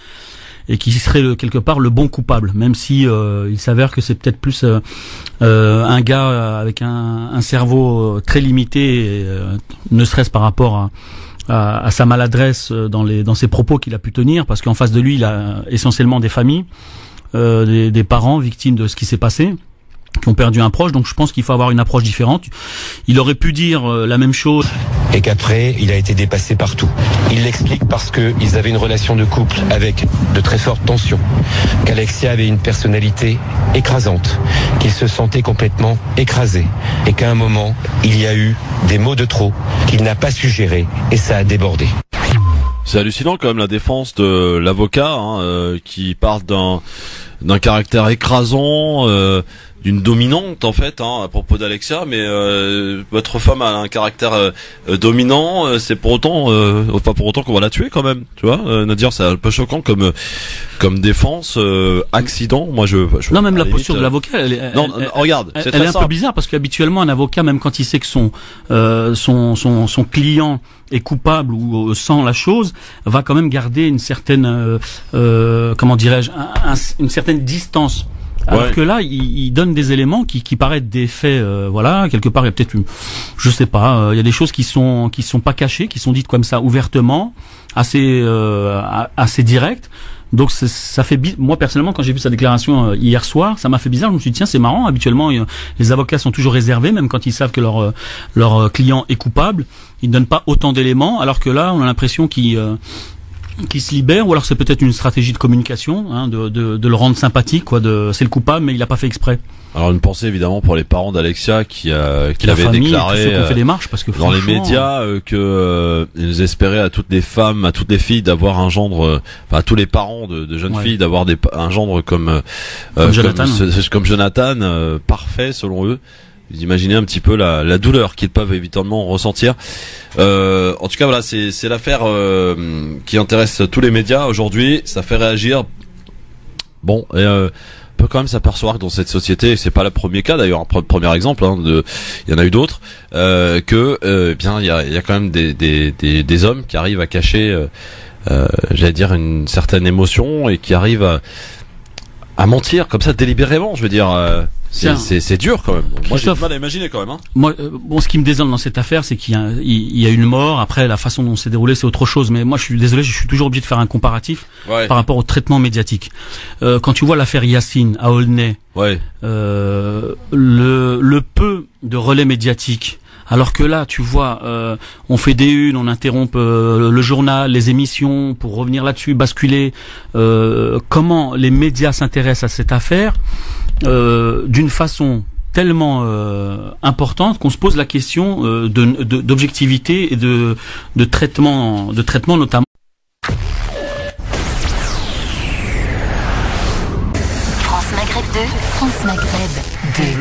et qui serait quelque part le bon coupable, même si il s'avère que c'est peut-être plus un gars avec un cerveau très limité, ne serait-ce par rapport à sa maladresse dans ses propos qu'il a pu tenir, parce qu'en face de lui, il a essentiellement des familles, des parents victimes de ce qui s'est passé, qui ont perdu un proche, donc je pense qu'il faut avoir une approche différente. Il aurait pu dire la même chose. Et qu'après, il a été dépassé partout. Il l'explique parce qu'ils avaient une relation de couple avec de très fortes tensions, qu'Alexia avait une personnalité écrasante, qu'il se sentait complètement écrasé, et qu'à un moment, il y a eu des mots de trop qu'il n'a pas su gérer, et ça a débordé. C'est hallucinant quand même la défense de l'avocat qui parle d'un caractère écrasant, d'une dominante en fait à propos d'Alexia, mais votre femme a un caractère dominant, c'est pour autant pas pour autant qu'on va la tuer quand même, tu vois. Nadir, c'est un peu choquant comme défense, accident. Moi non, même la posture de l'avocat regarde, elle est un peu bizarre, parce qu'habituellement un avocat, même quand il sait que son client est coupable ou sent la chose, va quand même garder une certaine comment dirais-je, une certaine distance. Alors que là, il donne des éléments qui paraissent des faits, voilà, quelque part il y a peut-être, je sais pas, il y a des choses qui sont pas cachées, qui sont dites comme ça ouvertement, assez directes, Donc ça fait moi personnellement, quand j'ai vu sa déclaration hier soir, ça m'a fait bizarre. Je me suis dit tiens, c'est marrant. Habituellement, les avocats sont toujours réservés, même quand ils savent que leur client est coupable. Ils ne donnent pas autant d'éléments, alors que là, on a l'impression qu'ils se libère, ou alors c'est peut-être une stratégie de communication, hein, de le rendre sympathique, quoi. C'est le coupable, mais il l'a pas fait exprès. Alors une pensée évidemment pour les parents d'Alexia qui avait déclaré tous ceux qui ont fait des marches, parce que dans les médias ils espéraient à toutes les femmes, à toutes les filles d'avoir un gendre, enfin à tous les parents de jeunes filles d'avoir un gendre comme Jonathan, parfait selon eux. Vous imaginez un petit peu la douleur qu'ils peuvent évidemment ressentir. En tout cas voilà, c'est l'affaire qui intéresse tous les médias aujourd'hui. Ça fait réagir. Bon, on peut quand même s'apercevoir que dans cette société, c'est pas le premier cas d'ailleurs, un premier exemple, hein, il y en a eu d'autres, bien il y a quand même des hommes qui arrivent à cacher, j'allais dire une certaine émotion et qui arrivent à mentir comme ça délibérément, je veux dire. C'est dur quand même. Moi j'ai du mal à imaginer quand même. Hein. Moi, ce qui me désole dans cette affaire, c'est qu'il y a une mort. Après, la façon dont c'est déroulé, c'est autre chose. Mais moi, je suis désolé, je suis toujours obligé de faire un comparatif par rapport au traitement médiatique. Quand tu vois l'affaire Yacine à Aulnay, le peu de relais médiatique. Alors que là, tu vois, on fait des unes, on interrompt le journal, les émissions, pour revenir là-dessus, basculer. Comment les médias s'intéressent à cette affaire d'une façon tellement importante qu'on se pose la question d'objectivité et de traitement notamment. France Maghreb 2, France Maghreb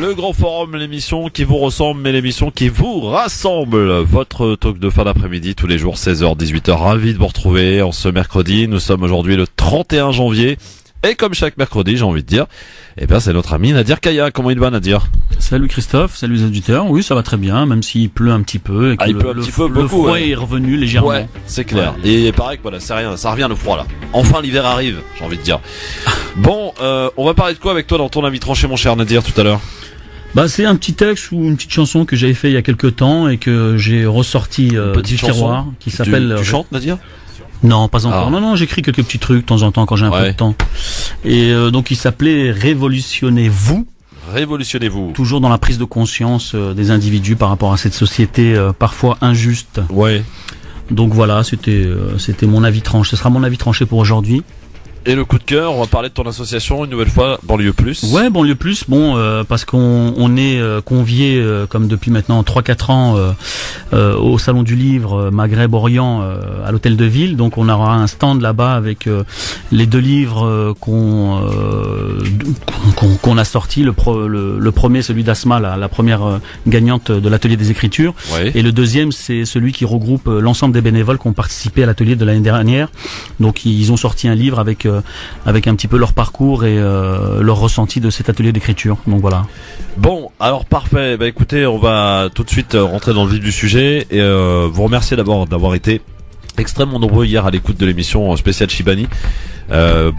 2. Le Grand Forum, l'émission qui vous ressemble, mais l'émission qui vous rassemble. Votre talk de fin d'après-midi, tous les jours, 16h, 18h. Ravi de vous retrouver en ce mercredi. Nous sommes aujourd'hui le 31 janvier. Et comme chaque mercredi, j'ai envie de dire, c'est notre ami Nadir Kaya. Comment il va, Nadir? Salut Christophe, salut les auditeurs. Oui, ça va très bien, même s'il pleut un petit peu. Et que le froid est revenu légèrement. Ouais, c'est clair. Ouais. Et pareil que voilà, c'est rien, ça revient le froid là. Enfin, l'hiver arrive, j'ai envie de dire. Bon, on va parler de quoi avec toi dans ton avis tranché, mon cher Nadir, tout à l'heure? C'est un petit texte ou une petite chanson que j'avais fait il y a quelques temps et que j'ai ressorti du tiroir, qui s'appelle. Tu chantes, Nadir? Non, pas encore. Non, j'écris quelques petits trucs de temps en temps quand j'ai un peu de temps. Et donc il s'appelait Révolutionnez-vous. Révolutionnez-vous. Toujours dans la prise de conscience des individus par rapport à cette société parfois injuste. Ouais. Donc voilà, c'était mon avis tranché. Ce sera mon avis tranché pour aujourd'hui. Et le coup de cœur, on va parler de ton association une nouvelle fois, Banlieue Plus. Ouais, Banlieue Plus, parce qu'on est convié comme depuis maintenant 3-4 ans au Salon du Livre Maghreb Orient à l'Hôtel de Ville. Donc on aura un stand là-bas avec les 2 livres qu'on a sortis. Le premier, celui d'Asma, la première gagnante de l'atelier des écritures. Ouais. Et le deuxième, c'est celui qui regroupe l'ensemble des bénévoles qui ont participé à l'atelier de l'année dernière. Donc ils ont sorti un livre avec un petit peu leur parcours et leur ressenti de cet atelier d'écriture. Donc voilà. Bon, alors parfait. Écoutez, on va tout de suite rentrer dans le vif du sujet et vous remercier d'abord d'avoir été extrêmement nombreux hier à l'écoute de l'émission spéciale Chibani.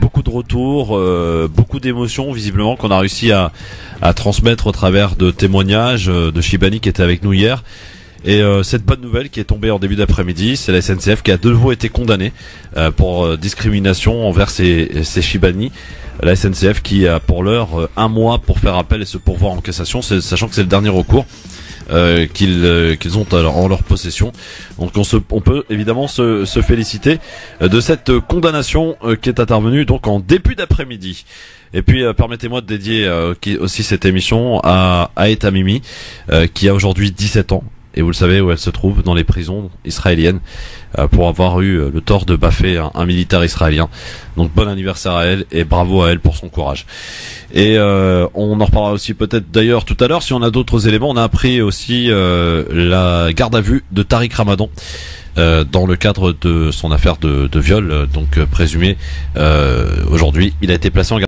Beaucoup de retours, beaucoup d'émotions visiblement qu'on a réussi à transmettre au travers de témoignages de Chibani qui était avec nous hier. Et cette bonne nouvelle qui est tombée en début d'après-midi, c'est la SNCF qui a de nouveau été condamnée pour discrimination envers ces Chibani. La SNCF qui a pour l'heure 1 mois pour faire appel et se pourvoir en cassation, sachant que c'est le dernier recours qu'ils ont en leur possession. Donc on peut évidemment se féliciter de cette condamnation qui est intervenue donc en début d'après-midi. Et puis permettez-moi de dédier aussi cette émission à Aeta Mimi qui a aujourd'hui 17 ans. Et vous le savez où elle se trouve, dans les prisons israéliennes, pour avoir eu le tort de baffer un militaire israélien. Donc bon anniversaire à elle et bravo à elle pour son courage. Et on en reparlera aussi peut-être d'ailleurs tout à l'heure si on a d'autres éléments. On a appris aussi la garde à vue de Tariq Ramadan dans le cadre de son affaire de viol, donc présumé aujourd'hui. Il a été placé en garde